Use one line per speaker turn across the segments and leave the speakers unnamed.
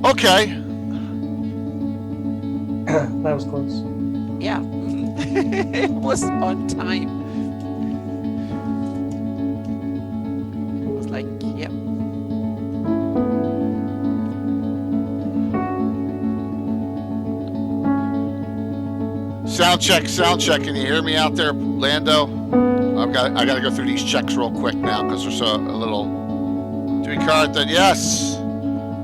Okay.
That was close.
Yeah. It was on time. It was like, yep.
Sound check, sound check. Can you hear me out there, Lando? I got to go through these checks real quick now because there's a little. Do we card that? Yes.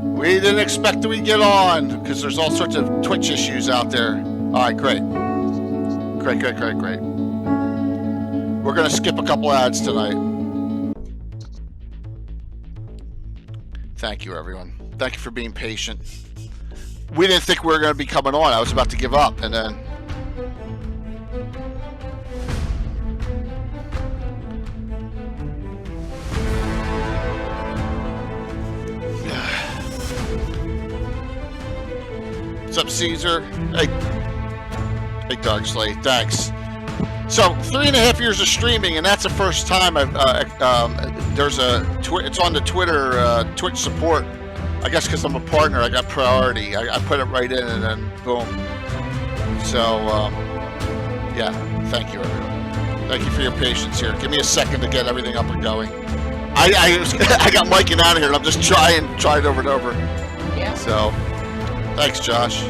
We didn't expect that we'd get on because there's all sorts of Twitch issues out there. All right, great. Great. We're going to skip a couple ads tonight. Thank you, everyone. Thank you for being patient. We didn't think we were going to be coming on. I was about to give up, and then... What's up, Caesar? Hey, Dark Slate. Thanks. So 3.5 years of streaming, and that's the first time I've. There's a it's on the Twitter Twitch support. I guess because I'm a partner, I got priority. I put it right in, and then boom. So yeah, thank you, everyone. Thank you for your patience here. Give me a second to get everything up and going. I got Mike out of here, and I'm just trying it over and over.
Yeah.
So. Thanks, Josh.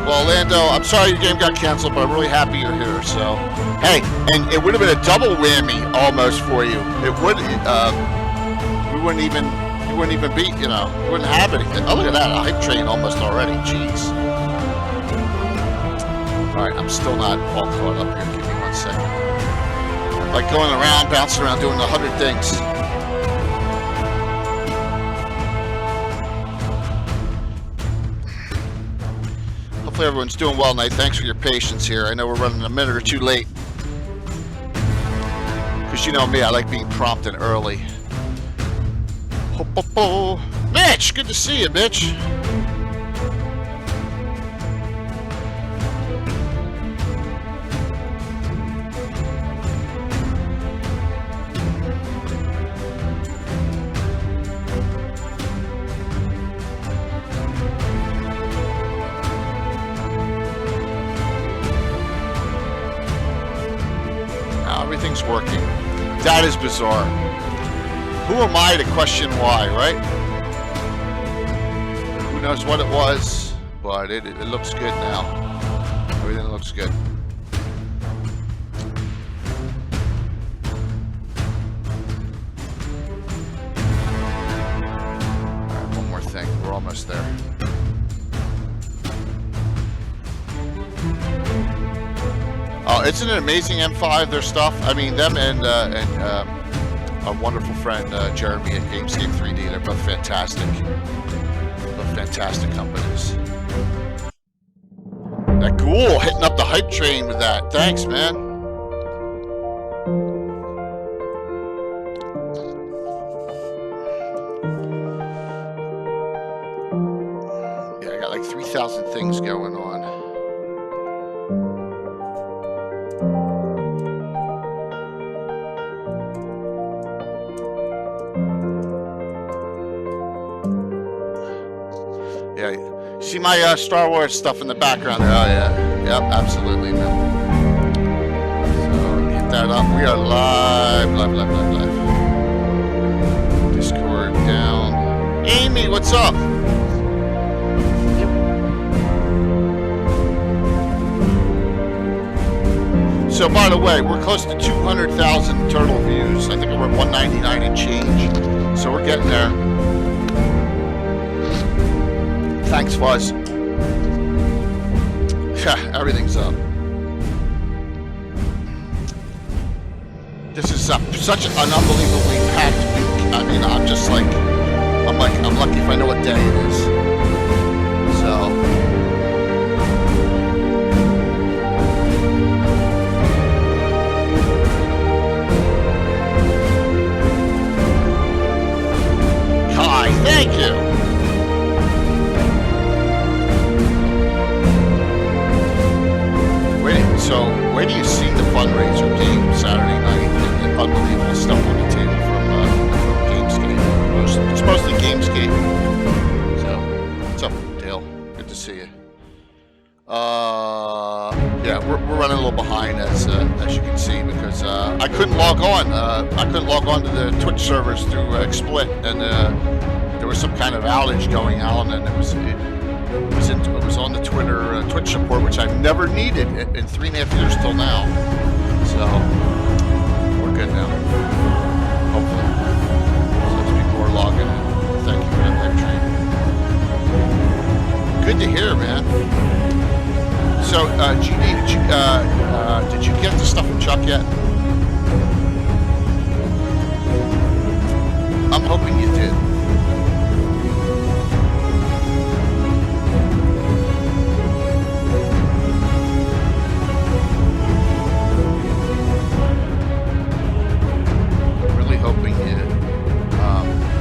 Well, Lando, I'm sorry your game got canceled, but I'm really happy you're here. So, hey, and it would have been a double whammy almost for you. It would. You wouldn't even beat. You wouldn't have anything. Oh, look at that, a hype train almost already. Jeez. All right, I'm still not all caught up here. Give me 1 second. Like going around, bouncing around, doing 100 things. Hopefully everyone's doing well tonight. Thanks for your patience here. I know we're running a minute or two late. Because you know me, I like being prompt and early. Mitch, good to see you, Mitch. Working. That is bizarre. Who am I to question why, right? Who knows what it was, but it looks good now. Everything looks good. Alright, one more thing. We're almost there. Oh, isn't it amazing, M5, their stuff? I mean, them and our wonderful friend Jeremy at Gamescape 3D, they're both fantastic. Both fantastic companies. That Ghoul hitting up the hype train with that. Thanks, man. Yeah, I got like 3,000 things going on. See my Star Wars stuff in the background there? Oh, yeah. Yep, absolutely, man. So, get that up. We are live. Discord down. Amy, what's up? So, by the way, we're close to 200,000 total views. I think we're at 199 and change. So, we're getting there. Thanks, Fuzz. Everything's up. This is such an unbelievably packed week. I mean, I'm lucky if I know what day it is. So. Kai, thank you. So, where do you see the fundraiser game Saturday night? And unbelievable stuff on the table from Yeah, we're running a little behind as you can see because I couldn't log on. I couldn't log on to the Twitch servers through XSplit, and there was some kind of outage going on, and it was on the Twitter Twitch support, which I've never needed in 3.5 years till now. So we're good now. Hopefully, so those people are logging in. Thank you for that live train. Good to hear, man. So, GD, did you get the stuff from Chuck yet? I'm hoping you did. Really hoping you did.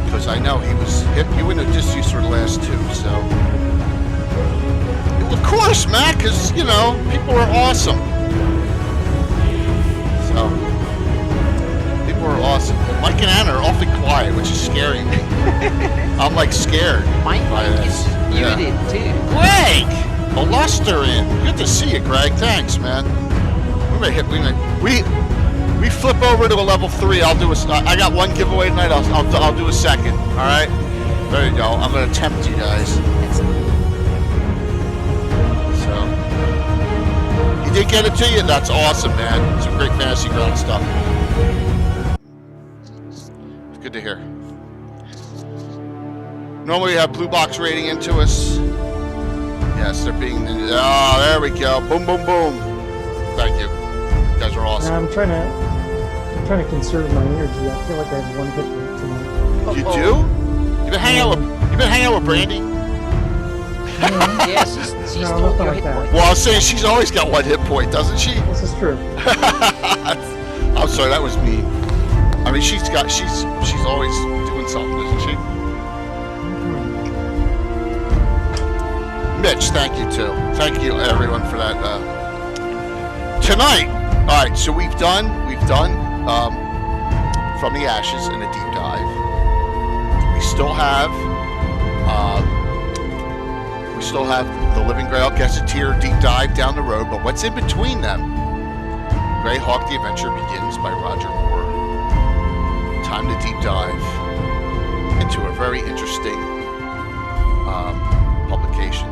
Because I know you wouldn't have just used for the last two, so. Of course, Matt, because, you know, people are awesome. So, people are awesome. Mike and Anna are awfully quiet, which is scaring me. I'm, like, scared by this.
Muted, too.
Greg! Illusterin. Good to see you, Greg. Thanks, man. We flip over to a level 3. I got one giveaway tonight. I'll do a second, all right? There you go. I'm going to tempt you guys. Did get it to you? That's awesome, man. Some great fantasy ground stuff. It's good to hear. Normally we have blue box rating into us. Yes, they're being. Oh, there we go. Boom, boom, boom. Thank you. You guys are awesome.
I'm trying to conserve my energy. I feel like I have one hit point tonight.
You do? You've been hanging out with Brandy?
Yeah, she's
No,
stole
nothing
your
like
hit
that.
point.
Well, I was saying she's always got one hit point, doesn't she?
This is true.
I'm sorry, that was mean. I mean, she's always doing something, isn't she? Mitch, thank you too. Thank you everyone for that. Tonight, all right. So we've done From the Ashes in a deep dive. We still have the Living Grail Gazetteer deep dive down the road. But what's in between them? Greyhawk: The Adventure Begins by Roger Moore. Time to deep dive into a very interesting publication.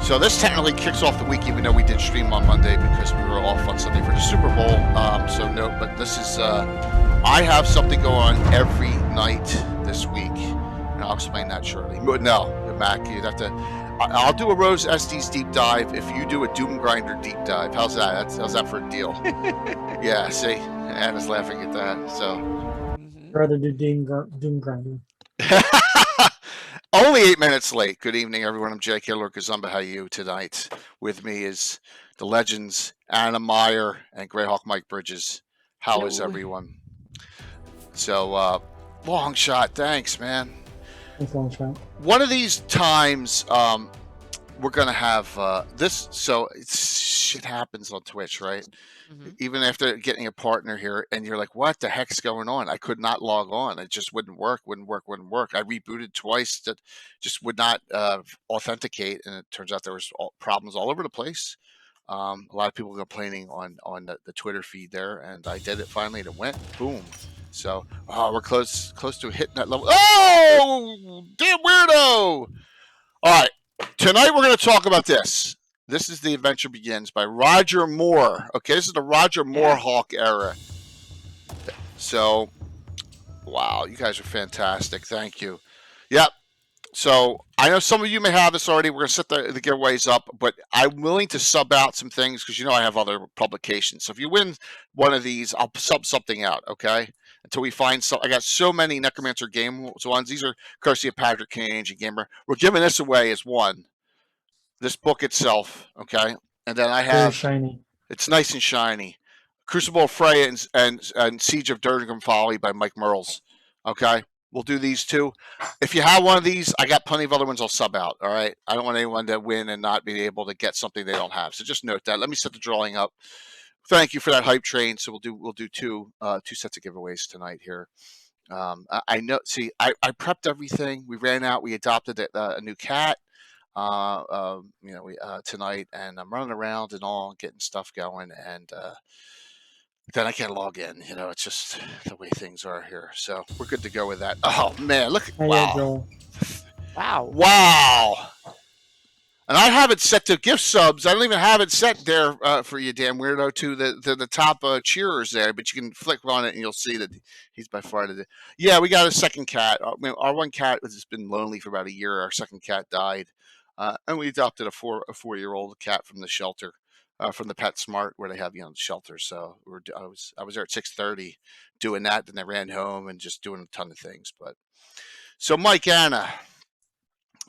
So this technically kicks off the week, even though we did stream on Monday because we were off on Sunday for the Super Bowl. So no, but this is, I have something going on every night this week, and I'll explain that shortly. No, Mac, you'd have to, I'll do a Rose Estes deep dive if you do a Doom Grinder deep dive. How's that? How's that for a deal? Yeah, see, Anna's laughing at that, so.
I'd rather do Doom Grinder.
Only 8 minutes late. Good evening, everyone. I'm Jake Hiller Kazumba. How are you tonight? With me is the legends Anna Meyer and Greyhawk Mike Bridges. How is everyone? So, long shot. Thanks, man.
Thanks, long shot.
One of these times, we're gonna have this. So shit happens on Twitch, right?
Mm-hmm.
Even after getting a partner here, and you're like, what the heck's going on? I could not log on. It just wouldn't work. I rebooted twice. That just would not authenticate. And it turns out there was problems all over the place. A lot of people complaining on the Twitter feed there. And I did it finally, and it went boom. So we're close to hitting that level. Oh, damn weirdo. All right. Tonight we're going to talk about this. This is The Adventure Begins by Roger Moore. Okay, this is the Roger Moore Hawk era. So, wow, you guys are fantastic. Thank you. Yep. So, I know some of you may have this already. We're going to set the giveaways up, but I'm willing to sub out some things because you know I have other publications. So, if you win one of these, I'll sub something out, okay? Until we find some. I got so many Necromancer game ones. These are courtesy of Patrick Cage and Gamer. We're giving this away as one. This book itself, okay, and then I have
Very shiny.
It's nice and shiny. Crucible of Freya and Siege of Directing Valley by Mike Merles. Okay, we'll do these two. If you have one of these, I got plenty of other ones I'll sub out. All right, I don't want anyone to win and not be able to get something they don't have. So just note that. Let me set the drawing up. Thank you for that hype train. So we'll do two sets of giveaways tonight here. I know. See, I prepped everything. We ran out. We adopted a new cat. tonight, and I'm running around and all, getting stuff going, and then I can't log in. It's just the way things are here. So we're good to go with that. Oh man, look!
Yeah,
Wow,
Joel.
Wow.
wow. And I have it set to gift subs. I don't even have it set there for you, damn weirdo, to the top cheerers there. But you can flick on it and you'll see that he's by far the. Yeah, we got a second cat. Our one cat has been lonely for about a year. Our second cat died, and we adopted a 4-year-old cat from the shelter, from the PetSmart where they have the shelter. So I was there at 6:30 doing that. Then I ran home and just doing a ton of things. But so Mike, Anna.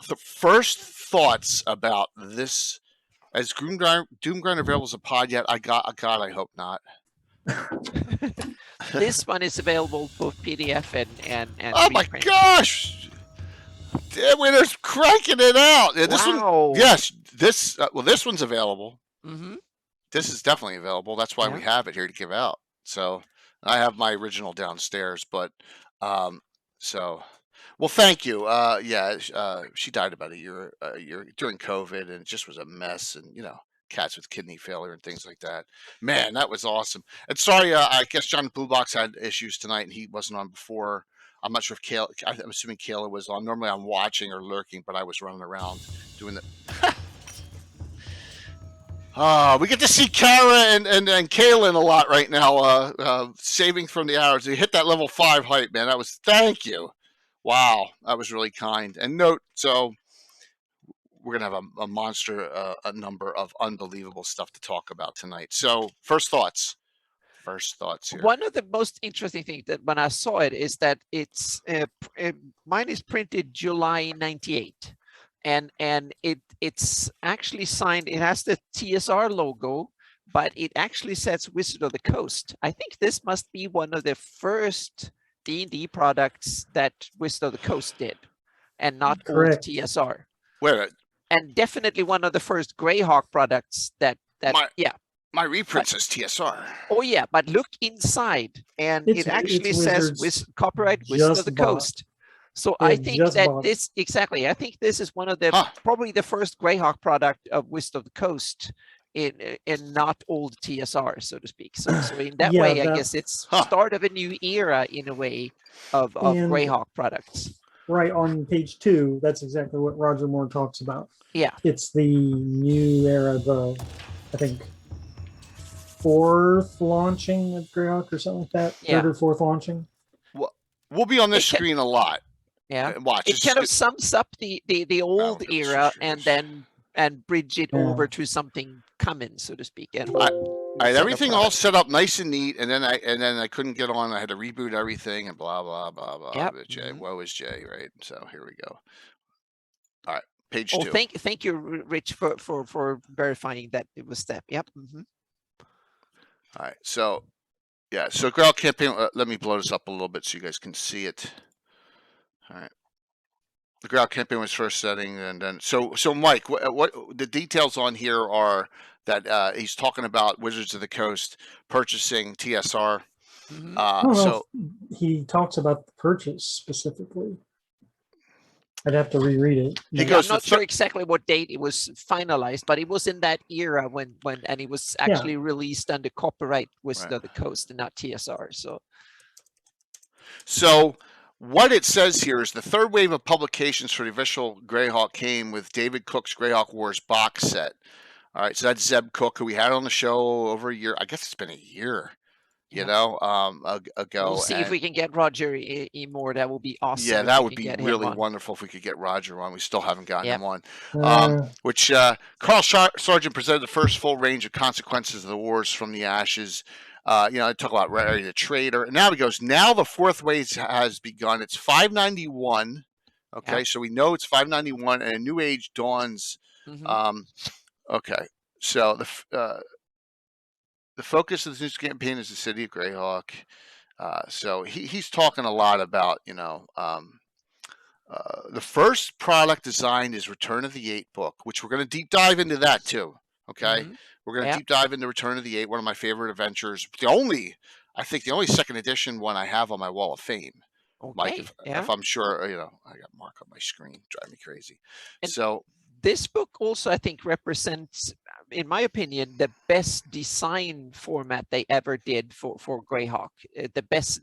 The first thoughts about this, as Doomgrinder available as a pod yet? God, I hope not.
This one is available both PDF and
oh my
reprint.
gosh! Damn, we're cranking it out. This
Wow.
one, yes. This one's available.
Mm-hmm.
This is definitely available. That's why we have it here to give out. So I have my original downstairs, but so. Well, thank you. She died about a year during COVID, and it just was a mess. And cats with kidney failure and things like that. Man, that was awesome. And sorry, I guess John Blue Box had issues tonight, and he wasn't on before. I'm not sure if Kayla. I'm assuming Kayla was on. Normally, I'm watching or lurking, but I was running around doing the. We get to see Kara and Kaylin a lot right now. Saving from the hours. They hit that level 5 height, man. Thank you. Wow, that was really kind. And note, so we're going to have a monster, a number of unbelievable stuff to talk about tonight. So first thoughts here.
One of the most interesting things that when I saw it is that it's mine is printed July 98, and it's actually signed. It has the TSR logo, but it actually says Wizard of the Coast. I think this must be one of the first D&D products that Wizard of the Coast did, and not
Correct.
old TSR.
Wait,
and definitely one of the first Greyhawk products that
my reprint says TSR.
Oh yeah, but look inside, and it actually says copyright Wizard of the Coast. So I think that this I think this is one of the probably the first Greyhawk product of Wizard of the Coast in not old TSR, so to speak. So in that way, I guess it's start of a new era in a way of Greyhawk products.
Right on page 2, that's exactly what Roger Moore talks about.
Yeah,
it's the new era, I think 4th launching of Greyhawk or something like that. 3rd or 4th launching.
We'll be on this screen a lot.
Yeah,
watch.
It kind of sums up the old era and bridge it over to something coming, so to speak. And
I had everything all set up nice and neat, and then I couldn't get on. I had to reboot everything and blah blah blah blah.
Yep.
Jay, woe is Jay, right? So here we go. All right, page 2.
Thank you, Rich, for verifying that it was that. Yep. Mm-hmm.
All right, so so Grail campaign. Let me blow this up a little bit so you guys can see it. All right. The Grail campaign was first setting, and then so Mike, what the details on here are that he's talking about Wizards of the Coast purchasing TSR.
Mm-hmm. He talks about the purchase specifically. I'd have to reread it.
I'm not sure exactly what date it was finalized, but it was in that era when it was actually released under copyright Wizard of the Coast and not TSR.
So what it says here is the third wave of publications for the official Greyhawk came with David Cook's Greyhawk Wars box set. All right, so that's Zeb Cook, who we had on the show over a year. I guess it's been a year, ago.
We'll see if we can get Roger E. Moore. That will be awesome.
Yeah, that would be really wonderful if we could get Roger on. We still haven't gotten him on. Which Carl Sargent presented the first full range of consequences of the wars from the ashes. I talk about Larry the Traitor. And now he goes, now the 4th wave has begun. It's 591. Okay, so we know it's 591, and a new age dawns.
Mm-hmm.
Okay, so the focus of this new campaign is the City of Greyhawk. So he's talking a lot about, the first product designed is Return of the 8 book, which we're going to deep dive into that too. Okay. Mm-hmm. We're going to deep dive into Return of the 8, one of my favorite adventures. I think the only second edition one I have on my wall of fame.
Okay.
Mike, if I'm sure, I got Mark on my screen, drive me crazy.
this book also, I think, represents, in my opinion, the best design format they ever did for Greyhawk.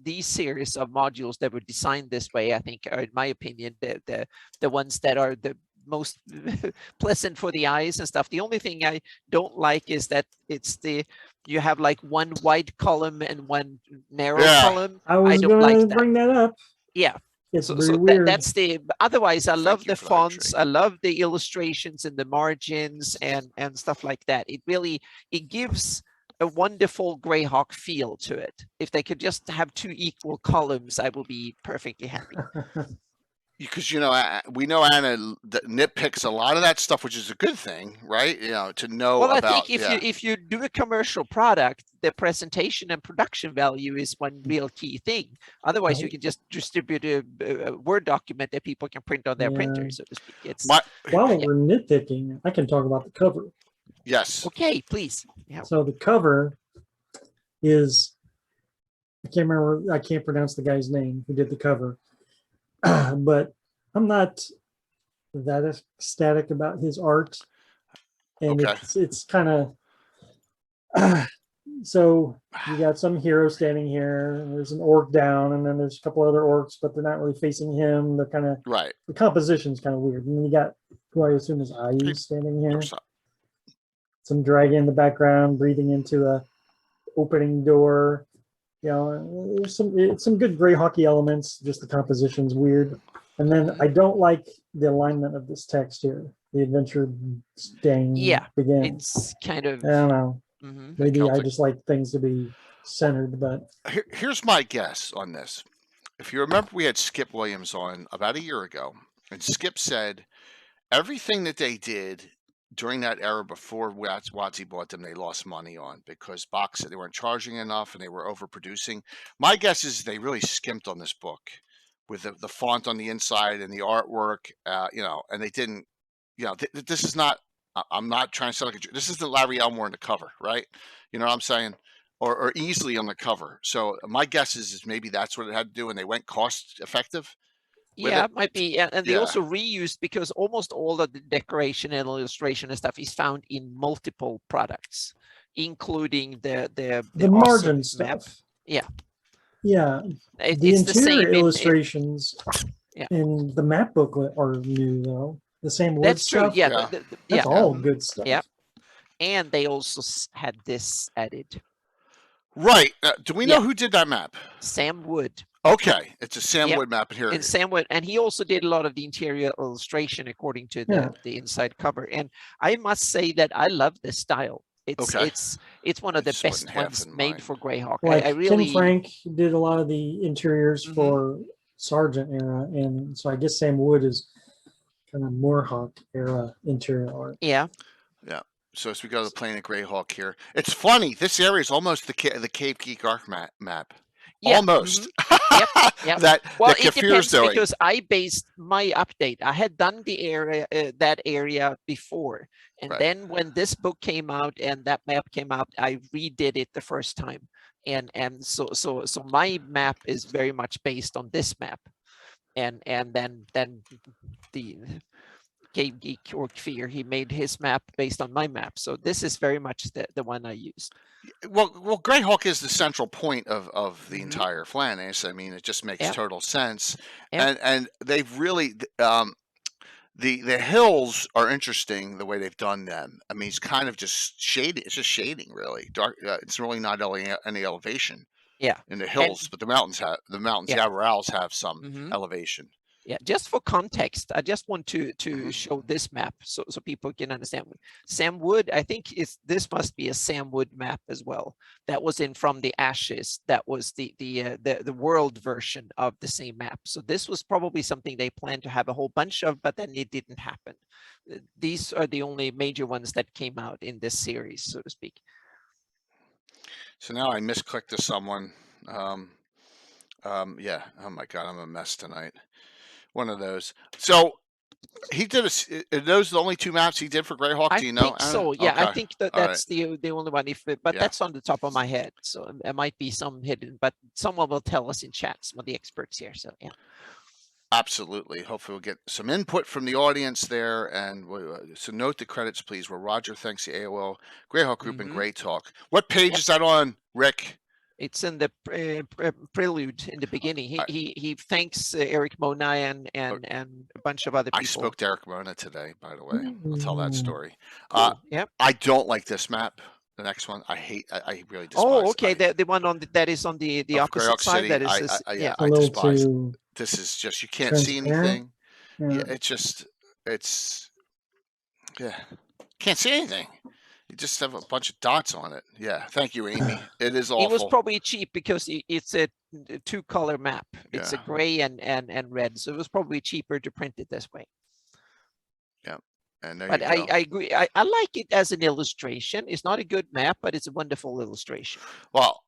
These series of modules that were designed this way, I think, are, in my opinion, the ones that are the most pleasant for the eyes and stuff. The only thing I don't like is that you have like one wide column and one narrow column.
I was
don't
going to
like that.
bring that up.
Yeah.
It's
So,
very weird.
that's otherwise I love
you
the
for that,
fonts,
Trey.
I love the illustrations and the margins and stuff like that. It gives a wonderful Greyhawk feel to it. If they could just have two equal columns, I will be perfectly happy.
Because we know Anna nitpicks a lot of that stuff, which is a good thing, right? To know
well,
about.
I think if you do a commercial product, the presentation and production value is one real key thing. Otherwise, you can just distribute a Word document that people can print on their printer, so to speak.
While we're nitpicking, I can talk about the cover.
Yes.
Okay, please. Yeah.
So the cover is, I can't pronounce the guy's name who did the cover. But I'm not that ecstatic about his art, and it's kind of so you got some hero standing here, and there's an orc down, and then there's a couple other orcs, but they're not really facing him. They're kind of the composition's kind of weird, and then you got who I assume is Ayus standing here. Some dragon in the background breathing into a opening door. There's some good Greyhawky elements. Just the composition's weird. And then I don't like the alignment of this text here. The adventure begins.
It's kind of,
I don't know. Maybe I just like things to be centered, but
here's my guess on this. If you remember, we had Skip Williams on about a year ago, and Skip said everything that they did during that era before WotC bought them, they lost money on because Box said they weren't charging enough and they were overproducing. My guess is they really skimped on this book with the font on the inside and the artwork, and they didn't, this is not, I'm not trying to sound like this isn't Larry Elmore in the cover, right? You know what I'm saying? Or easily on the cover. So my guess is maybe that's what it had to do, and they went cost effective.
Yeah, it might be. And they also reused, because almost all of the decoration and illustration and stuff is found in multiple products, including the
margin
awesome
stuff.
Map. Yeah.
Yeah. The
it's
interior
the same
illustrations in the map booklet are new, though. The same wood stuff.
True. Yeah.
That's all good stuff.
Yeah. And they also had this added.
Right. Do we know who did that map?
Sam Wood.
Okay, it's a Sam Wood map here.
And Sam Wood, and he also did a lot of the interior illustration according to the inside cover. And I must say that I love this style. It's one of the best ones made for Greyhawk.
Like
I really,
Tim Frank did a lot of the interiors for Sargent era, and so I guess Sam Wood is kind of Moorhawk era interior art.
Yeah. So as we go to the Planet Greyhawk here, it's funny. This area is almost the Cave Geek Arc map.
Yeah.
Almost.
Yep.
that
it depends, because I based my update. I had done the area, that area before, and then when this book came out and that map came out, I redid it the first time, and so my map is very much based on this map, and then the Cave Geek Orc Fear, he made his map based on my map. So this is very much the one I used.
Well, Greyhawk is the central point of the entire Flannis. I mean, it just makes total sense. And they've really the hills are interesting the way they've done them. I mean, it's kind of just shading. It's just shading, really. Dark. It's really not any elevation.
Yeah.
In the hills, but the mountains have Yabarals have some elevation.
Yeah, just for context, I just want to show this map so people can understand. Sam Wood, I think this must be a Sam Wood map as well. That was in From the Ashes. That was the world version of the same map. So this was probably something they planned to have a whole bunch of, but then it didn't happen. These are the only major ones that came out in this series, so to speak.
So now I misclicked to someone. Yeah. Oh my God, I'm a mess tonight. One of those. So he did are those the only two maps he did for Greyhawk? Do you know?
I think so. Yeah, okay. I think that's the only one. But that's on the top of my head. So it might be some hidden, but someone will tell us in chat. Some of the experts here. So yeah.
Absolutely. Hopefully we'll get some input from the audience there. And so note the credits, please, where Roger thanks the AOL Greyhawk Group and Grey Talk. What page is that on, Rick?
It's in the prelude in the beginning. He thanks Eric Mona and a bunch of other people.
I spoke to Eric Mona today, by the way. I'll tell that story.
Cool. Yep.
I don't like this map. The next one, I really despise.
Oh, okay. The one on that is on the opposite
Greyhawk
side.
City,
That is,
I despise. This is just, you can't see anything. Yeah, can't see anything. You just have a bunch of dots on it. Yeah, thank you, Amy. It is awful.
It was probably cheap because it's a two-color map. It's a gray and red, so it was probably cheaper to print it this way.
Yeah, and
but I agree. I like it as an illustration. It's not a good map, but it's a wonderful illustration.
Well,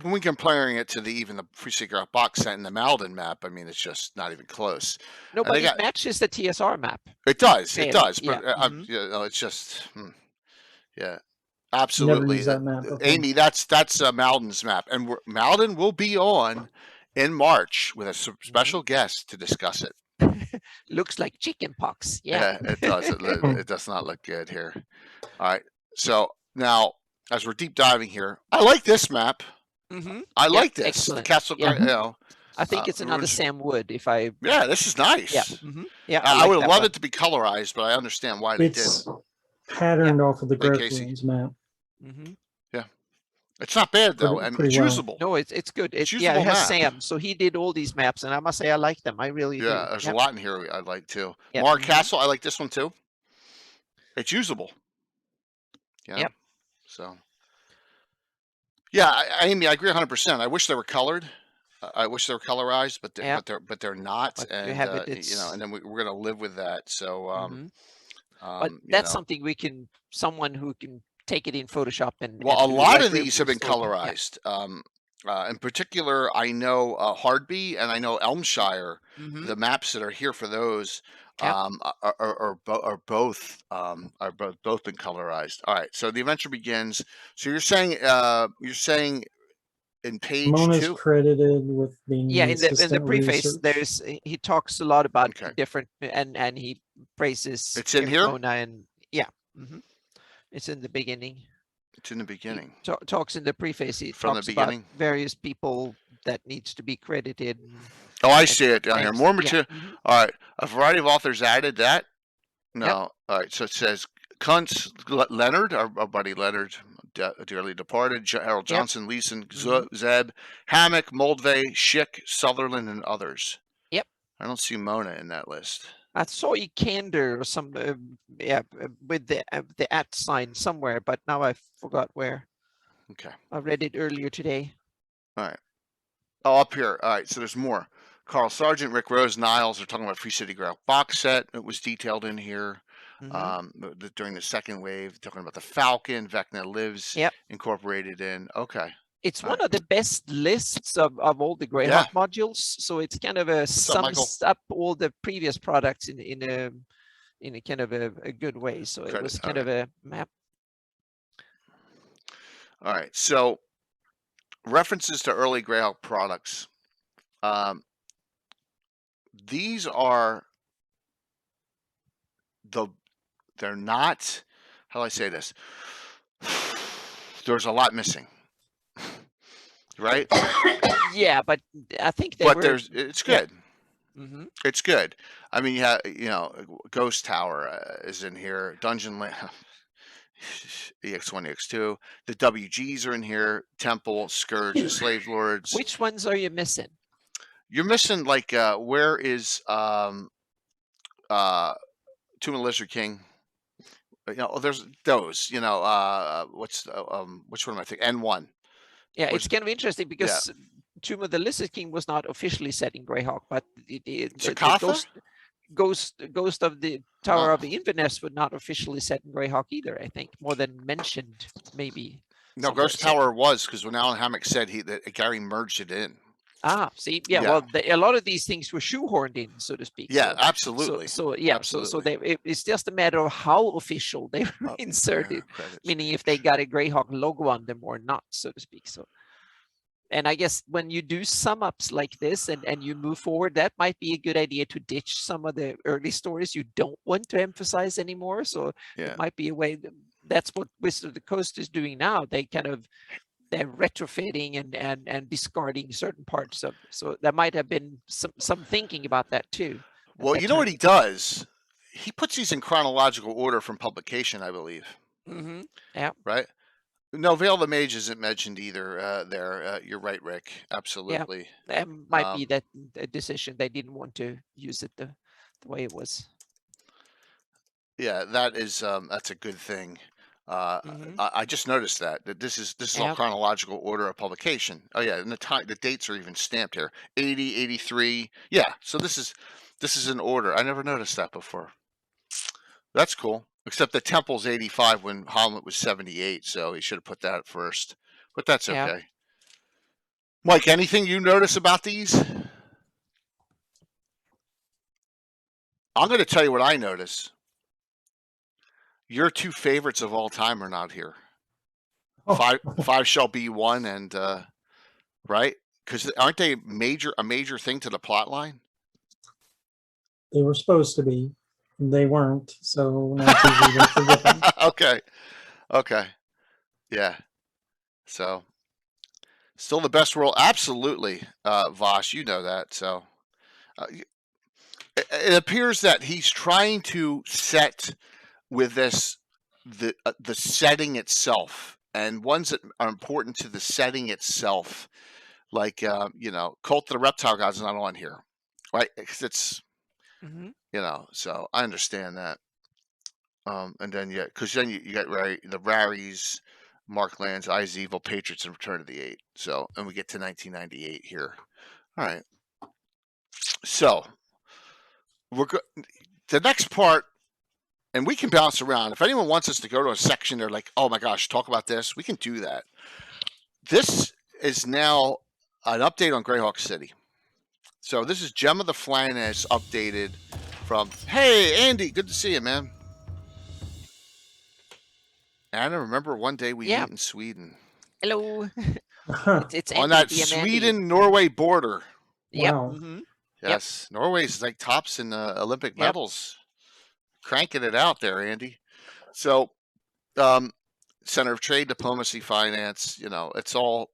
when we comparing it to even the Free City Greyhawk box set and the Malden map, I mean, it's just not even close.
No, but it matches the TSR map.
It does. It does. But you know, it's just, yeah, absolutely.
That map,
Amy, that's Malden's map, and Malden will be on in March with a special guest to discuss it.
Looks like chicken pox. Yeah,
it does. It does not look good here. All right. So now, as we're deep diving here, I like this map. I like this.
Excellent.
The Castle, you know,
I think it's another Sam Wood. If I
this is nice.
Yeah,
I would have loved it to be colorized, but I understand why they did.
Patterned off of the Greyhawk map.
Yeah, it's not bad though, and it's usable.
No, it's good. It has
map.
Sam, so he did all these maps, and I must say I like them. I really do.
There's a lot in here I like too. Mar Castle, I like this one too. It's usable. Yeah. So. Yeah, Amy, I agree 100%. I wish they were colored. I wish they were colorized, but they're not.
But
and you know, and then we're going to live with that. So,
but that's something someone who can take it in Photoshop and.
Well, a lot of these have been colorized. In particular, I know Hardby and I know Elmshire. The maps that are here for those are both been colorized. All right, so the adventure begins. So you're saying in page
Mona's
2
credited with being
in the preface.
Research.
He talks a lot about different and he praises.
It's in here.
Mona and it's in the beginning.
It's in the beginning.
He talks in the preface. He talks about various people that needs to be credited.
Oh, I see it down here. More material. All right. A variety of authors added that. No. All right. So it says Kuntz, Leonard, our buddy Leonard, dearly departed, Harold Johnson, Leeson, Zeb, Hammock, Moldvay, Schick, Sutherland, and others. Yep. I don't see Mona in that list.
I saw Ekander or some, with the @ sign somewhere, but now I forgot where.
Okay.
I read it earlier today.
All right. Oh, up here. All right. So there's more. Carl Sargent, Rick Rose, Niles are talking about Free City Greyhawk box set. It was detailed in here during the second wave, talking about the Falcon, Vecna Lives incorporated in. Okay.
It's one of the best lists of all the Greyhawk modules. So it's kind of sums up all the previous products in a kind of a good way. So it was kind of a map.
All right. So references to early Greyhawk products. These are they're not, how do I say this? There's a lot missing. Right?
Yeah, but I think
it's good. It's good. I mean, you know, Ghost Tower is in here. Dungeon EX1, EX2. The WGs are in here. Temple, Scourge, Slave Lords.
Which ones are you missing?
You're missing like where is Tomb of the Lizard King? You know, there's those. You know, which one am I thinking? N1.
Yeah, it's kind of interesting because Tomb of the Lizard King was not officially set in Greyhawk, but the Ghost of the Tower of the Inverness would not officially set in Greyhawk either. I think more than mentioned, maybe.
No, Ghost Tower was because when Alan Hammock said that Gary merged it in.
Ah, see, well, a lot of these things were shoehorned in, so to speak.
Yeah, absolutely.
So it's just a matter of how official they were inserted, meaning if they got a Greyhawk logo on them or not, so to speak. So, And I guess when you do sum ups like this and you move forward, that might be a good idea to ditch some of the early stories you don't want to emphasize anymore. So
Yeah.
it might be a way that's what Wizard of the Coast is doing now. They're retrofitting and discarding certain parts of. So there might have been some thinking about that too.
Well, you know what he does? He puts these in chronological order from publication, I believe.
Mm-hmm. Yeah.
Right. No, Veil of the Mage isn't mentioned either. There, you're right, Rick. Absolutely.
That might be that a decision they didn't want to use it the way it was.
Yeah, that's a good thing. I just noticed that this is all
Yep.
chronological order of publication. Oh yeah, and the dates are even stamped here. 80, 83. Yeah, so this is in order. I never noticed that before. That's cool. Except the Temple's 85 when Hamlet was 78, so he should have put that first. But that's
Yeah.
okay. Mike, anything you notice about these? I'm going to tell you what I notice. Your two favorites of all time are not here.
Oh.
Five shall be one, and right? Because aren't they a major thing to the plot line?
They were supposed to be. They weren't. So now it's easy to forget them.
Okay. Yeah. So still the best world. Absolutely, Vosh, you know that. So it appears that he's trying to set with this the setting itself, and ones that are important to the setting itself, like Cult of the Reptile Gods is not on here, right? It's so I understand that. And then because then you got the Raries, Marklands, Eyes Evil, Patriots, and Return of the Eight. So and we get to 1998 here. All right. So the next part. And we can bounce around. If anyone wants us to go to a section, they're like, oh my gosh, talk about this, we can do that. This is now an update on Greyhawk City. So this is Gem of the Flannis updated from, hey, Andy, good to see you, man. Anna, remember one day we meet in Sweden.
Hello. It's
on that Sweden-Norway border.
Yep.
Wow.
Mm-hmm.
Yes, Norway's like tops in Olympic medals. Cranking it out there, Andy. So, Center of Trade, Diplomacy, Finance, it's all,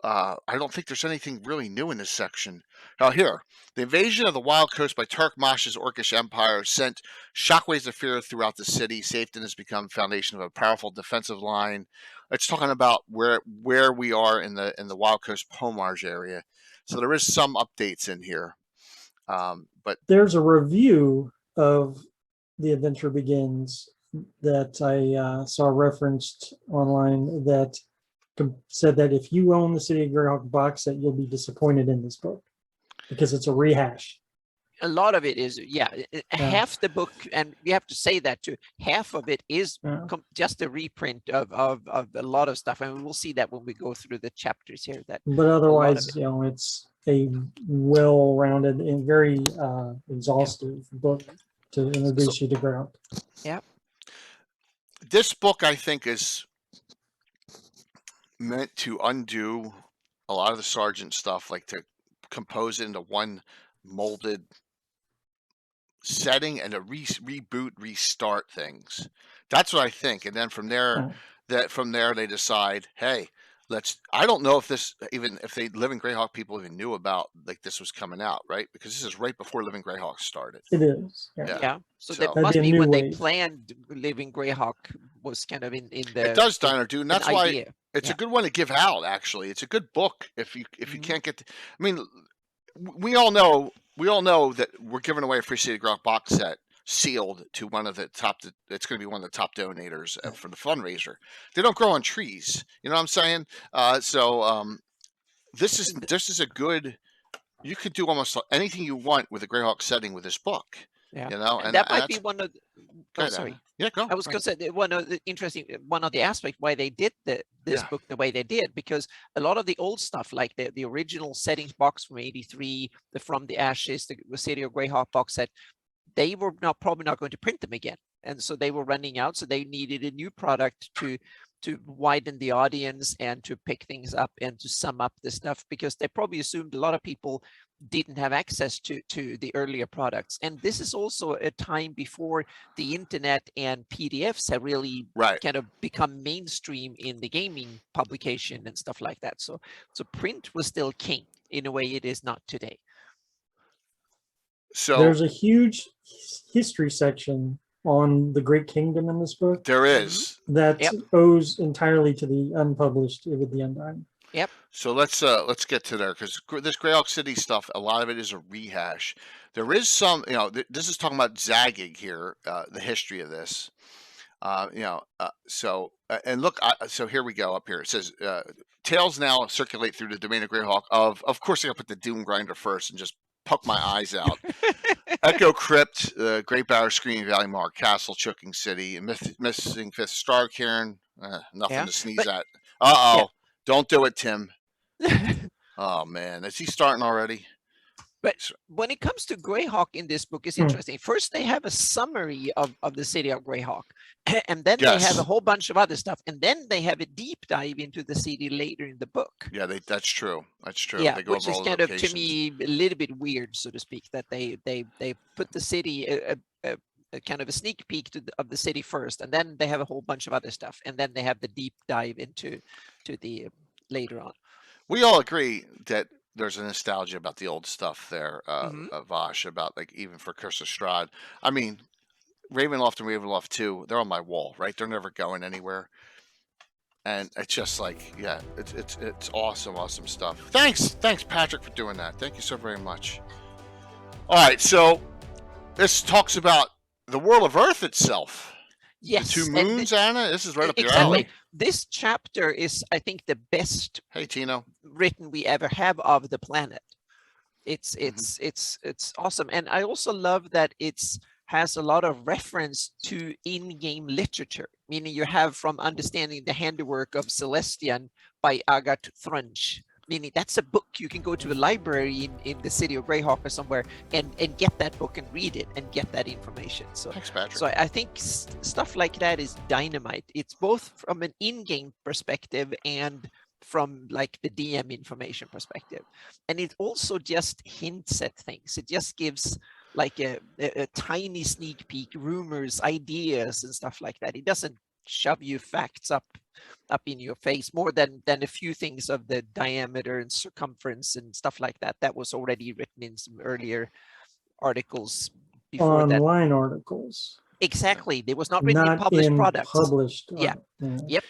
I don't think there's anything really new in this section. Now here, the invasion of the Wild Coast by Turkmash's Orcish Empire sent shockwaves of fear throughout the city. Safety has become foundation of a powerful defensive line. It's talking about where we are in the Wild Coast Pomage area. So there is some updates in here. But
there's a review of The Adventure Begins that I saw referenced online that said that if you own the City of Greyhawk box set, you'll be disappointed in this book because it's a rehash.
A lot of it is, half the book, and we have to say that too, half of it is just a reprint of a lot of stuff, and we'll see that when we go through the chapters here. But
otherwise, it's a well-rounded and very exhaustive book to introduce you to Greyhawk.
Yeah.
This book, I think, is meant to undo a lot of the Sergeant stuff, like to compose it into one molded setting and to reboot, restart things. That's what I think. And then from there, they decide, hey, I don't know if they Living Greyhawk people even knew about like this was coming out, right? Because this is right before Living Greyhawk started.
It is.
Yeah. So that must be when they planned Living Greyhawk was kind of in the.
It does, Diner Dude, and that's why it's a good one to give out. Actually, it's a good book if you can't get. I mean, we all know that we're giving away a free City of Greyhawk box set sealed to one of the top. It's going to be one of the top donators for the fundraiser. They don't grow on trees. You know what I'm saying? This is a good. You could do almost anything you want with a Greyhawk setting with this book.
Yeah,
and
that might be one of. Sorry.
Yeah, go.
I was going to say one of the aspects why they did this book the way they did, because a lot of the old stuff, like the original settings box from '83, the From the Ashes, the City of Greyhawk box set, they were probably not going to print them again, and so they were running out. So they needed a new product to widen the audience and to pick things up and to sum up the stuff, because they probably assumed a lot of people didn't have access to the earlier products. And this is also a time before the internet and PDFs have really kind of become mainstream in the gaming publication and stuff like that. So print was still king in a way it is not today.
So
there's a huge history section on the Great Kingdom in this book.
There is.
That owes entirely to the unpublished with the Undying.
Yep.
So let's get to there, because this Greyhawk City stuff, a lot of it is a rehash. There is some, this is talking about Zagging here, the history of this. And look, so here we go up here. It says tales now circulate through the domain of Greyhawk of course I gotta put the Doom Grinder first and just poke my eyes out. Echo Crypt, Great Barrow, Screaming Valley, Mark Castle, Choking City, and Missing Fifth Star Cairn. Nothing to sneeze at. Don't do it, Tim. Oh man, is he starting already?
But when it comes to Greyhawk in this book, it's interesting. First, they have a summary of the city of Greyhawk, and then they have a whole bunch of other stuff, and then they have a deep dive into the city later in the book.
Yeah, that's true. That's true.
Yeah,
they go
which
over
is
all the
kind of, to
locations.
me, a little bit weird, so to speak, that they put the city a kind of a sneak peek of the city first, and then they have a whole bunch of other stuff, and then they have the deep dive into the later on.
We all agree that there's a nostalgia about the old stuff there, Vosh, about like even for Curse of Strahd. I mean, Ravenloft and Ravenloft 2, they're on my wall, right? They're never going anywhere. And it's just like, yeah, it's awesome stuff. Thanks, Patrick, for doing that. Thank you so very much. All right, so this talks about the world of Earth itself.
Yes.
The two moons, Anna. This is right up your alley.
This chapter is, I think, the best written we ever have of the planet. It's awesome, and I also love that it's has a lot of reference to in-game literature, meaning you have from Understanding the Handiwork of Celestian by Agat Thrunch. Meaning that's a book you can go to a library in the City of Greyhawk or somewhere and get that book and read it and get that information. So,
thanks, Patrick.
So I think stuff like that is dynamite. It's both from an in-game perspective and from like the DM information perspective. And it also just hints at things. It just gives like a tiny sneak peek, rumors, ideas and stuff like that. It doesn't shove you facts up in your face more than a few things of the diameter and circumference and stuff like that. That was already written in some earlier articles before that.
Online articles.
Exactly. They was not written in published products.
Published.
Yeah. Yep.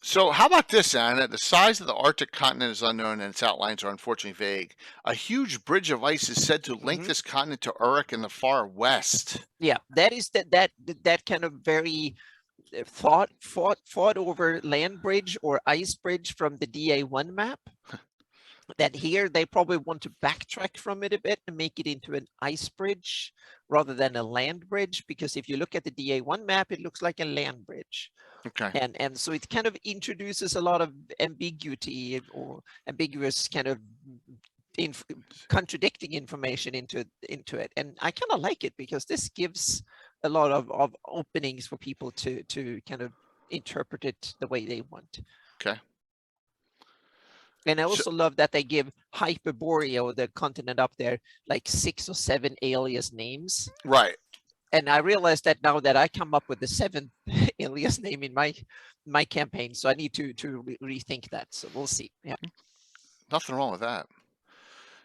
So how about this, Anna? The size of the Arctic continent is unknown and its outlines are unfortunately vague. A huge bridge of ice is said to link this continent to Uruk in the far west. Yeah,
that is that kind of very fought over land bridge or ice bridge from the DA1 map. That here they probably want to backtrack from it a bit and make it into an ice bridge rather than a land bridge, because if you look at the DA1 map, it looks like a land bridge.
Okay.
And so it kind of introduces a lot of ambiguity or ambiguous kind of contradicting information into it. And I kind of like it because this gives a lot of openings for people to kind of interpret it the way they want.
Okay.
And I also love that they give Hyperborea, or the continent up there, like 6 or 7 alias names.
Right.
And I realized that now that I come up with the 7th alias name in my campaign, so I need to rethink that. So we'll see. Yeah.
Nothing wrong with that.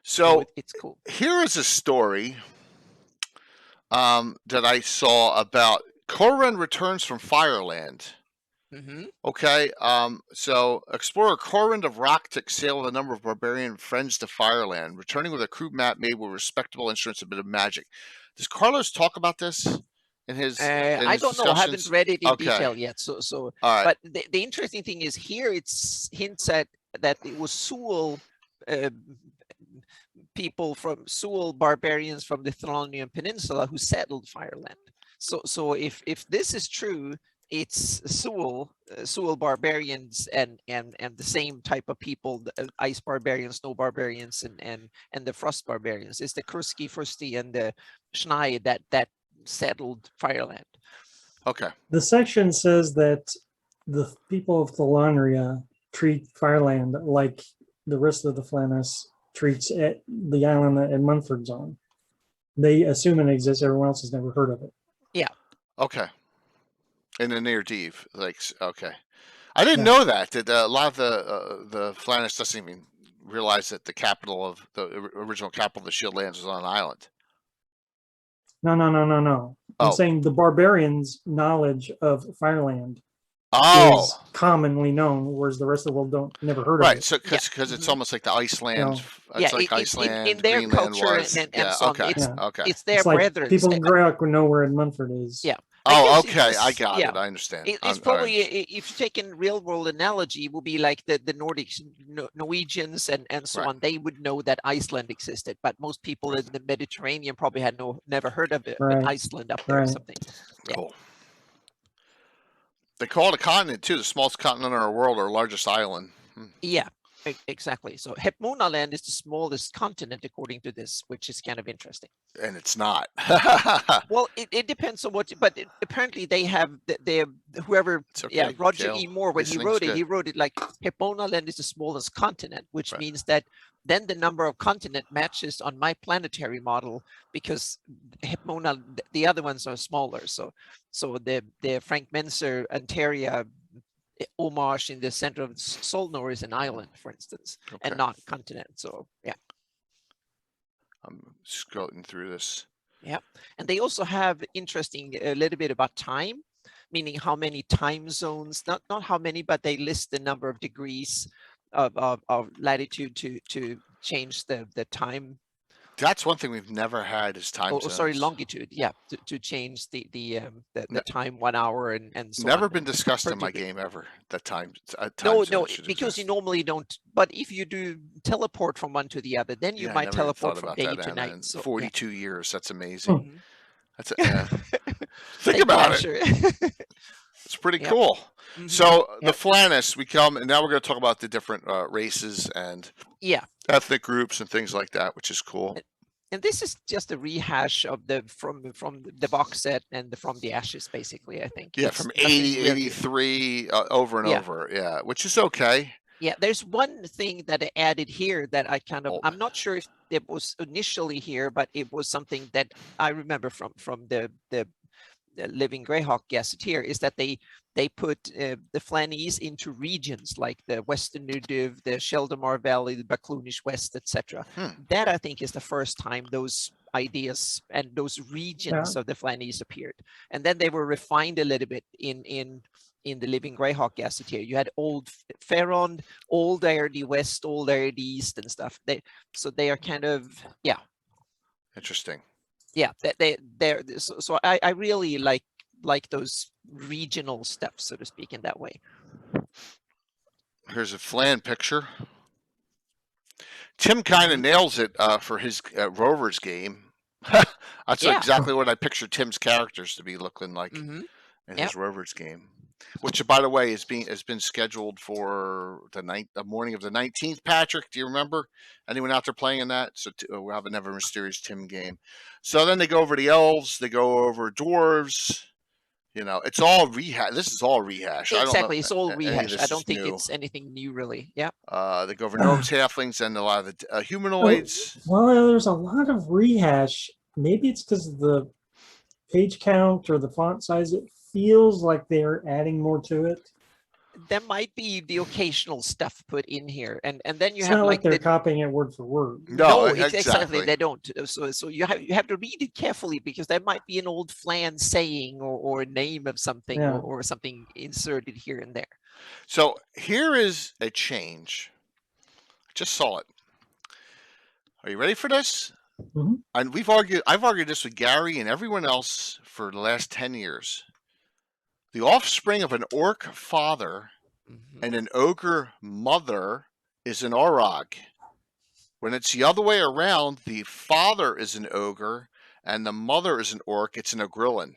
So
it's cool.
Here is a story that I saw about Corrin returns from Fireland. Okay, so explorer Corrin of Rocktick sailed with a number of barbarian friends to Fireland, returning with a crude map made with respectable instruments and a bit of magic. Does Carlos talk about this in his?
I don't know. I haven't read it in detail yet. So
all right.
But the interesting thing is here it's hints at that it was Sewell people from Sewell barbarians from the Thronian Peninsula who settled Fireland. So if this is true, it's Sewell barbarians and the same type of people, the ice barbarians, snow barbarians, and the frost barbarians. It's the Kurski, Fursti, and the Schneid that settled Fireland.
Okay.
The section says that the people of Thulonria treat Fireland like the rest of the Flannis treats the island that Munford's on. They assume it exists. Everyone else has never heard of it.
Okay. In the near deep, like okay. I didn't
Yeah.
know that a lot of the Flannis doesn't even realize that the capital of the original capital of the Shieldlands was on an island.
No. I'm
Oh.
saying the barbarians' knowledge of Fireland
Oh,
is commonly known, whereas the rest of the world never heard of
right.
it.
So because it's
Mhm.
almost like the Iceland.
No.
It's like
it's in
Iceland,
their
Greenland
culture
was.
and
Yeah.
so on.
Okay.
It's
Yeah.
Okay.
it's their
It's like
brethren.
people in Greyhawk would know where Munford is.
Yeah. I
Oh,
guess it's
okay. I
just-
got
yeah.
it. I understand.
It's
all
probably
right.
if you take in real world analogy, it will be like the Nordics, Norwegians and so
Right.
on. They would know that Iceland existed, but most people in the Mediterranean probably had never heard of it,
Right.
Iceland up there or
Right.
something. Yeah.
Cool. They call it a continent too, the smallest continent in our world, our largest island.
Yeah, exactly. So Hepmona Land is the smallest continent according to this, which is kind of interesting.
And it's not.
Well, it depends on what, but apparently they have whoever,
It's okay,
yeah, Roger
Gail.
E. Moore, when
This
he
thing's
wrote it,
good.
he wrote it like Hepmona Land is the smallest continent, which
Right.
means that then the number of continent matches on my planetary model because Hepmona, the other ones are smaller. So the Frank Menser Antaria homage in the center of Solnor is an island, for instance,
Okay.
and not continent. So yeah.
I'm scrolling through this.
Yeah, and they also have interesting a little bit about time, meaning how many time zones, not how many, but they list the number of degrees of latitude to change the time.
That's one thing we've never had is time zones.
Sorry, longitude. Yeah, to change the time 1 hour and so
Never
on.
been discussed
per
in my
degree.
game ever. That time.
No,
zone
no,
should
because you
exist.
normally don't. But if you do teleport from one to the other, then you
Yeah, I
might
never even
teleport
thought
from
about
day
that,
to
Anna,
night.
in
So yeah.
42 years. That's amazing.
Mhm.
That's yeah. Think
Thank
about
you,
it.
Asher.
It's pretty
Yep.
cool.
Mhm.
So the
Yep.
Flannis, we come, and now we're going to talk about the different races and
Yeah.
ethnic groups and things like that, which is cool.
And this is just a rehash of the from the box set and from the Ashes, basically. I think.
Yeah,
It's
from
nothing
80,
really-
83, over and
Yeah.
over. Yeah, which is okay.
Yeah, there's one thing that I added here that I kind of,
Oh.
I'm not sure if it was initially here, but it was something that I remember from the Living Greyhawk Gazetteer, is that they put the Flannese into regions like the Western Nudiv, the Sheldamar Valley, the Bakloonish West, etc. That I think is the first time those ideas and those regions of the Flannese appeared, and then they were refined a little bit in the Living Greyhawk Gazetteer. You had Old Ferron, Old Airdy West, Old Airdy East, and stuff. They are kind of
Interesting.
yeah, they're so I really like those regional stuff, so to speak, in that way.
Here's a Flan picture. Tim kind of nails it for his Rovers game. That's exactly what I picture Tim's characters to be looking like in his Rovers game. Which, by the way, has been scheduled for the morning of the 19th. Patrick, do you remember? Anyone out there playing in that? So we'll have another mysterious Tim game. So then they go over the elves. They go over dwarves. You know, it's all rehash. This is all rehash.
Exactly,
I don't know
it's all
any of
rehash.
this
I don't
is
think
new.
it's anything new, really. Yeah.
They go over gnomes, halflings, and a lot of the humanoids.
Well, there's a lot of rehash. Maybe it's because of the page count or the font size. It feels like they're adding more to it.
There might be the occasional stuff put in here, and then you
It's
have
not like they're
the,
copying it word for word.
No,
exactly.
exactly.
They don't. So you have to read it carefully, because there might be an old Flan saying or a name of something or something inserted here and there.
So here is a change. I just saw it. Are you ready for this?
Mm-hmm.
And I've argued this with Gary and everyone else for the last 10 years. The offspring of an orc father and an ogre mother is an Orog. When it's the other way around, the father is an ogre and the mother is an orc, it's an Ogrillan.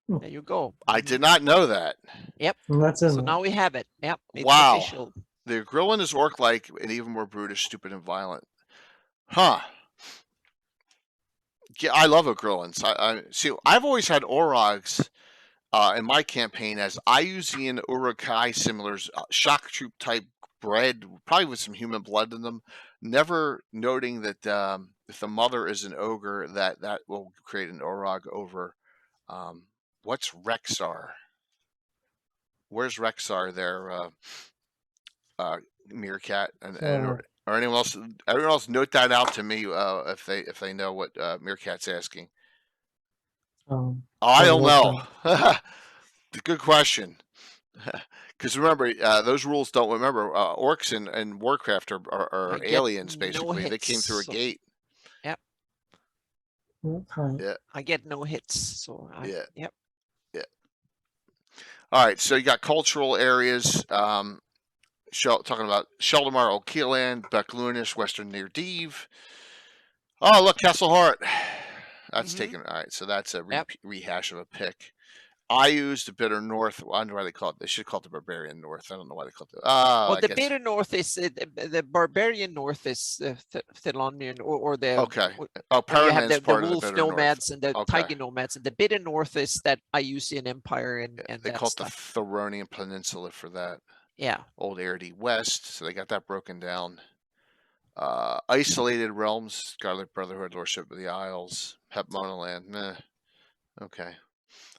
There you go.
I did not know that.
Yep.
And that's in
So
there.
now we have it. Yep. It's
Wow.
official.
The Ogrillan is orc-like and even more brutish, stupid, and violent. Huh. Yeah, I love Ogrillans. I see. I've always had Orogs in my campaign as Ayuzian Urukai similars, shock troop type bred, probably with some human blood in them. Never noting that if the mother is an ogre, that will create an Orog over. What's Rexar? Where's Rexar there, Meerkat? Or anyone else? Everyone else, note that out to me if they know what Meerkat's asking. I don't know. Good question. Because remember, those rules don't remember. Orcs and Warcraft are aliens, basically. They came through a gate.
Yep.
Okay.
Yeah.
I get no hits. So
Yeah.
Yep.
Yeah. All right. So you got cultural areas. Talking about Sheldamar, Okeeland, Becklunish, Western Near Deve. Oh, look, Castle Hart. That's taken. All right. So that's a rehash of a pick. I used the Bitter North. I don't know why they call it. They should call it the Barbarian North. I don't know why they call it.
Well, the Bitter North is the Barbarian North is the Thelonian or the
okay.
Oh, you have the
Wolf
nomads
North.
and the Tiger nomads, and the Bitter North is that Ayusian Empire and
they call it the Theronian Peninsula for that.
Yeah.
Old Erde West. So they got that broken down. Isolated realms, Scarlet Brotherhood, Lordship of the Isles, Hepmonaland. Meh. Okay.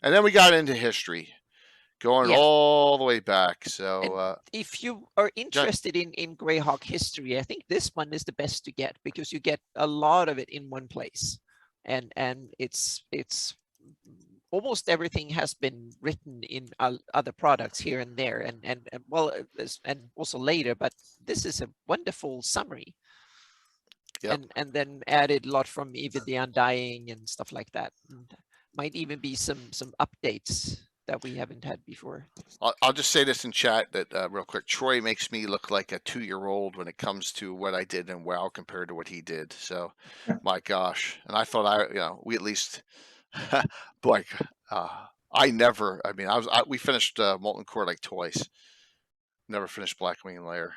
And then we got into history, going all the way back. So
if you are interested in Greyhawk history, I think this one is the best to get because you get a lot of it in one place, and it's almost everything has been written in other products here and there, and also later. But this is a wonderful summary.
Yep.
And then added a lot from even the Undying and stuff like that. And might even be some updates that we haven't had before.
I'll just say this in chat that real quick. Troy makes me look like a 2-year-old when it comes to what I did in WoW compared to what he did. So, my gosh. And I thought we at least, boy, I never. I mean, we finished Molten Core like twice. Never finished Blackwing Lair,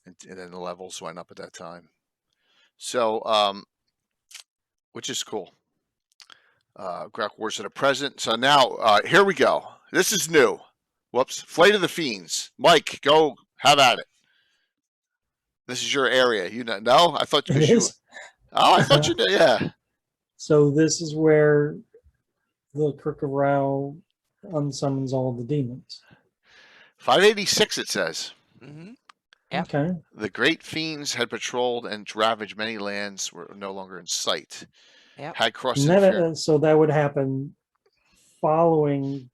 and then the levels went up at that time. So, which is cool. Greyhawk Wars at a present. So now, here we go. This is new. Whoops. Flight of the Fiends. Mike, go have at it. This is your area. You know? No? I thought
it is.
Oh, I thought you did. Yeah.
So this is where the Crook of Rao unsummons all the demons.
586, it says.
Yep.
Okay.
The great fiends had patrolled and ravaged many lands, were no longer in sight.
Yep.
Had crossed
So that would happen following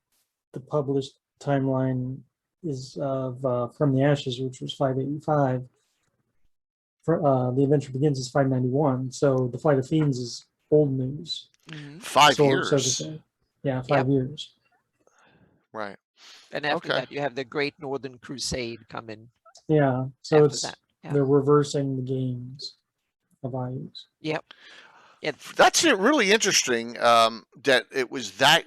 the published timeline is of From the Ashes, which was 585. The Adventure Begins is 591. So the Flight of Fiends is old news.
5 years.
So to say. Yeah, 5 years.
Right.
And after that, you have the Great Northern Crusade coming.
Yeah. So they're reversing the games of Ayus.
Yep.
That's really interesting that it was that.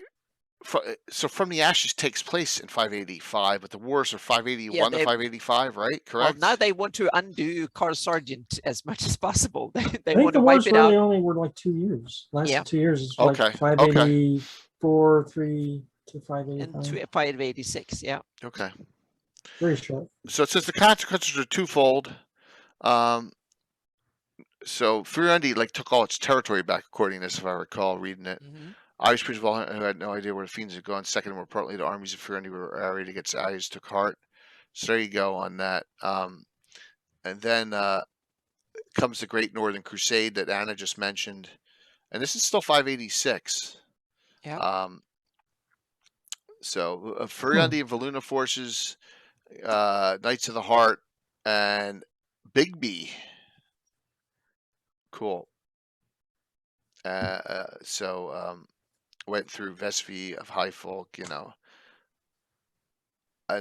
So From the Ashes takes place in 585, but the wars are 581 to 585, right? Correct.
Well, now they want to undo Carl Sargent as much as possible. They
I
want
think
to
the
wipe
wars
it
really
out.
only were like 2 years. Last 2 years is
Okay.
like 584, 3 to 585.
And 586, yeah.
Okay.
Very short.
So it says the consequences are twofold. So Furundi took all its territory back, according to this, if I recall reading it. Irish people who had no idea where the Fiends had gone. Second, more importantly, the armies of Furundi were arrayed against Ayus took heart. So there you go on that. And then comes the Great Northern Crusade that Anna just mentioned. And this is still 586.
Yeah.
So Furundi and Valuna forces, Knights of the Heart, and Bigby. Cool. Went through Vespi of High Folk, and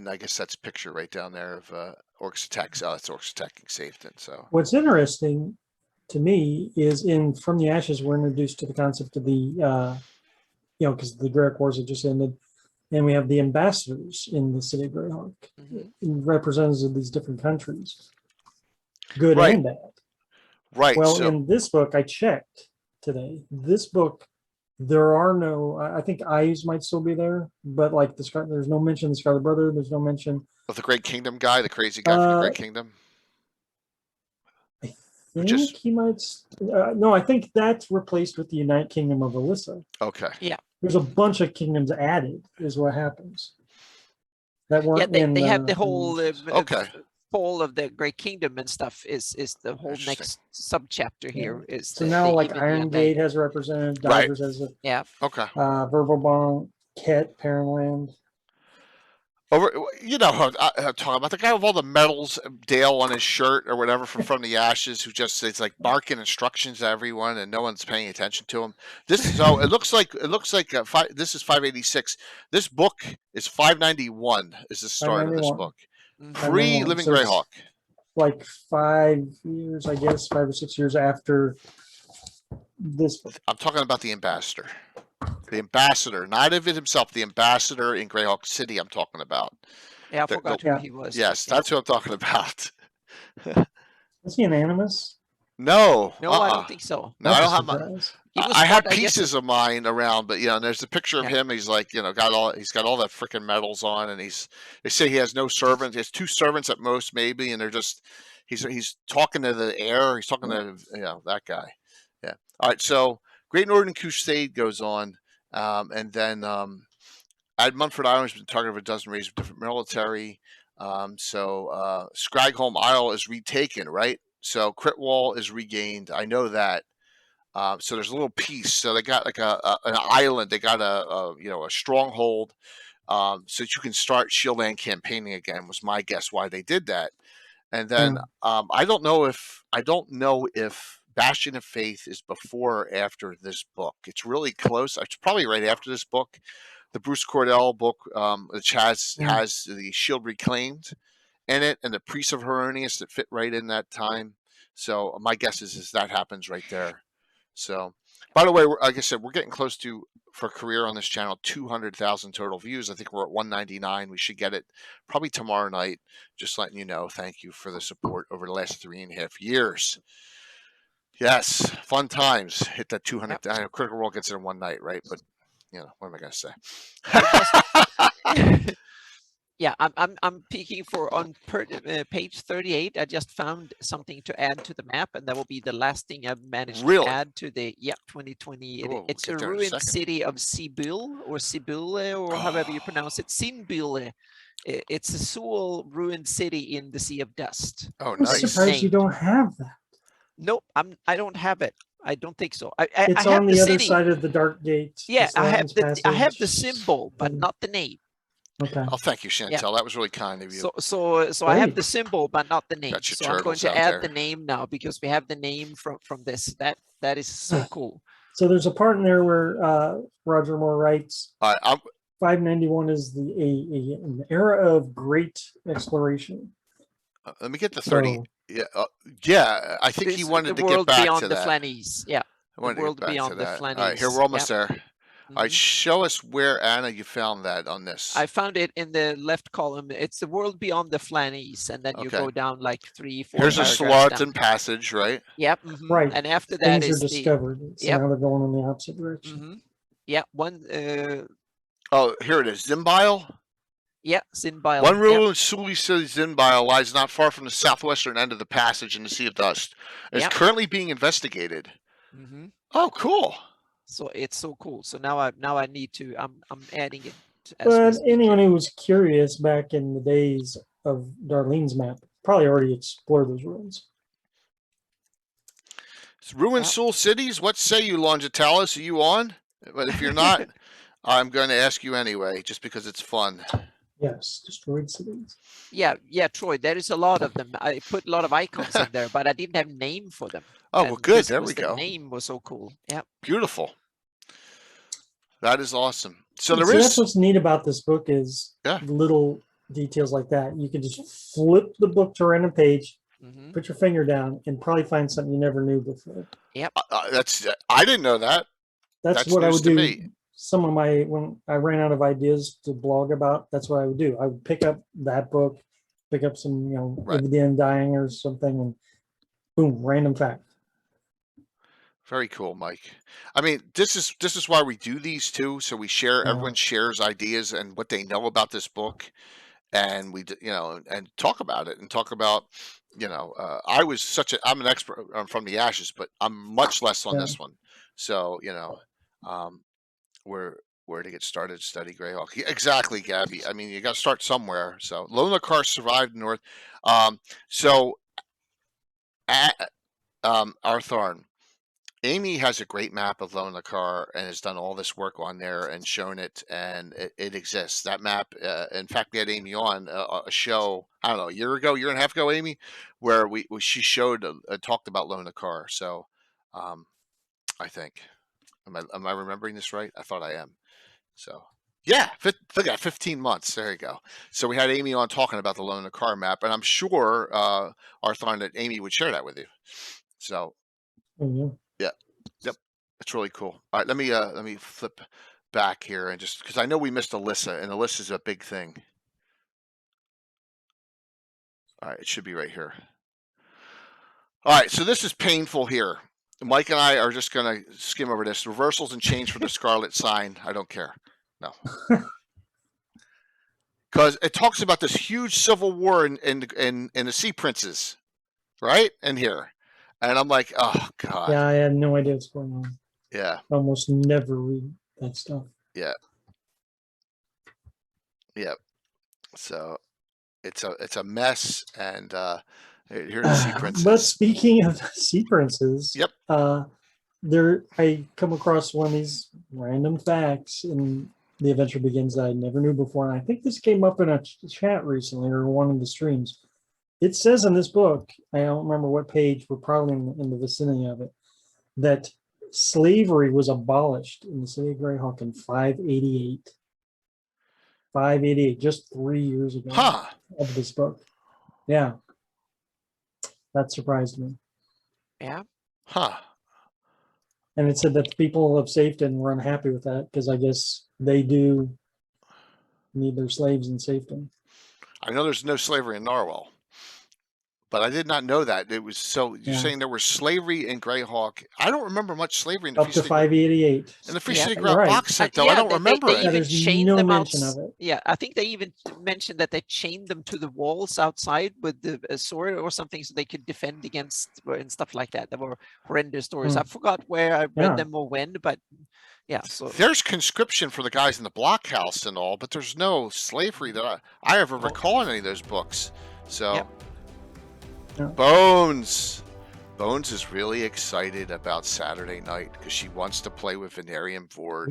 I guess that's a picture right down there of Orcs attacks. Oh, that's Orcs attacking Safeton. So
what's interesting to me is From the Ashes, we're introduced to the concept of the, because the Greyhawk Wars have just ended, and we have the ambassadors in the City of Greyhawk, representatives of these different countries, good and bad.
Right.
Well, in this book, I checked today. This book There are no. I think eyes might still be there, but like there's no mention of the Scarlet Brother. There's no mention.
Of the Great Kingdom guy, the crazy guy from the Great Kingdom.
I
Or
think
just
he might. No, I think that's replaced with the United Kingdom of Alyssa.
okay.
There's a bunch of kingdoms added, is what happens. That
Yeah,
weren't
they have the whole
Okay.
fall of the Great Kingdom and stuff is the whole
Interesting.
next sub chapter here. Is
So
the,
now
the
like
even
Iron
Undying.
Gate has a representative,
Right.
Divers has a
Yeah.
Okay.
Verbal Ket, Parentland.
Over, you know, I'm talking about the guy with all the medals, Dale on his shirt or whatever from the Ashes, who just it's like barking instructions to everyone, and no one's paying attention to him. This so it looks like this is 586. This book is 591. Is the start of this
591.
book?
Mhm.
Pre Living
So it's
Greyhawk.
like 5 years, I guess, 5 or 6 years after this book.
I'm talking about the ambassador. The ambassador, not of it himself, the ambassador in Greyhawk City. I'm talking about.
Yeah, I
The-
forgot
the-
who he was.
Yes,
but
that's what I'm talking about.
Is he an animus?
No,
no, I don't think so.
No, I
That's
don't
a
have my.
surprise.
He was
I have
part, I guess,
pieces of mine around, but and there's a picture of
Yeah.
him. He's like, he's got all that freaking medals on, and they say he has no servants. He has 2 servants at most, maybe, and they're just, he's talking to the air. He's talking to, that guy. Yeah. All right. So Great Northern Crusade goes on, and then at Munford Island has been targeted of a dozen raids of different military. Scragholm Isle is retaken, right? So Critwall is regained. I know that. So there's a little piece. So they got like an island. They got a stronghold, so that you can start Shieldland campaigning again. Was my guess why they did that. And then I don't know if Bastion of Faith is before or after this book. It's really close. It's probably right after this book. The Bruce Cordell book, which has the Shield Reclaimed in it, and the Priest of Heronius that fit right in that time. So my guess is that happens right there. So, by the way, like I said, we're getting close to, for career on this channel, 200,000 total views. I think we're at 199. We should get it probably tomorrow night. Just letting you know. Thank you for the support over the last 3.5 years. Yes, fun times. Hit that 200. I know Critical Role gets it in one night, right? But what am I going to say?
Yeah, I'm peeking for on page 38. I just found something to add to the map, and that will be the last thing I've managed to add to the 2020. It's a ruined city of Sibyl or Sibylle, or however you pronounce it. Sinbylle. It's a Seoul ruined city in the Sea of Dust.
Oh,
I'm
nice.
surprised you don't have that.
Nope, I don't have it. I don't think so.
It's
I have
on the other
city.
side of the Dark Gate.
Yeah, I have
Passage.
the symbol, but not the name.
Okay.
Oh, thank you, Chantel. Yeah. That was really kind of you.
So I have the symbol, but not the name. So I'm going to add the name now because we have the name from this. That is so cool.
So there's a part in there where Roger Moore writes, 591 is an era of great exploration.
Let me get the 30. Yeah, I think he wanted to get back to that.
The Flanies. Yeah.
The world beyond the Flanies. All right, here we're almost there.
Mm-hmm.
All right, show us where, Anna, you found that on this.
I found it in the left column. It's the world beyond the Flanies, and then you go down like 3-4.
Here's a Slaughton passage, right?
Yep.
Mm-hmm. Right.
And after that
things are discovered. So now they're going in the opposite direction.
Mm-hmm. Yeah. One.
Oh, here it is. Zimbile.
Yeah, Zimbile.
One rule in Sully City, Zimbile lies not far from the southwestern end of the passage in the Sea of Dust. It's currently being investigated.
Mm-hmm.
Oh, cool.
So it's so cool. So now I need to. I'm adding it.
But anyone who was curious back in the days of Darlene's map probably already explored those ruins.
Ruined Soul Cities. What say you, Longitalis? Are you on? But if you're not, I'm going to ask you anyway, just because it's fun.
Yes, destroyed cities.
Yeah, Troy. There is a lot of them. I put a lot of icons in there, but I didn't have name for them.
Oh, well, good. There we go.
The name was so cool. Yeah.
Beautiful. That is awesome. So
that's what's neat about this book is little details like that. You can just flip the book to a random page, put your finger down, and probably find something you never knew before.
Yep.
I didn't know that.
That's what I would do. When I ran out of ideas to blog about, that's what I would do. I would pick up that book, pick up some, maybe the Undying or something, and boom, random fact.
Very cool, Mike. I mean, this is why we do these too, so we share.
Yeah.
Everyone shares ideas and what they know about this book, and and talk about it and talk about, I'm an expert from the Ashes, but I'm much less on
Yeah.
this one. So, um, where to get started, study Greyhawk. Yeah, exactly, Gabby. I mean, you got to start somewhere. So, Lona Carr survived north. So, Arthorn. Amy has a great map of Lone Car and has done all this work on there and shown it, and it exists. That map, in fact, we had Amy on a show, I don't know, year and a half ago, Amy, where she showed, talked about Lone Car. So, I think, am I remembering this right? I thought I am. So, yeah, look at 15 months. There you go. So we had Amy on talking about the Lone Car map, and I'm sure, Arthon, that Amy would share that with you. So,
Mhm.
yeah. Yep. It's really cool. All right, let me flip back here and just because I know we missed Alyssa, and Alyssa's a big thing. All right, it should be right here. All right, so this is painful here. Mike and I are just gonna skim over this. Reversals and change for the Scarlet Sign. I don't care. No. Because it talks about this huge civil war in the Sea Princes, right? In here. And I'm like, oh God.
Yeah, I had no idea what's going on.
Yeah.
I almost never read that stuff.
Yeah. Yep. So it's a mess, and here's the Sea Princes.
But speaking of Sea Princes,
Yep.
I come across one of these random facts in The Adventure Begins that I never knew before, and I think this came up in a chat recently or one of the streams. It says in this book, I don't remember what page, we're probably in the vicinity of it, that slavery was abolished in the city of Greyhawk in 588. 588, just 3 years ago of this book. Yeah. That surprised me.
Yeah.
Huh.
And it said that the people of Safeton were unhappy with that because I guess they do need their slaves in Safeton.
I know there's no slavery in Narwhal, but I did not know that. It was you're saying there was slavery in Greyhawk. I don't remember much slavery in the
Up to 588.
In the Free
Yeah,
City Greyhawk box set, though. I don't remember
they
it.
even
There's
chained
no
them out.
mention of it.
Yeah, I think they even mentioned that they chained them to the walls outside with a sword or something so they could defend against and stuff like that. There were horrendous stories. I forgot where I read them or when, but yeah. So
there's conscription for the guys in the blockhouse and all, but there's no slavery that I ever recall in any of those books. So, Bones is really excited about Saturday night because she wants to play with Venarium Vord.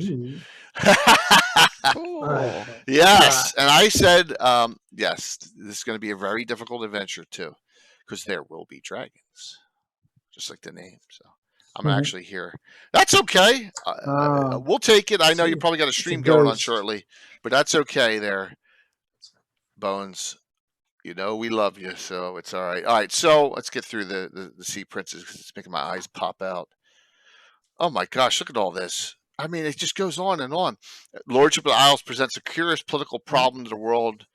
cool.
Yes, and I said, yes, this is going to be a very difficult adventure too, because there will be dragons, just like the name. So I'm actually here. That's okay. We'll take it. I know you probably got a stream going on shortly, but that's okay there, Bones. You know we love you, so it's all right. All right, so let's get through the Sea Princes because it's making my eyes pop out. Oh my gosh, look at all this. I mean, it just goes on and on. Lordship of the Isles presents a curious political problem to the world.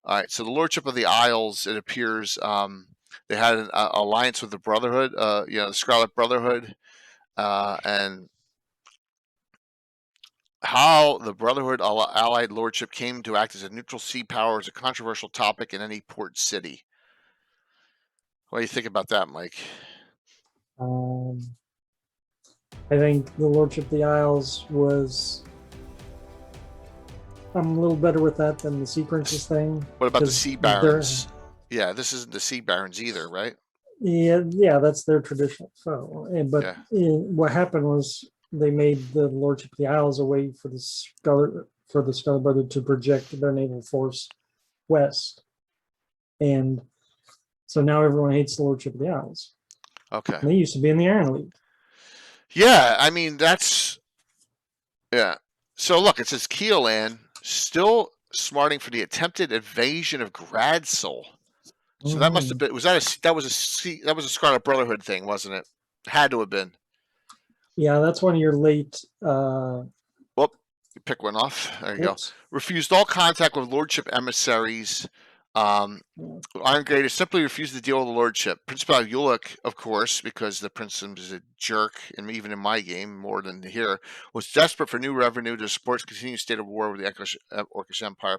All right, so the Lordship of the Isles, it appears, they had an alliance with the Brotherhood, the Scarlet Brotherhood, and how the Brotherhood allied Lordship came to act as a neutral sea power is a controversial topic in any port city. What do you think about that, Mike?
I think the Lordship of the Isles was. I'm a little better with that than the Sea Princes thing.
What about the Sea Barons? Yeah, this isn't the Sea Barons either, right?
Yeah, that's their traditional foe. But what happened was they made the Lordship of the Isles a way for the Scarlet Brother to project their naval force west, and so now everyone hates the Lordship of the Isles.
Okay.
And they used to be in the Iron League.
Yeah, I mean that's So look, it says Keelan still smarting for the attempted invasion of Gradsol. So that must have been that was a Scarlet Brotherhood thing, wasn't it? Had to have been.
Yeah, that's one of your late.
Pick one off. There you go. Refused all contact with Lordship emissaries. Iron Grade simply refused to deal with the Lordship. Principal Ulick, of course, because the prince is a jerk, and even in my game, more than here, was desperate for new revenue to support the continued state of war with the Orcish Empire.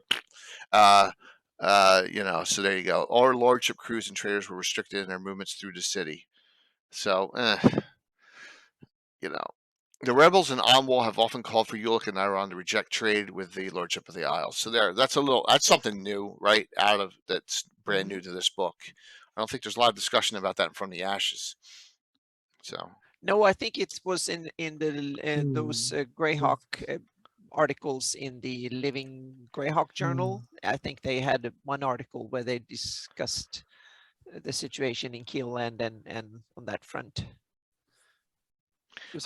So there you go. All Lordship crews and traders were restricted in their movements through the city. So, the rebels in Onwall have often called for Ulick and Iron to reject trade with the Lordship of the Isles. So that's something new, right? That's brand new to this book. I don't think there's a lot of discussion about that in From the Ashes. So
No, I think it was in those Greyhawk articles in the Living Greyhawk journal. I think they had one article where they discussed the situation in Keelland and on that front.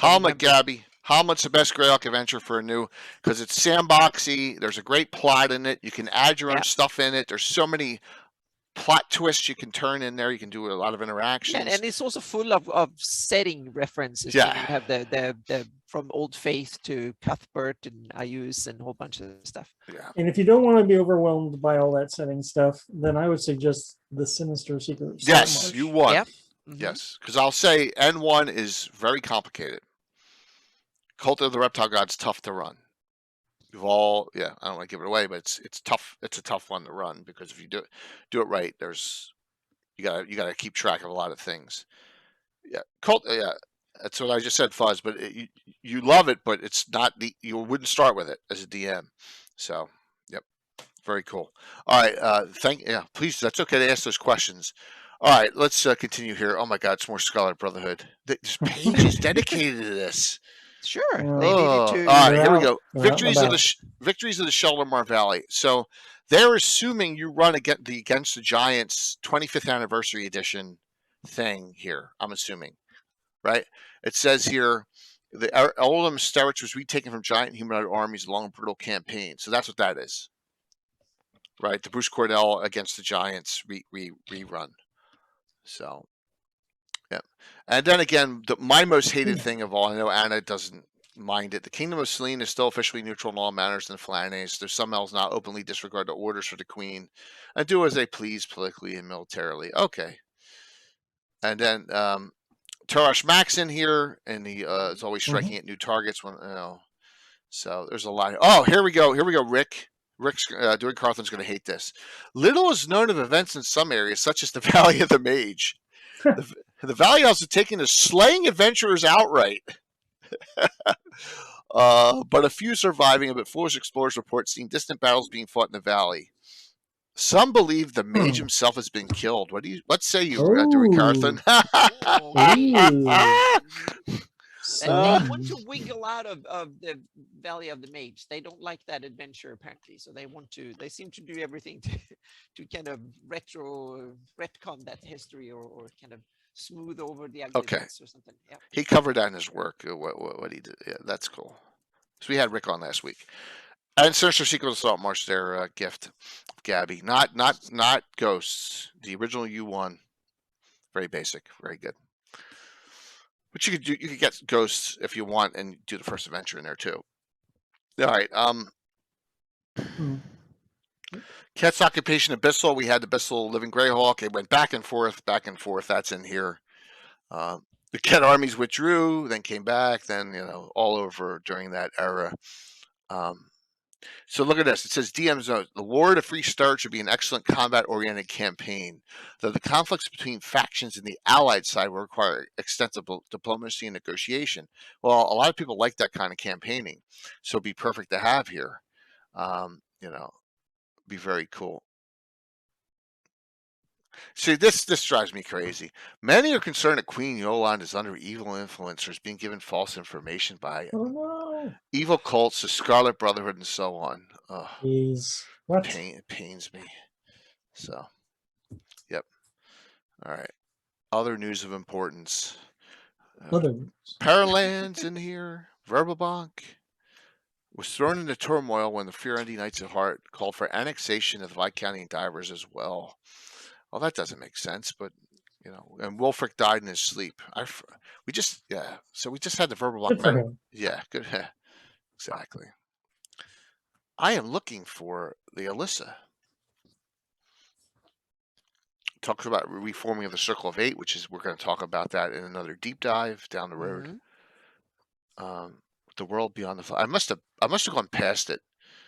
Helmut, Gabby. Helmut's the best Greyhawk adventure for a new, because it's sandboxy. There's a great plot in it. You can add your own stuff in it. There's so many plot twists you can turn in there. You can do a lot of interactions.
And it's also full of setting references.
Yeah.
You have the from Old Faith to Cuthbert and Ayus and a whole bunch of stuff.
Yeah.
And if you don't want to be overwhelmed by all that setting stuff, then I would suggest the Sinister Secret.
Yes, you would.
Yep.
Yes, because I'll say N1 is very complicated. Cult of the Reptile God's tough to run. I don't want to give it away, but it's tough. It's a tough one to run because if you do it right, you gotta keep track of a lot of things. Yeah, Cult. Yeah, that's what I just said, Fuzz. But you love it, but it's not you wouldn't start with it as a DM. So, yep, very cool. All right, please. That's okay to ask those questions. All right, let's continue here. Oh my God, it's more Scarlet Brotherhood. There's pages dedicated to this.
Sure. They
All
needed to.
right, here we go.
Yeah,
Victories of the Sheltermar Valley. So they're assuming you run Against the Giants 25th anniversary edition thing here. I'm assuming, right? It says here the Eldom Sterich was retaken from giant humanoid armies along a brutal campaign. So that's what that is, right? The Bruce Cordell Against the Giants rerun. So, yeah. And then again, my most hated thing of all, I know Anna doesn't mind it. The Kingdom of Selene is still officially neutral in all matters in Flannes. There's some elves now openly disregard the orders for the Queen and do as they please politically and militarily. Okay. And then Tarash Max in here, and he is always striking at new targets. So there's a lot. Oh, here we go. Rick. Rick's doing Carthen's going to hate this. Little is known of events in some areas, such as the Valley of the Mage. The Valley Elves have taken to slaying adventurers outright. But a few surviving, but foolish explorers report seeing distant battles being fought in the valley. Some believe the mage himself has been killed. What say you, doing Carthen?
They want to wiggle out of the Valley of the Mage. They don't like that adventure apparently, so they seem to do everything to kind of retcon that history or kind of smooth over the arguments or something. Yeah.
He covered that in his work. What he did. Yeah, that's cool. So we had Rick on last week. And Sinister Secret Assault March, their gift, Gabby. Not Ghosts. The original U1. Very basic. Very good. But you could get Ghosts if you want and do the first adventure in there too. All right. Cat's Occupation Abyssal. We had the Abyssal Living Greyhawk. It went back and forth. That's in here. The Ket armies withdrew, then came back, then all over during that era. So look at this. It says DM's note, the War to Free Start should be an excellent combat-oriented campaign, though the conflicts between factions in the Allied side will require extensive diplomacy and negotiation. Well, a lot of people like that kind of campaigning, so it'd be perfect to have here. Be very cool. See, this drives me crazy. Many are concerned that Queen Yolande is under evil influence or is being given false information by evil cults, the Scarlet Brotherhood, and so on.
What?
It pains me. So, yep. All right. Other news of importance. Paralands in here. Verbalbank was thrown into turmoil when the Fear-Ending Knights of Heart called for annexation of the Viscounty Divers as well. Well, that doesn't make sense, but and Wolfric died in his sleep. So we just had the Verbalbank. Yeah, good. Exactly. I am looking for the Alyssa. talks about reforming of the Circle of Eight, which is we're going to talk about that in another deep dive down the road. The world beyond the. I must have gone past it.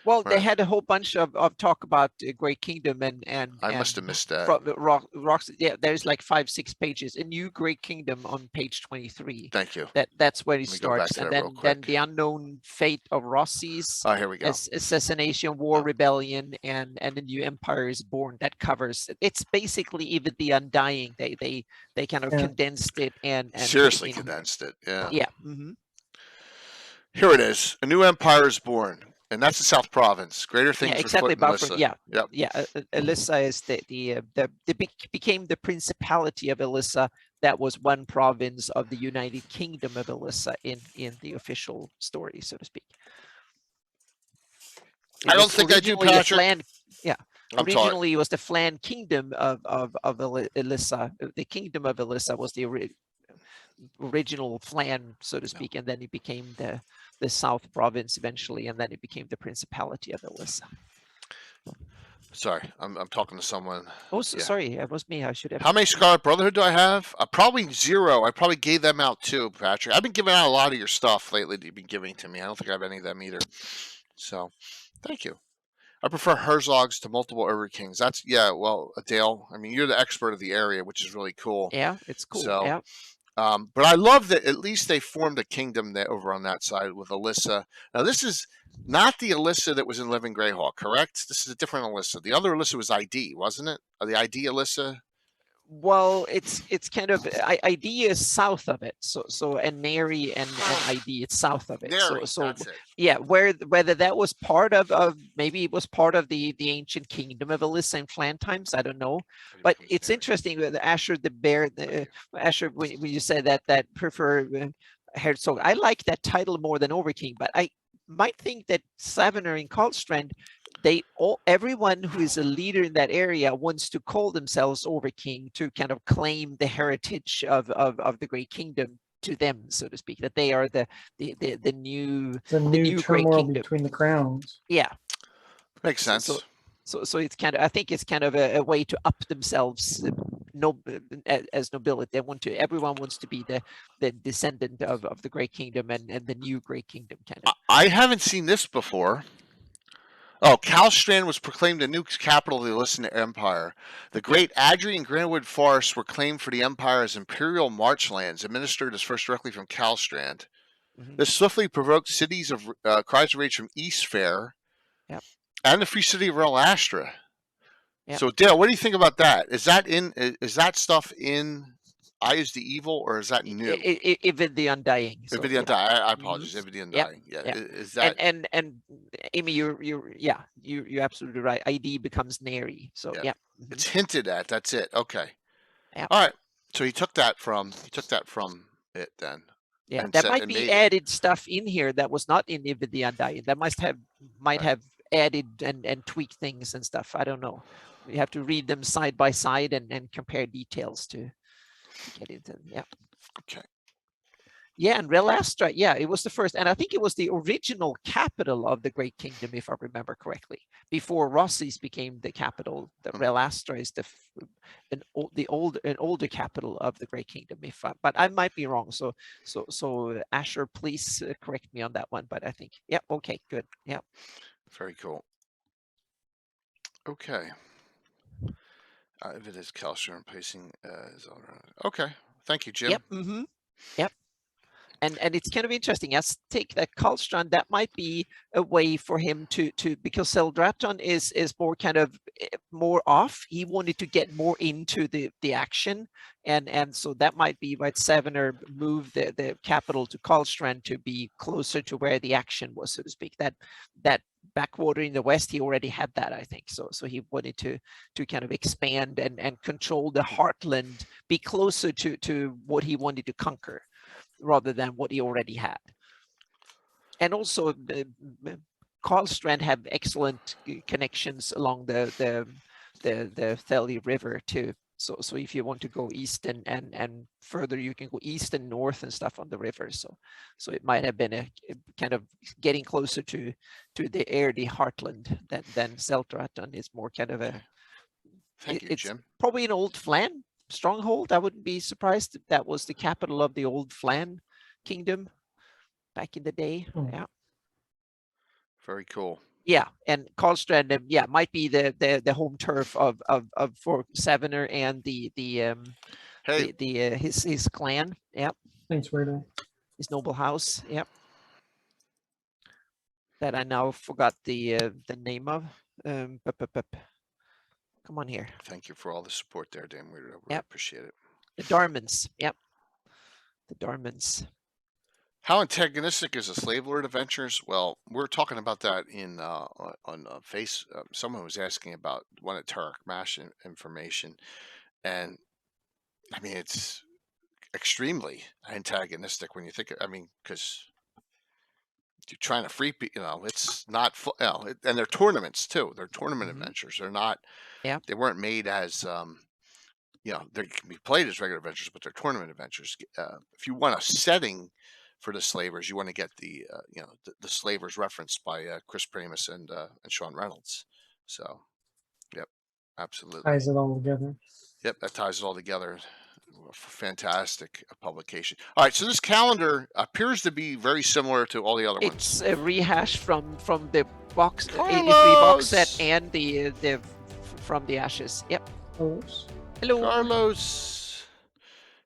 Well, they
Right.
had a whole bunch of talk about Great Kingdom and
I must have missed that.
from the rocks. Yeah, there's like 5-6 pages. A new Great Kingdom on page 23.
Thank you.
That's where it
Let me go back
starts,
to
and
that real
then
quick.
the unknown fate of Rossi's
Oh, here we go.
assassination, war,
Oh.
rebellion, and the new empire is born. That covers. It's basically even the Undying. They kind of
Yeah.
condensed it and
Seriously
in here.
condensed it. Yeah.
Yeah.
Here it is. A new empire is born, and that's the South Province. Greater things
Yeah,
were
exactly.
afoot in
Buffer.
Alyssa.
Yeah.
Yep.
Yeah. Alyssa is became the principality of Alyssa. That was one province of the United Kingdom of Alyssa in the official story, so to speak.
I don't think I do,
Originally
Patrick.
Originally, it was the Flan Kingdom of Alyssa. The Kingdom of Alyssa was the original Flan, so to speak, and then it became the South Province eventually, and then it became the Principality of Alyssa.
Sorry, I'm talking to someone.
Oh, sorry, it was me. I should have.
How many Scarlet Brotherhood do I have? Probably 0. I probably gave them out too, Patrick. I've been giving out a lot of your stuff lately that you've been giving to me. I don't think I have any of them either. So, thank you. I prefer Herzogs to multiple Over Kings. That's, yeah, well, Dale, I mean, you're the expert of the area, which is really cool.
Yeah, it's cool.
So,
yeah.
But I love that at least they formed a kingdom there over on that side with Alyssa. Now, this is not the Alyssa that was in Living Greyhawk, correct? This is a different Alyssa. The other Alyssa was ID, wasn't it? The ID Alyssa?
Well, it's kind of ID is south of it, so and Neri and ID it's south of it.
Neri,
so
that's it.
Yeah, whether that was part of maybe it was part of the ancient kingdom of Alyssa in Flan times, I don't know. But it's interesting with Asher the Bear, Asher when you said that prefer Herzog. I like that title more than Overking, but I might think that Savener and Karlstrand, everyone who is a leader in that area wants to call themselves Overking to kind of claim the heritage of the Great Kingdom to them, so to speak, that they are the new
turmoil
Great Kingdom
between the crowns.
Yeah,
makes sense.
So it's kind of, I think it's kind of a way to up themselves as nobility. Everyone wants to be the descendant of the Great Kingdom and the new Great Kingdom kind of.
I haven't seen this before. Oh, Kalstrand was proclaimed the new capital of the Alyssian Empire. The great Adri and Granwood forests were claimed for the Empire as imperial marchlands, administered as first directly from Kalstrand. This swiftly provoked cities of cries of rage from East Fair and the free city of Real Astra. So, Dale, what do you think about that? Is that stuff in I Is the Evil, or is that new?
Even the Undying.
So, the Undying. I apologize. Even the Undying. Yeah. Is that
and Amy, you're absolutely right. ID becomes Neri. So
it's hinted at. That's it. Okay.
Yeah.
All right. So he took that from it then.
Yeah, that might be added stuff in here that was not in Even the Undying. That might have added and tweaked things and stuff. I don't know. You have to read them side by side and compare details to get into them. Yeah.
Okay.
Yeah, and Real Astra, it was the first, and I think it was the original capital of the Great Kingdom, if I remember correctly. Before Rossi's became the capital, the Real Astra is an older capital of the Great Kingdom. But I might be wrong. So Asher, please correct me on that one. But I think, okay, good,
Very cool. Okay. If it is Kalster and pacing is all right. Okay. Thank you, Jim.
Yep. Yep. And it's kind of interesting. As take that Karlstrand, that might be a way for him to because Seldraton is more kind of more off. He wanted to get more into the action, and so that might be why Savener moved the capital to Karlstrand to be closer to where the action was, so to speak. That backwater in the west, he already had that, I think. So he wanted to kind of expand and control the heartland, be closer to what he wanted to conquer, rather than what he already had. And also, Karlstrand have excellent connections along the Thelly River too. So if you want to go east and further, you can go east and north and stuff on the river. So it might have been a kind of getting closer to the Airdy heartland than Seltraton is more kind of a
Thank you,
It's
Jim.
probably an old Flan stronghold. I wouldn't be surprised if that was the capital of the old Flan kingdom back in the day.
Hmm.
Yeah.
Very cool.
Yeah, and Karlstrand, yeah, might be the home turf of for Savener and
Hey,
his clan. Yep,
Thanks, Weirdo.
his noble house. Yep, that I now forgot the name of. Come on here.
thank you for all the support there, Dan. We really
Yep.
appreciate it.
The Darmans. Yep, the Darmans.
How antagonistic is the Slave Lord Adventures? Well, we're talking about that in on Face. Someone was asking about one of Tarek Mash information, and I mean it's extremely antagonistic when you think. I mean, because you're trying to free people. It's not. And they're tournaments too. They're tournament adventures. They're not.
Yeah.
They weren't made as. They can be played as regular adventures, but they're tournament adventures. If you want a setting for the Slavers, you want to get the Slavers referenced by Chris Pramus and Sean Reynolds. So, yep, absolutely.
Ties it all together.
Yep, that ties it all together. Fantastic publication. All right, so this calendar appears to be very similar to all the other ones.
It's a rehash from the box 83 box set and the from the Ashes. Yep.
Colors.
Hello.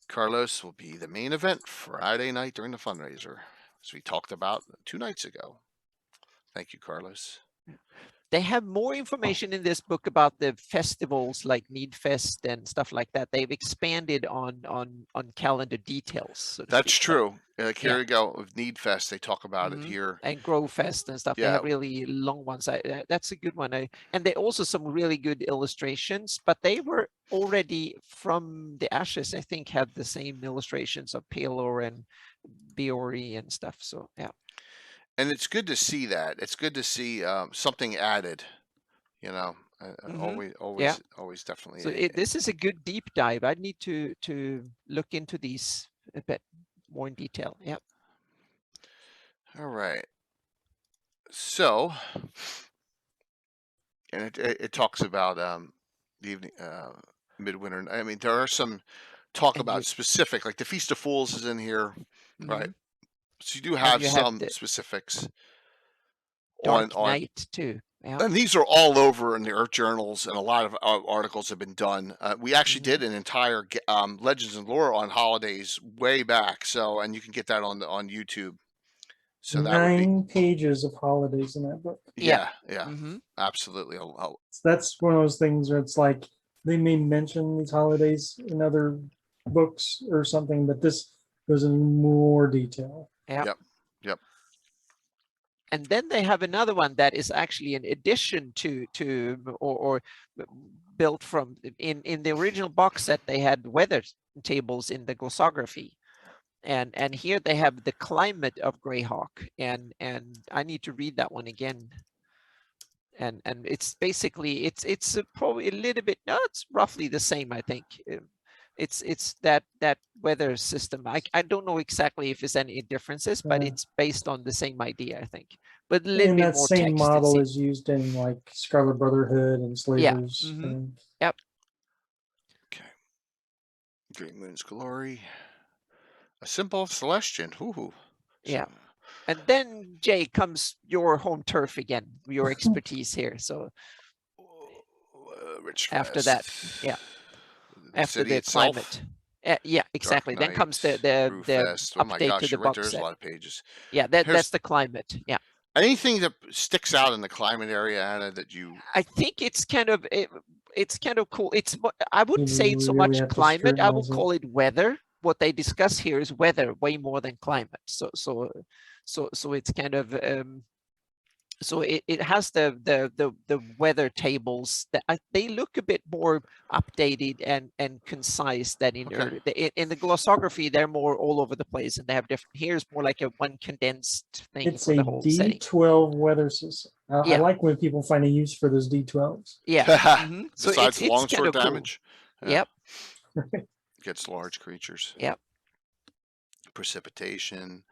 Carlos will be the main event Friday night during the fundraiser, as we talked about 2 nights ago. Thank you, Carlos.
They have more information in this book about the festivals like Needfest and stuff like that. They've expanded on calendar details. So
That's
speak.
true. Here you go with Needfest. They talk about it here.
And Grow Fest and stuff. They have really long ones. That's a good one. And they also some really good illustrations, but they were already from the Ashes, I think, had the same illustrations of Palor and Biori and stuff. So, yeah. And
it's good to see that. It's good to see something added, always definitely.
So this is a good deep dive. I need to look into these a bit more in detail. Yep.
All right. So, and it talks about the evening, midwinter. I mean, there are some talk about specific, like the Feast of Fools is in here, right? So you do have some specifics.
Dark Night too. Yeah.
And these are all over in the Earth journals, and a lot of articles have been done. We actually did an entire Legends and Lore on holidays way back. So, and you can get that on YouTube. So that
9 pages of holidays in that book.
Yeah, absolutely.
So that's one of those things where it's like they may mention these holidays in other books or something, but this goes in more detail.
Yep.
And then they have another one that is actually an addition to or built from in the original box set. They had weather tables in the glossography, and here they have the climate of Greyhawk, and I need to read that one again. And it's basically it's probably a little bit, no, it's roughly the same, I think. It's that weather system. I don't know exactly if there's any differences, but it's based on the same idea, I think. But a little bit more
same
text,
model is used in like Scarlet Brotherhood and Slavers.
Yep.
Okay. Great Moon's Glory. A symbol of Celestian. Ooh.
Yeah. And then, Jay, comes your home turf again, your expertise here. So
Rich
after that, yeah. After the climate. Yeah, exactly. Then comes the update to the box
There's
set.
a lot of pages.
Yeah, that's the climate. Yeah.
Anything that sticks out in the climate area, Anna, that you?
I think it's kind of cool. I wouldn't say it's so much climate. I would call it weather. What they discuss here is weather way more than climate. So it's kind of so it has the weather tables that they look a bit more updated and concise than in in the glossography. They're more all over the place, and they have different. Here's more like a one condensed thing.
It's
for
a
the whole
D12 weather system. I like when people find a use for those D12s.
Yeah.
So besides longsword damage.
Cool. Yep.
Gets large creatures.
Yep.
Precipitation,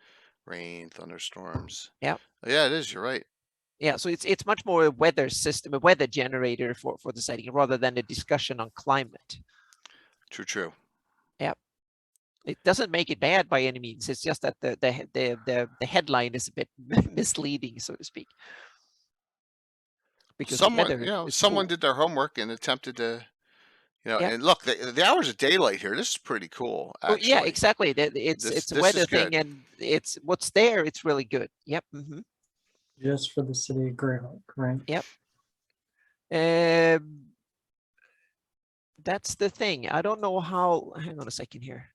rain, thunderstorms.
Yep.
Yeah, it is. You're right.
Yeah, so it's much more a weather system, a weather generator for the setting, rather than a discussion on climate.
True.
It doesn't make it bad by any means. It's just that the headline is a bit misleading, so to speak. Because the weather is
Someone
cool.
did their homework and attempted to,
Yeah.
and look, the hours of daylight here. This is pretty cool,
Oh,
actually.
yeah, exactly. It's a
This
weather
is
thing,
good.
and it's what's there. It's really good. Yep.
Just for the city of Greyhawk, right?
Yep. That's the thing. I don't know how. Hang on a second here.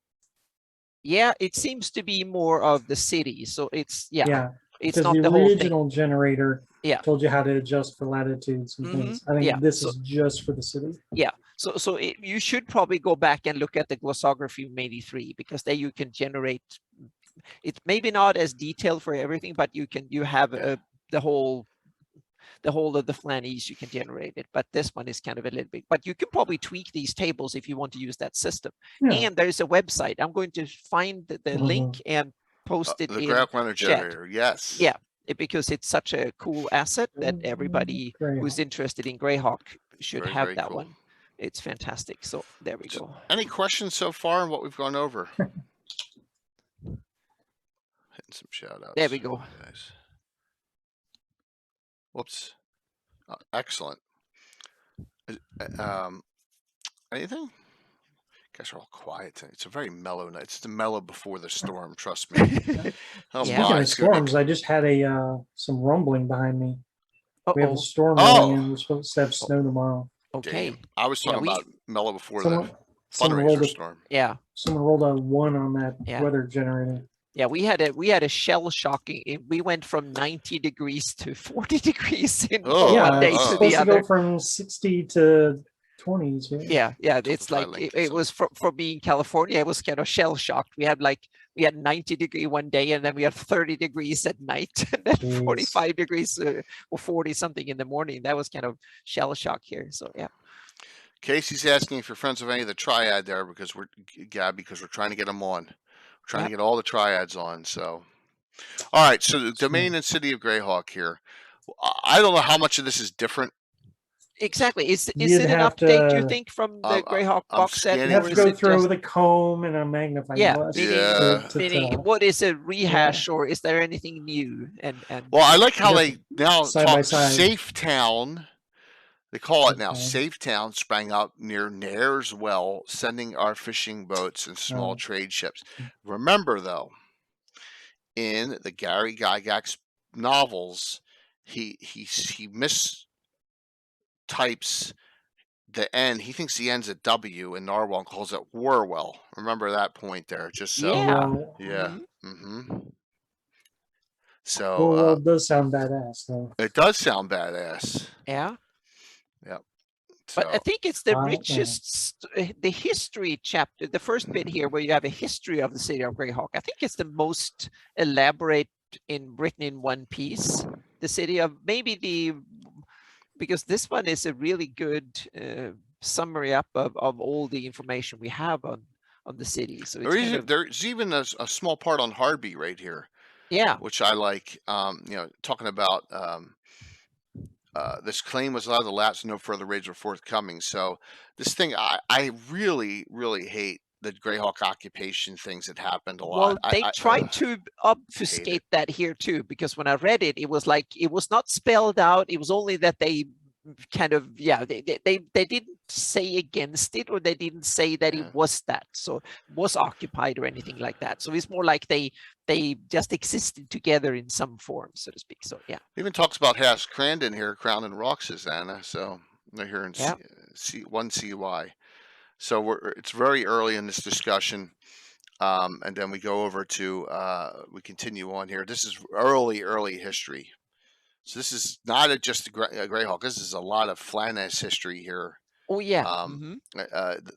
Yeah, it seems to be more of the city. So it's
Yeah,
it's
because
not
the
the whole thing.
original generator
Yeah.
told you how to adjust for latitudes and things. I think
Yeah,
this
so-
is just for the city.
Yeah, so you should probably go back and look at the glossography of 83, because there you can generate. It's maybe not as detailed for everything, but you have the whole of the Flannies, you can generate it. But this one is kind of a little bit. But you can probably tweak these tables if you want to use that system.
Yeah.
And there's a website. I'm going to find the link and post it
The
in
Grail Runner
chat.
generator. Yes.
Yeah, because it's such a cool asset that everybody who's
Greyhawk.
interested in Greyhawk should
Very,
have
very
that
cool.
one. It's fantastic. So there we go.
Any questions so far on what we've gone over? Hitting some shout outs.
There we go.
Guys. Whoops. Excellent. Anything? Guys are all quiet tonight. It's a very mellow night. It's the mellow before the storm. Trust me. Oh
Yeah.
Speaking
my!
of
It's gonna be-
storms, I just had some rumbling behind me. We have a
Uh-oh.
storm
Oh.
rolling in. We're supposed to have snow tomorrow.
Okay.
Damn. I was talking
we-
about mellow before
Someone,
the
someone rolled
fundraiser
a
storm.
Yeah.
someone rolled a 1 on that
Yeah.
weather generator.
Yeah, we had a shell shocking. We went from 90 degrees to 40 degrees in
Oh,
Yeah,
one day
it's
to
supposed
the
to
other.
go from 60 to 20s.
Yeah, it's
If I
like
linked
it was for being California, it was kind of shell shocked. We had 90 degree one day, and then we had 30 degrees at night, and then
Jeez.
45 degrees or 40 something in the morning. That was kind of shell shock here. So yeah.
Casey's asking if you're friends with any of the triad there because we're trying to get them on. We're trying to get all the triads on. So, all right. So the domain and City of Greyhawk here. I don't know how much of this is different.
Exactly. Is
You'd
it an
have
update, do you
to-
think, from the Greyhawk
I'm
box set?
scanning
You have
or
to
is
go
it
through
just-
with a comb and a magnifying
Yeah,
glass
meaning-
Yeah.
to
meaning
tell.
what is a rehash, or is there anything new? And
Well, I like how
Just
they now
side by
talk
side.
Safe Town. They call it now.
Okay.
Safe Town sprang up near Nair's Well, sending our fishing boats and small
Oh.
trade ships. Remember, though, in the Gary Gygax novels, he mistypes the N. He thinks the N's a W, and Narwhal and calls it Warwell. Remember that point there. Just so.
Yeah.
Well,
Yeah.
Mhm.
So
well, it does sound badass, though.
it does sound badass.
yeah.
So,
But I think it's the
yeah.
richest, the history chapter, the first bit here where you have a history of the city of Greyhawk. I think it's the most elaborate written in one piece. The city of because this one is a really good summary up of all the information we have on the city. So it's
there's even a small part on Harby right here,
yeah.
which I like. Talking about this claim was allowed to lapse, no further raids were forthcoming. So this thing, I really, really hate the Greyhawk occupation things that happened a lot.
Well, they tried to obfuscate that here too, because when I read it, it was like it was not spelled out. It was only that they kind of they didn't say against it, or they didn't say that it was that, so was occupied or anything like that. So it's more like they just existed together in some form, so to speak. So yeah.
Even talks about Haas Crandon here, Crown and Roxas, Anna. So they're here in one CY. So it's very early in this discussion, and then we go over to we continue on here. This is early history. So this is not just a Greyhawk. This is a lot of Flannes history here.
Oh yeah.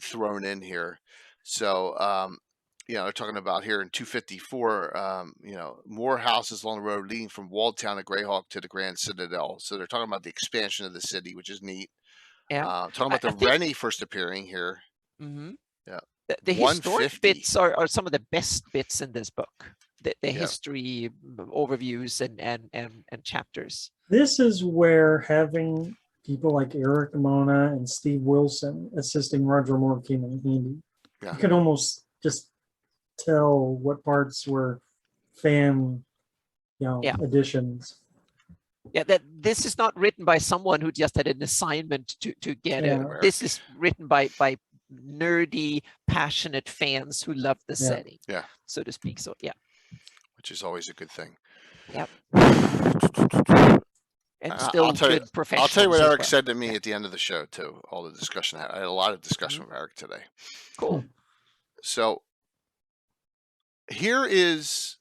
Thrown in here. So they're talking about here in 254. More houses along the road leading from walled town of Greyhawk to the Grand Citadel. So they're talking about the expansion of the city, which is neat.
Yeah.
Talking about the Rennie first appearing here.
Mm-hmm.
Yeah.
The historic
150.
bits are some of the best bits in this book. The history overviews and chapters.
This is where having people like Eric Mona and Steve Wilson assisting Roger Moore came in handy.
Yeah.
You could almost just tell what parts were fan,
Yeah.
additions.
Yeah, that this is not written by someone who just had an assignment to get it.
Yeah.
This is written by nerdy, passionate fans who love the setting.
Yeah.
So to speak. So yeah.
Which is always a good thing.
Yep. And
I'll
still
tell you-
good professionals.
I'll tell you what
as
Eric
well.
said to me at the end of the show too. All the discussion I had a lot of discussion with Eric today.
Cool.
So here is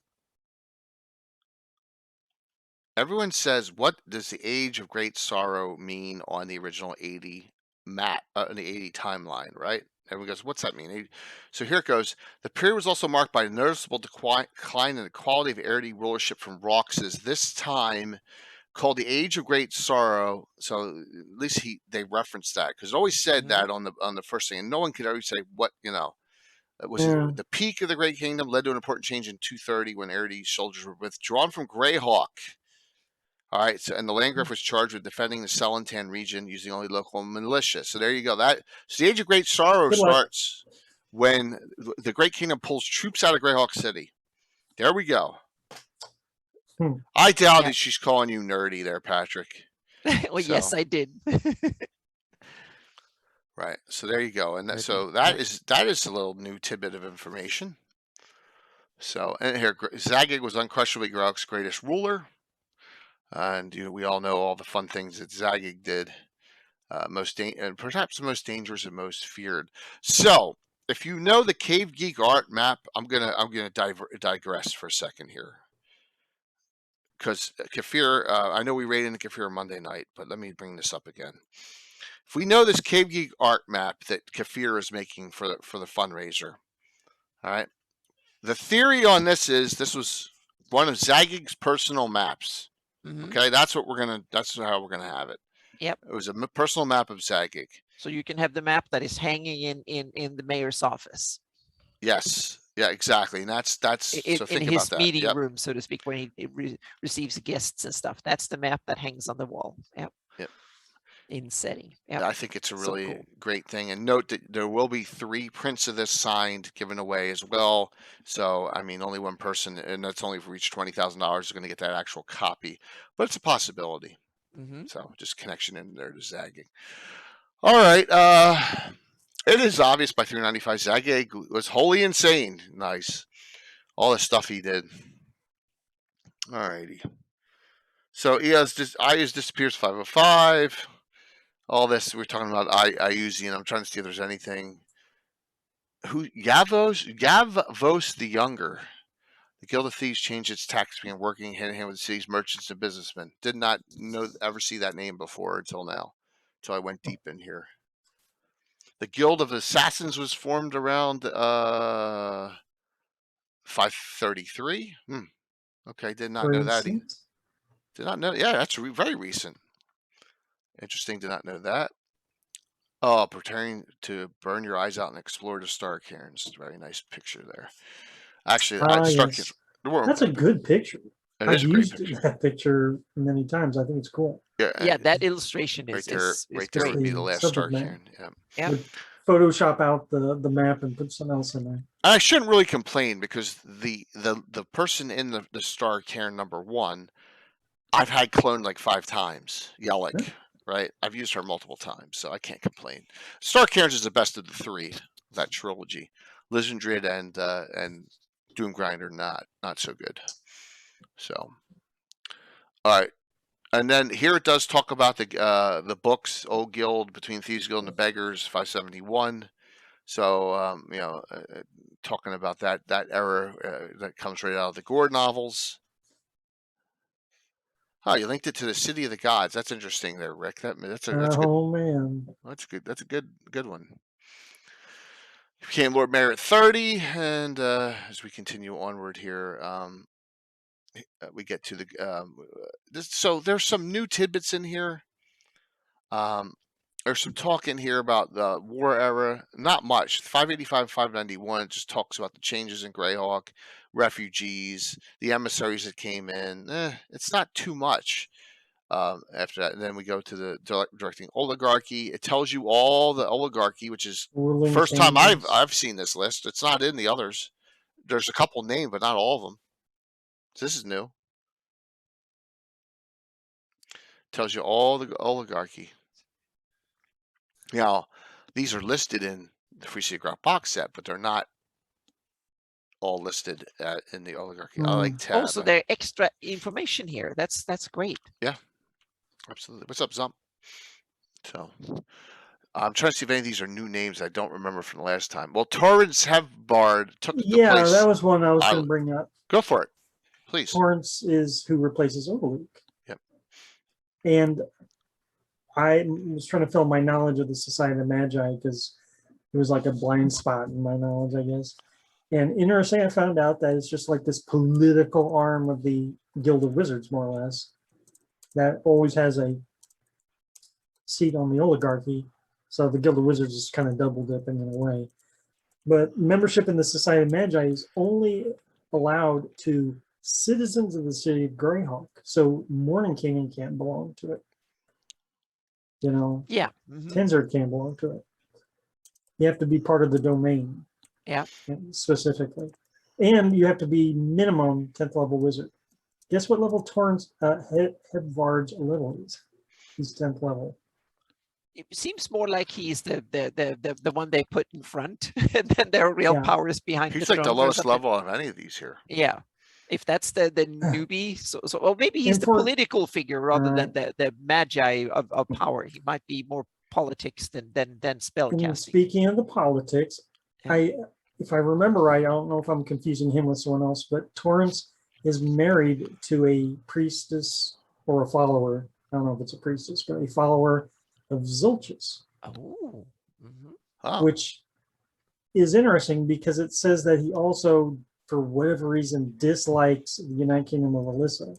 everyone says, what does the Age of Great Sorrow mean on the original 80 map, the 80 timeline, right? Everyone goes, what's that mean? So here it goes. The period was also marked by a noticeable decline in the quality of Arity rulership from Roxas, this time called the Age of Great Sorrow. So at least they referenced that, because it always said that on the first thing, and no one could ever say what, it was the peak of the Great Kingdom led to an important change in 230 when Arity's soldiers were withdrawn from Greyhawk. All right, so and the Landgraf was charged with defending the Celentan region using only local militia. So there you go. So the Age of Great Sorrow starts when the Great Kingdom pulls troops out of Greyhawk City. There we go. I doubt that she's calling you nerdy there, Patrick.
Well, yes, I did.
Right. So there you go. And that is a little new tidbit of information. So, and here, Zagig was unquestionably Greyhawk's greatest ruler. And we all know all the fun things that Zagig did. And perhaps the most dangerous and most feared. So, if you know the Cave Geek art map, I'm gonna digress for a second here. Because Kafir, I know we raided in Kafir Monday night, but let me bring this up again. If we know this Cave Geek art map that Kafir is making for the fundraiser, all right. The theory on this was one of Zagig's personal maps. Okay, that's how we're gonna have it.
Yep.
It was a personal map of Zagig.
So you can have the map that is hanging in the mayor's office.
Yes. Yeah, exactly. And that's
in
so think
his
about that.
meeting room, so to speak, when he receives guests and stuff. That's the map that hangs on the wall. Yep.
Yep.
In setting. Yep.
I think it's a really
cool.
great thing. And note that there will be 3 prints of this signed given away as well. So I mean, only one person, and that's only if we reach $20,000 is going to get that actual copy. But it's a possibility. So just connection in there to Zagig. All right. It is obvious by 395 Zagig was wholly insane. Nice. All the stuff he did. All righty. So IUs disappears 505. All this we're talking about IUZ, and I'm trying to see if there's anything. Yavos the Younger. The Guild of Thieves changed its tactics, began working hand in hand with the city's merchants and businessmen. Did not ever see that name before until now, until I went deep in here. The Guild of Assassins was formed around 533. Okay, did not know that. Did not know. Yeah, that's very recent. Interesting. Did not know that. Oh, preparing to burn your eyes out and explore the Star Cairns. Very nice picture there. Actually,
yes. That's a good picture. I've used that picture many times. I think it's cool.
Yeah, that illustration is
right there would be the last Star Cairn.
Yeah.
Photoshop out the map and put something else in there.
I shouldn't really complain because the person in the Star Cairn #1, I've had cloned like 5 times. Yellick, right? I've used her multiple times, so I can't complain. Star Cairns is the best of the 3, that trilogy. Lizardred and Doomgrinder not so good. So, all right. And then here it does talk about the books, Old Guild, Between Thieves Guild and the Beggars, 571. So talking about that era that comes right out of the Gore novels. Oh, you linked it to the City of the Gods. That's interesting there, Rick. That's good.
Oh man,
that's good. That's a good one. He became Lord Mayor at 30, and as we continue onward here, we get to the so there's some new tidbits in here. There's some talk in here about the war era. Not much. 585, 591 just talks about the changes in Greyhawk, refugees, the emissaries that came in. It's not too much. After that, and then we go to the Directing Oligarchy. It tells you all the oligarchy, which is
Ruling
first time
kingdoms.
I've seen this list. It's not in the others. There's a couple named, but not all of them. So this is new. Tells you all the oligarchy. Now, these are listed in the Free City Greyhawk box set, but they're not all listed in the oligarchy. I like tab.
Also, there are extra information here. That's great.
Yeah, absolutely. What's up, Zump? So I'm trying to see if any of these are new names I don't remember from the last time. Well, Torrance Bard took the place.
That was one I was going to bring up.
Go for it, please.
Torrance is who replaces Overluke.
Yep.
And I was trying to fill my knowledge of the Society of Magi because it was like a blind spot in my knowledge, I guess. And interesting, I found out that it's just like this political arm of the Guild of Wizards, more or less, that always has a seat on the oligarchy. So the Guild of Wizards is kind of double dipping in a way. But membership in the Society of Magi is only allowed to citizens of the City of Greyhawk. So Morning King can't belong to it. You know,
Yeah.
Tenzard can't belong to it. You have to be part of the domain.
Yeah.
Specifically. And you have to be minimum 10th level wizard. Guess what level Torrance Hedvard's level is? He's 10th level.
It seems more like he's the one they put in front, and then there are real powers behind.
He's like the lowest level of any of these here.
Yeah, if that's the newbie, well, maybe he's the political figure rather than the magi of power. He might be more politics than spellcasting.
Speaking of the politics, if I remember right, I don't know if I'm confusing him with someone else, but Torrance is married to a priestess or a follower. I don't know if it's a priestess, but a follower of Zilchus.
Oh.
Which is interesting because it says that he also, for whatever reason, dislikes the United Kingdom of Alyssa.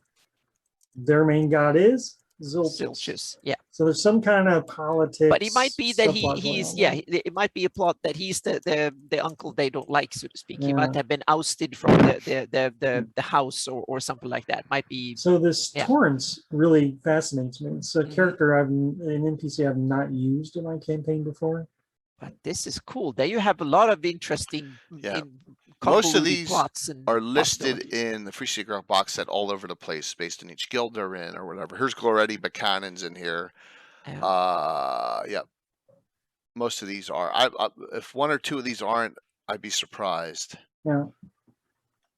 Their main god is Zilchus.
Yeah.
So there's some kind of politics.
But it might be that it might be a plot that he's the uncle they don't like, so to speak. He might have been ousted from the house or something like that. Might be.
So this Torrance really fascinates me. It's a character an NPC I've not used in my campaign before.
But this is cool. There you have a lot of interesting.
Most of these are listed in the Free City Greyhawk box set all over the place, based on each guild they're in or whatever. Here's Gloretti Buchanan's in here. Most of these are. If one or two of these aren't, I'd be surprised.
Yeah.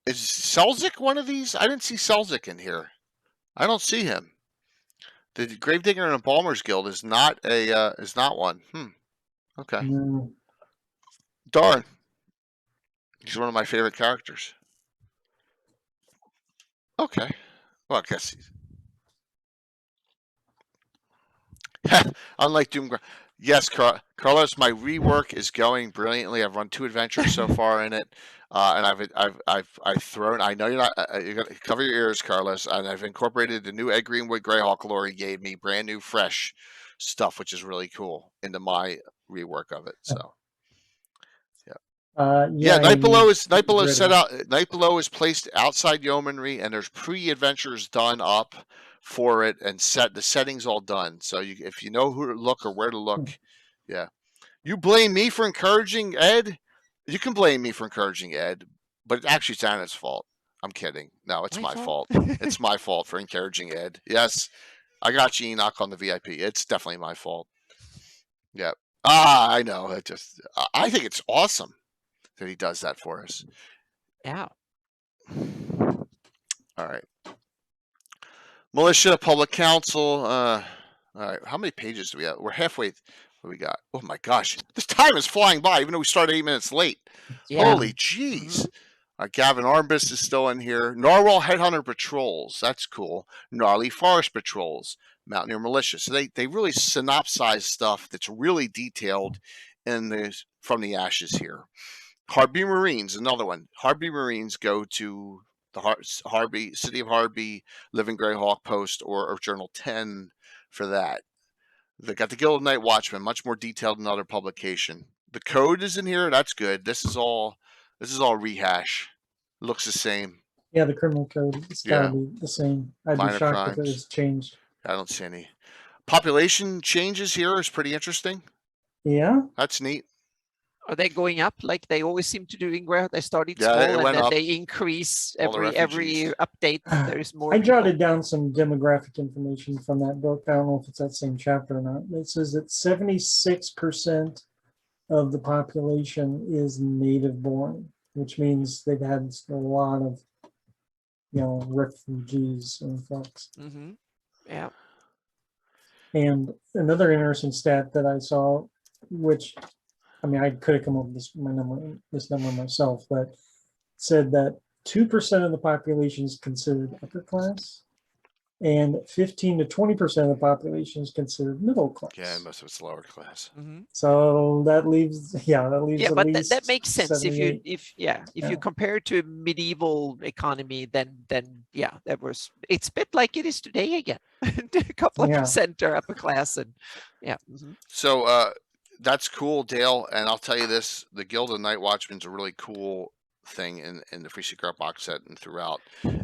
Is Selzik one of these? I didn't see Selzik in here. I don't see him. The Gravedigger and Embalmer's Guild is not one. Okay.
No.
Darn. He's one of my favorite characters. Okay. Well, I guess he's... Unlike Doom... Yes, Carlos, my rework is going brilliantly. I've run 2 adventures so far in it. And I've thrown... I know you're not... you're going to cover your ears, Carlos. And I've incorporated the new Ed Greenwood Greyhawk lore he gave me. Brand new, fresh stuff, which is really cool, into my rework of it. So... Night Below is set out. Night Below is placed outside Yeomanry, and there's pre-adventures done up for it, and the settings all done. So if you know who to look or where to look, you blame me for encouraging Ed. You can blame me for encouraging Ed, but actually it's Anna's fault. I'm kidding. No, it's my fault. It's my fault for encouraging Ed. Yes, I got you, Enoch, on the VIP. It's definitely my fault. Yeah. I know. I think it's awesome that he does that for us.
Yeah.
All right. Militia, Public Council. All right. How many pages do we have? We're halfway. What do we got? Oh my gosh. This time is flying by, even though we started 8 minutes late. Yeah. Holy jeez. Gavin Armbus is still in here. Narwhal Headhunter Patrols. That's cool. Gnarly Forest Patrols. Mountaineer Militia. So they really synopsize stuff that's really detailed from the ashes here. Harby Marines, another one. Harby Marines go to the City of Harby, Living Greyhawk Post, or Journal 10 for that. They got the Guild of Night Watchmen, much more detailed than other publication. The code is in here. That's good. This is all rehash. Looks the same.
Yeah, the criminal code. It's gotta be the same. I'd be shocked if it was changed.
I don't see any. Population changes here is pretty interesting.
Yeah.
That's neat.
Are they going up like they always seem to do in Greyhawk? They started
Yeah,
small
it
and
went
then
up.
they increase
All the
every
refugees.
update. There's more.
I
people.
jotted down some demographic information from that book. I don't know if it's that same chapter or not. It says that 76% of the population is native born, which means they've had a lot of, refugees and folks.
Mm-hmm. Yeah.
And another interesting stat that I saw, which, I mean, I could have come up with this number myself, but said that 2% of the population is considered upper class, and 15 to 20% of the population is considered middle class.
Yeah, most of it's lower class.
Mm-hmm.
So that leaves,
Yeah,
at
but
least
that makes sense if you
78.
you compare to a medieval economy, then yeah, it's a bit like it is today again. A couple of percent are upper class, and yeah. Mm-hmm.
So that's cool, Dale. And I'll tell you this: the Guild of Night Watchmen is a really cool thing in the Free Secret box set and throughout.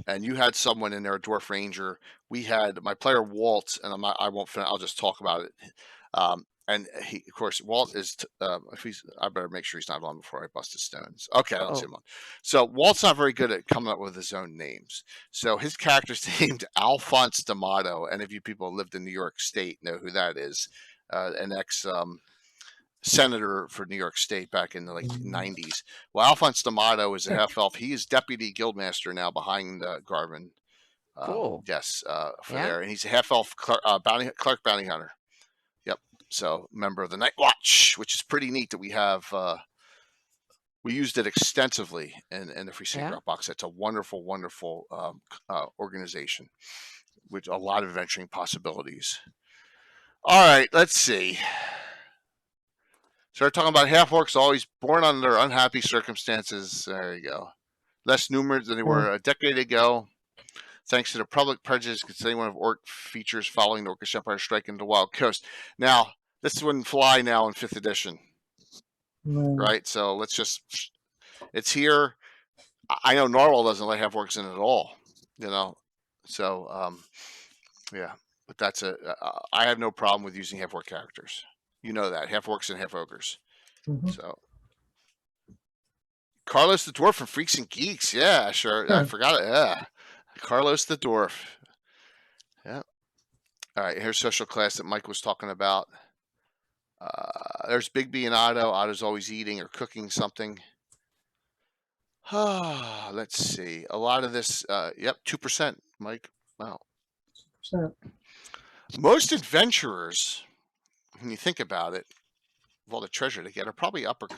And you had someone in there, a Dwarf Ranger. We had my player Walt, and I won't finish. I'll just talk about it. And he, of course, Walt is. I better make sure he's not on before I bust his stones. Okay, I don't see him on. So Walt's not very good at coming up with his own names. So his character's named Alphonse D'Amato, and if you people who lived in New York State know who that is, an ex senator for New York State back in the 90s. Well, Alphonse D'Amato is a half elf. He is deputy guildmaster now behind Garvin.
Cool.
Yes, for there, and he's a half elf Clark bounty hunter. Yep. So member of the Night Watch, which is pretty neat that we have. We used it extensively in the Free Secret box. It's a wonderful, wonderful organization with a lot of adventuring possibilities. All right, let's see. Start talking about half orcs always born under unhappy circumstances. There you go. Less numerous than they were a decade ago, thanks to the public prejudice concerning one of orc features following the Orcish Empire strike into the Wild Coast. Now, this wouldn't fly now in 5th edition, right? So let's just, it's here. I know Narwhal doesn't let half orcs in at all, So, yeah, but that's I have no problem with using half orc characters. You know that. Half orcs and half ogres.
Mm-hmm.
So Carlos the Dwarf from Freaks and Geeks. Yeah, sure. I forgot it. Yeah. Carlos the Dwarf. Yeah. All right. Here's social class that Mike was talking about. There's Big B and Otto. Otto's always eating or cooking something. Let's see. A lot of this. Yep. 2%, Mike. Wow. 2%. Most adventurers, when you think about it, of all the treasure they get, are probably upper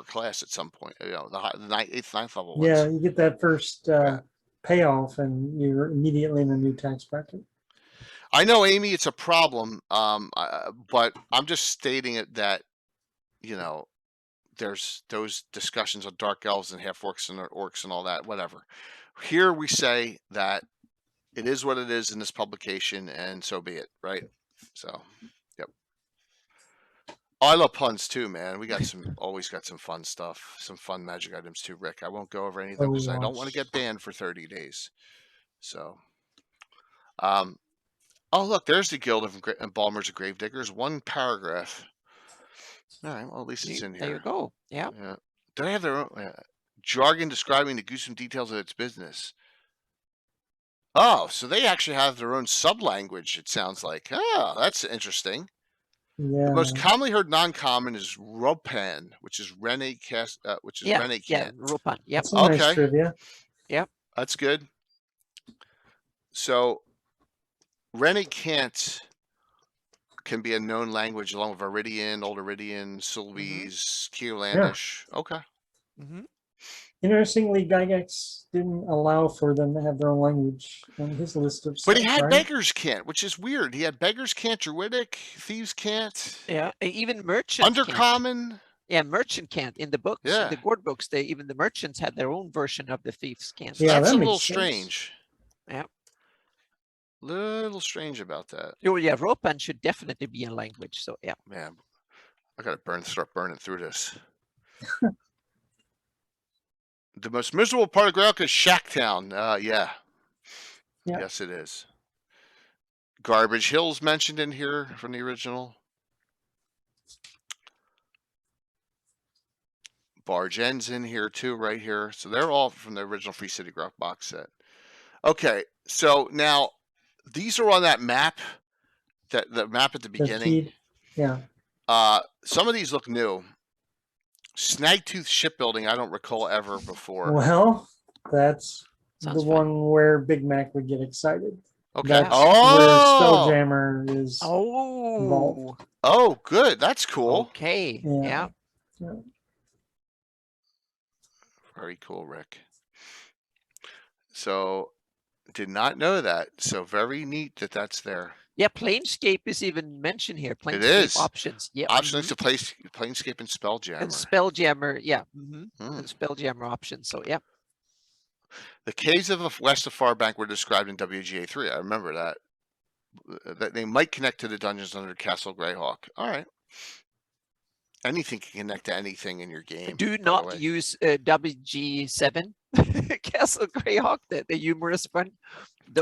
class at some point. The 8th, 9th level ones.
Yeah, you get that first payoff, and you're immediately in a new tax bracket.
I know, Amy, it's a problem, but I'm just stating it that, there's those discussions of dark elves and half orcs and orcs and all that, whatever. Here we say that it is what it is in this publication, and so be it, right? So, yep. Oh, I love puns too, man. We always got some fun stuff, some fun magic items too, Rick. I won't go over any of them because I don't want to get banned for 30 days. So, oh look, there's the Guild of Embalmers and Gravediggers. One paragraph. All right, well at least it's in here.
There you go. Yeah.
Do they have their own jargon describing the gruesome details of its business? Oh, so they actually have their own sub-language, it sounds like. Oh, that's interesting.
Yeah.
The most commonly heard non-common is Ropan, which is Rene Cast, which is Rene Cant.
Yeah, Ropan. Yep.
That's some nice trivia.
Yep.
That's good. So Rene Cant can be a known language along with Viridian, Old Iridian, Silvese, Kierlandish. Yeah. Okay.
Mm-hmm.
Interestingly, Gygax didn't allow for them to have their own language on his list of stuff.
But he had Beggars Cant, which is weird. He had Beggars Cant, Druidic, Thieves Cant.
Yeah, even Merchant
Undercommon.
Cant. Yeah, Merchant Cant in the books.
Yeah.
In the Gord books, even the merchants had their own version of the Thieves Cant.
Yeah, that's a little strange.
Yeah.
Little strange about that.
Oh yeah, Ropan should definitely be in language. So yeah.
Man, I gotta start burning through this. The most miserable part of Greyhawk is Shacktown. Yeah. Yes, it is. Garbage Hill's mentioned in here from the original. Barge End's in here too, right here. So they're all from the original Free City Greyhawk box set. Okay, so now these are on that map, that the map at the
That's
beginning.
keyed. Yeah.
Some of these look new. Snagtooth Shipbuilding, I don't recall ever before.
Well, that's
Sounds
the
fun.
one where Big Mac would get excited.
Okay.
That's where
Oh,
Spelljammer is.
Oh,
oh, good. That's cool.
okay.
Yeah.
Yeah.
Yeah.
Very cool, Rick. So, did not know that. So very neat that that's there.
Yeah, Planescape is even mentioned here. Planescape
is.
options. Yeah.
Options to place Planescape and Spelljammer.
And Spelljammer, yeah. And
Hmm.
Spelljammer options. So yeah.
The caves of the west of Farbank were described in WGA3. I remember that. That they might connect to the dungeons under Castle Greyhawk. All right. Anything can connect to anything in your game.
Do
by the
not
way.
use WG7 Castle Greyhawk, the humorous one.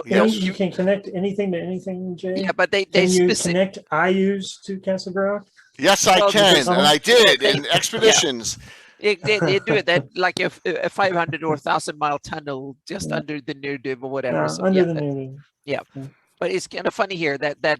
Yes.
You can connect anything to anything, Jay.
Yeah, but they
Can you
specific.
connect IUs to Castle Greyhawk?
Yes, I
Well,
can,
some-
and I did
they-
in expeditions.
They do it that like a 500 or 1,000-mile tunnel just
Yeah.
under the Nerdib or whatever.
Yeah,
So
under
yeah,
the
that-
new.
but it's kind of funny here that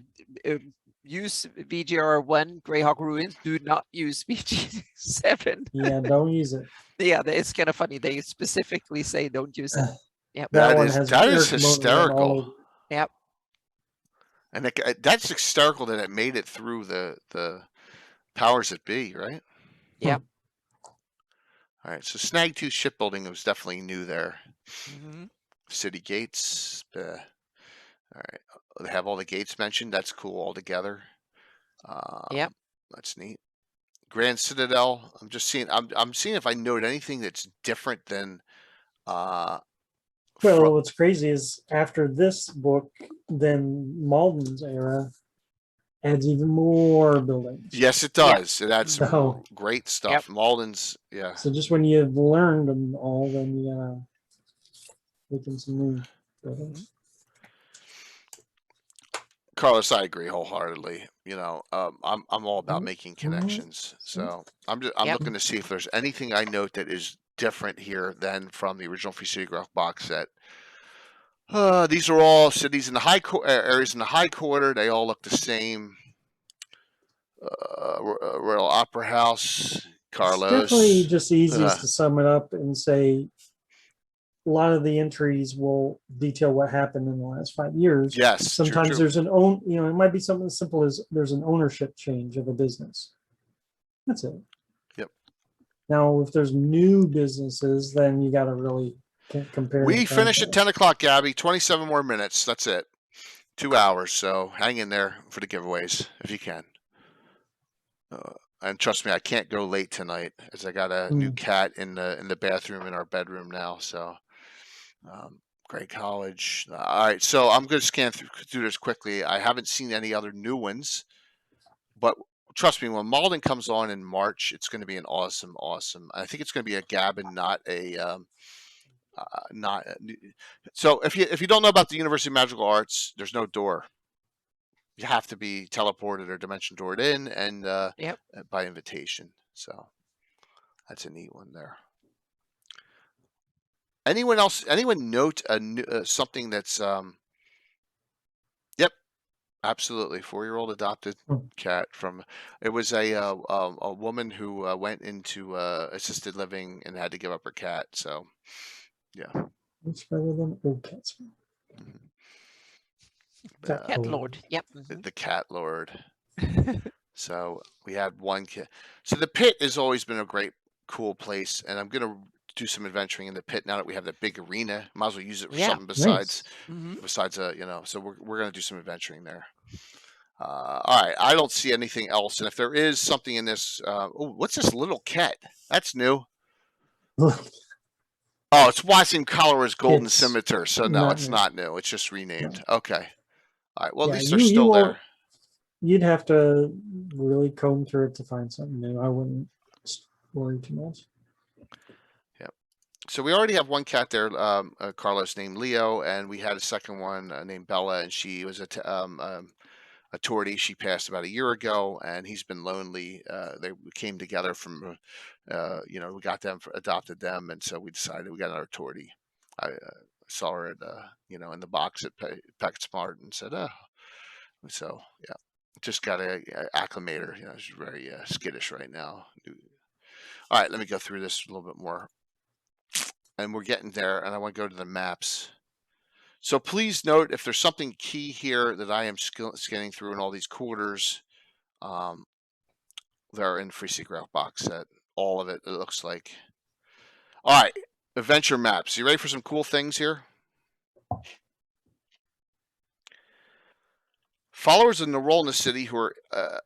use VGR1 Greyhawk Ruins. Do not use VG7.
Yeah, don't use it.
Yeah, it's kind of funny. They specifically say don't use it. Yep.
That one has
that
air
is
component on all
hysterical.
of it.
Yep.
And that's hysterical that it made it through the powers that be, right?
Yep.
All right, so Snagtooth Shipbuilding was definitely new there.
Mhm.
City Gates. All right, they have all the gates mentioned. That's cool altogether.
Yep.
That's neat. Grand Citadel. I'm just seeing. I'm seeing if I note anything that's different than.
Well,
fro-
what's crazy is after this book, then Malden's era adds even more buildings.
yes, it does. It adds some
So-
great stuff. Malden's, yeah.
So just when you've learned them all, then you gotta look in some new buildings.
Carlos, I agree wholeheartedly. You know, I'm all about
Mhm.
making connections. So I'm
Yep.
looking to see if there's anything I note that is different here than from the original Free City Greyhawk box set. These are all cities in the areas in the high quarter. They all look the same. Royal Opera House, Carlos.
It's definitely just the easiest to sum it up and say a lot of the entries will detail what happened in the last 5 years.
Yes.
Sometimes
true.
there's it might be something as simple as there's an ownership change of a business. That's it.
Yep.
Now, if there's new businesses, then you got to really compare.
We
and
finish at
contrast.
10 o'clock, Gabby. 27 more minutes. That's it. 2 hours. So hang in there for the giveaways if you can. And trust me, I can't go late tonight as I got a new cat in the bathroom in our bedroom now. So, Grey College. All right. So I'm going to scan through this quickly. I haven't seen any other new ones, but trust me, when Malden comes on in March, it's going to be an awesome. I think it's going to be a Gabbin, not a. So if you don't know about the University of Magical Arts, there's no door. You have to be teleported or dimension doored in, and by invitation. So that's a neat one there. Anyone else? Anyone note something that's? Yep, absolutely. 4-year-old adopted cat from. It was a woman who went into assisted living and had to give up her cat. So, yeah.
It's better than old cats.
Cat Lord. Yep.
The Cat Lord. So we had one kid. So the pit has always been a great, cool place, and I'm gonna do some adventuring in the pit now that we have that big arena. Might as well use it for something besides, So we're gonna do some adventuring there. All right. I don't see anything else, and if there is something in this, what's this little cat? That's new. Oh, it's Watson Cholera's Golden Scimitar. So no, it's not new. It's just renamed. Okay. All right. Well, at least they're still there.
You'd have to really comb through it to find something new. I wouldn't worry too much.
Yep. So we already have one cat there, Carlos, named Leo, and we had a second one named Bella, and she was a Tortie. She passed about a year ago, and he's been lonely. They came together from, we got them, adopted them, and so we decided we got another Tortie. I saw her at, in the box at PetSmart and said, oh, so yeah, just got to acclimate her. She's very skittish right now. All right, let me go through this a little bit more. And we're getting there, and I want to go to the maps. So please note if there's something key here that I am scanning through in all these quarters, they're in Free City Greyhawk box set. All of it, it looks like. All right, adventure maps. You ready for some cool things here? Followers of the role in the city who are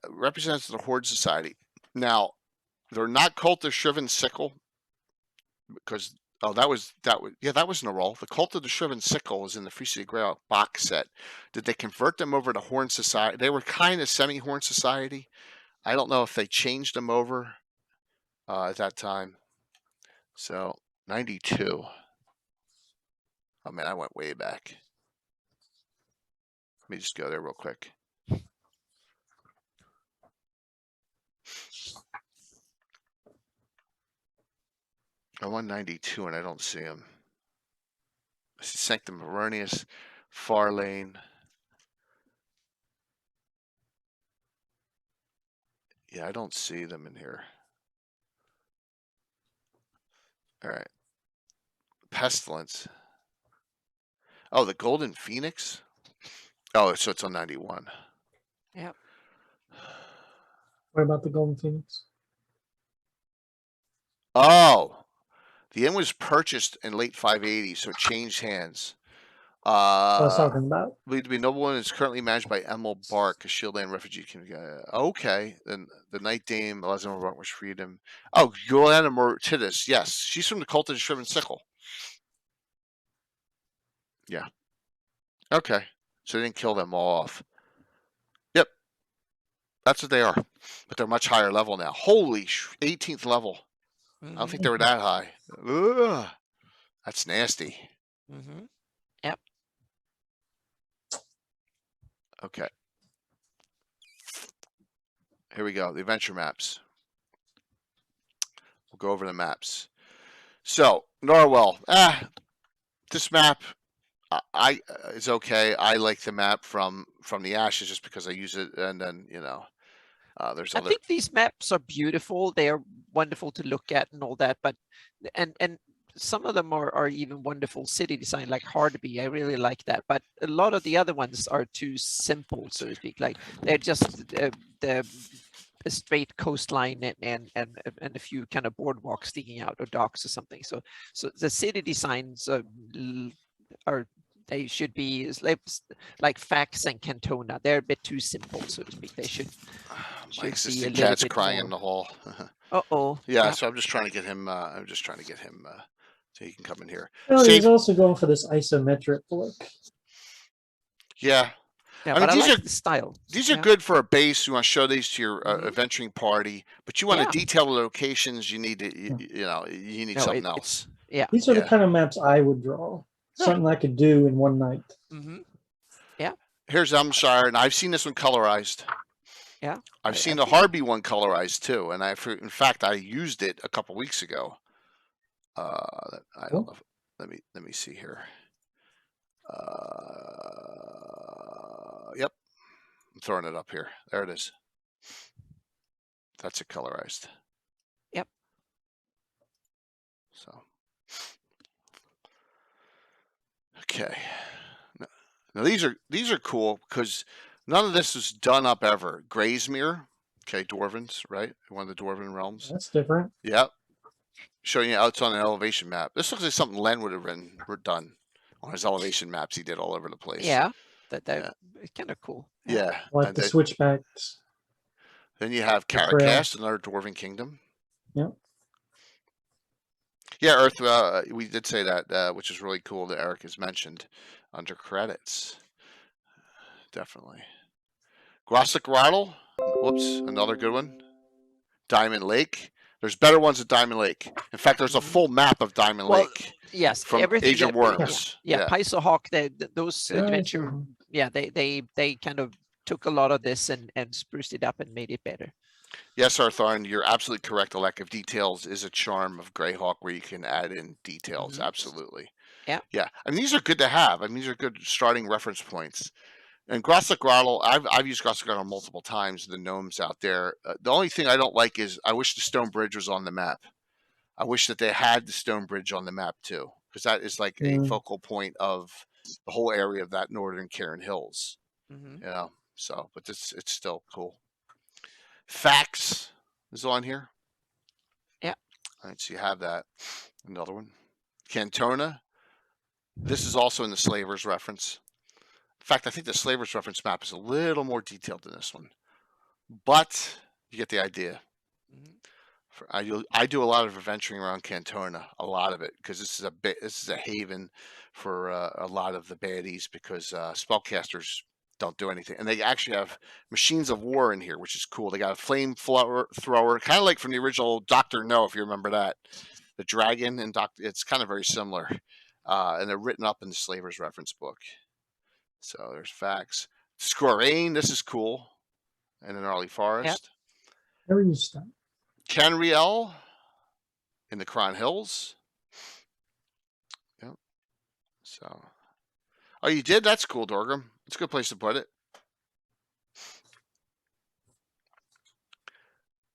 representatives of the Horde Society. Now, they're not Cult of Shriven Sickle, because that was in a roll. The Cult of the Shriven Sickle was in the Free City Greyhawk box set. Did they convert them over to Horn Society? They were kind of semi-Horn Society. I don't know if they changed them over at that time. So 92. Oh man, I went way back. Let me just go there real quick. I won 92 and I don't see him. I see Sanctum Erroneous, Far Lane. Yeah, I don't see them in here. All right. Pestilence. Oh, the Golden Phoenix? Oh, so it's on 91.
Yep.
What about the Golden Phoenix?
Oh, the inn was purchased in late 580, so it changed hands.
I was talking about.
Believed to be nobleman is currently managed by Emerald Bark, a Shieldland refugee. Okay, then the Night Dame, Elizabeth Bark was freedom. Oh, Yolanda Mortitis, yes, she's from the Cult of the Shriven Sickle. Yeah. Okay, so they didn't kill them all off. Yep, that's what they are, but they're much higher level now. Holy 18th level. I don't think they were that high. Ugh, that's nasty.
Mm-hmm. Yep.
Okay. Here we go. The adventure maps. We'll go over the maps. So Norwell. This map, is okay. I like the map from the Ashes just because I use it, and then there's
I
other.
think these maps are beautiful. They are wonderful to look at and all that, but and some of them are even wonderful city design, like Hardby. I really like that, but a lot of the other ones are too simple, so to speak. Like they're just a straight coastline and a few kind of boardwalks sticking out or docks or something. So the city designs are they should be like Fax and Cantona. They're a bit too simple, so to speak. They should
My
be
existing
a little
cat's
bit
crying
more.
in the hall.
Uh-oh.
Yeah, so I'm just trying to get him. So he can come in here.
Well,
Save-
he's also going for this isometric look.
Yeah.
Yeah,
I mean,
but I
these
like
are
the style.
These are
Yeah.
good for a base. You want to show these to your
Mhm.
adventuring party, but you want
Yeah.
to detail the locations. You need to, you need
No,
something
it's
else.
yeah.
These are the
Yeah.
kind of maps I would draw.
Yeah.
Something I could do in one night.
Mm-hmm.
Here's Elmshire, and I've seen this one colorized.
Yeah.
I've
I
seen the
think-
Harby one colorized too, and in fact, I used it a couple weeks ago. I don't know. Let me see here. Yep, I'm throwing it up here. There it is. That's it colorized.
Yep.
So, okay. Now these are cool because none of this was done up ever. Graysmere, okay, Dwarvens, right? One of the Dwarven realms.
That's different.
Yep. Showing you how it's on an elevation map. This looks like something Len would have done on his elevation maps he did all over the place.
Yeah. That
Yeah.
it's kind of cool.
Yeah.
Like
And
the switchbacks.
then you have
Grail.
Caracast, another Dwarven kingdom.
Yep.
Yeah, Earth. We did say that, which is really cool that Eric has mentioned under credits. Definitely. Grossick Rattle. Whoops, another good one. Diamond Lake. There's better ones at Diamond Lake. In fact, there's a full map of Diamond
Well,
Lake
yes,
from
everything
Age of
that-
Worms.
Yeah, Paizo Hawk, those
Yeah,
adventure,
so-
yeah, they kind of took a lot of this and spruced it up and made it better.
Yes, Arthur, you're absolutely correct. A lack of details is a charm of Greyhawk, where you can add in details.
Mhm.
Absolutely.
Yeah.
Yeah. I mean, these are good to have. I mean, these are good starting reference points. And Grotza Grottle, I've used Grotza Grottle multiple times. The gnomes out there. The only thing I don't like is I wish the stone bridge was on the map. I wish that they had the stone bridge on the map too, because that is like a
Mm.
focal point of the whole area of that northern Cairn Hills.
Mhm.
Yeah. So, but it's still cool. Facts is on here.
Yeah.
All right, so you have that. Another one. Cantona. This is also in the Slavers reference. In fact, I think the Slavers reference map is a little more detailed than this one, but you get the idea.
Mhm.
I do a lot of adventuring around Cantona, a lot of it, because this is a haven for a lot of the baddies, because spellcasters don't do anything, and they actually have machines of war in here, which is cool. They got a flame thrower, kind of like from the original Doctor No, if you remember that, the dragon and Doctor. It's kind of very similar, and they're written up in the Slavers reference book. So there's facts. Scorain, this is cool, in an early forest.
Where you stop?
Canriel in the Cron Hills. Yep. So, oh, you did? That's cool, Dorgrim. It's a good place to put it.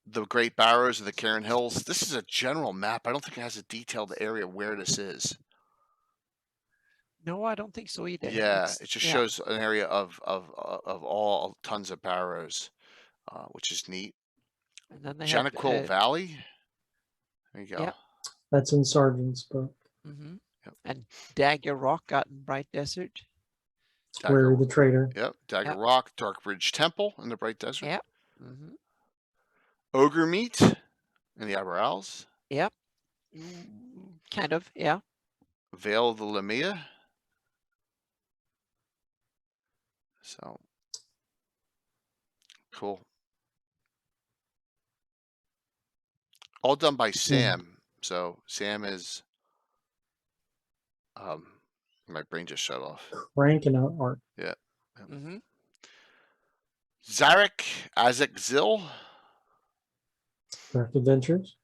The Great Barrows of the Cairn Hills. This is a general map. I don't think it has a detailed area where this is.
No, I don't think so either.
Yeah,
It's-
it just
yeah.
shows an area of all tons of barrows, which is neat.
And then they have
Genocoal Valley. There you go.
yeah.
That's in Sargent's book.
Mhm.
Yep.
And Dagger Rock out in Bright Desert.
Where
Dagger,
the trader.
yep. Dagger
Yep.
Rock, Darkbridge Temple in the Bright Desert.
Yeah. Mhm.
Ogre Meat in the Outer Isles.
Yep. Kind of, yeah.
Vale of the Lamia. So cool. All done by Sam. So Sam is my brain just shut off.
Cranking out art.
Mhm.
Zarek Azek Zil.
Dark Adventures.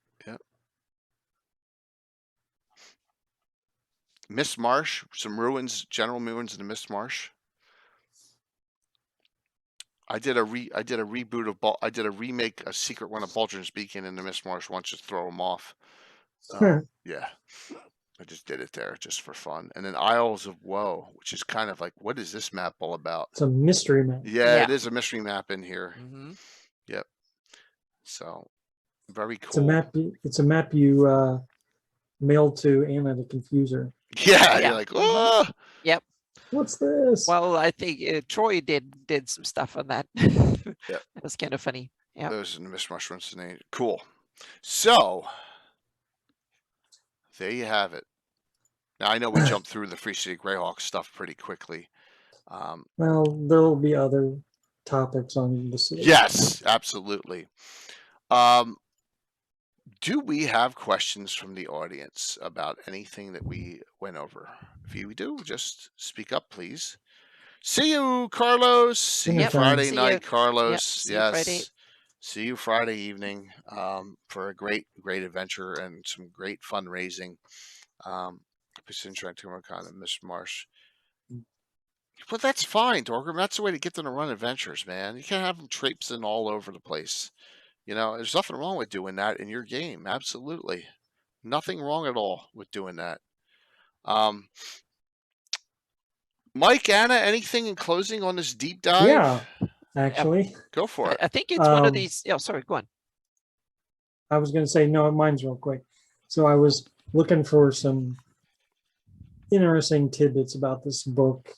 Miss Marsh, some ruins, general ruins in the Miss Marsh. I did a reboot of I did a remake, a secret one of Baldur's Beacon in the Miss Marsh once, just throw them off. Yeah, I just did it there just for fun. And then Isles of Woe, which is kind of like, what is this map all about?
It's a mystery map.
Yeah,
Yeah.
it is a mystery map in here.
Mhm.
So very cool.
It's a map. It's a map you mailed to Anna to confuse her.
Yeah,
Yeah.
you're like, oh,
What's this?
Well, I think Troy did some stuff on that.
Yep.
That was kind of funny. Yeah.
those in the Miss Mushrooms name. Cool. So there you have it. Now I know we jumped through the Free City Greyhawk stuff pretty quickly.
Well, there will be other topics on the city.
Yes, absolutely. Do we have questions from the audience about anything that we went over? If you do, just speak up, please. See you, Carlos. See you
Yep.
Friday
See
night,
you.
Carlos.
Yep. See you
Yes.
Friday.
See you Friday evening for a great adventure and some great fundraising. Kind of Miss Marsh. But that's fine, Dorgrim. That's the way to get them to run adventures, man. You can't have them traipsing all over the place. You know, there's nothing wrong with doing that in your game. Absolutely. Nothing wrong at all with doing that. Mike, Anna, anything in closing on this deep dive?
Yeah, actually,
Go for it.
I think it's one of
Um,
these. Oh, sorry. Go on.
I was going to say no. Mine's real quick. So I was looking for some interesting tidbits about this book.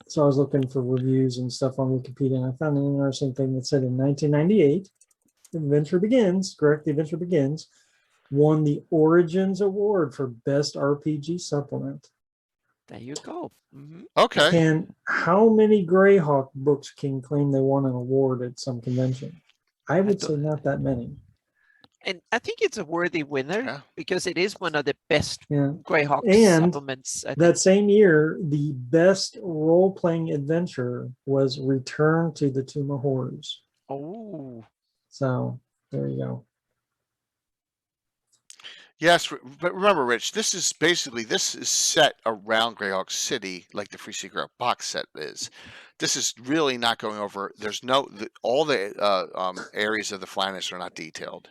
So I was looking for reviews and stuff on Wikipedia, and I found an interesting thing that said in 1998, The Adventure Begins, won the Origins Award for Best RPG Supplement.
There you go. Mhm.
Okay.
And how many Greyhawk books can claim they won an award at some convention? I would say not that many.
And I think it's a worthy winner
Yeah.
because it is one of the best
Yeah.
Greyhawk
And
supplements. I
that
think.
same year, the best role-playing adventure was Return to the Tomb of Horrors.
Oh,
So there you go.
Yes, but remember, Rich, this is set around Greyhawk City, like the Free Secret box set is. This is really not going over. There's all the areas of the Flannis are not detailed.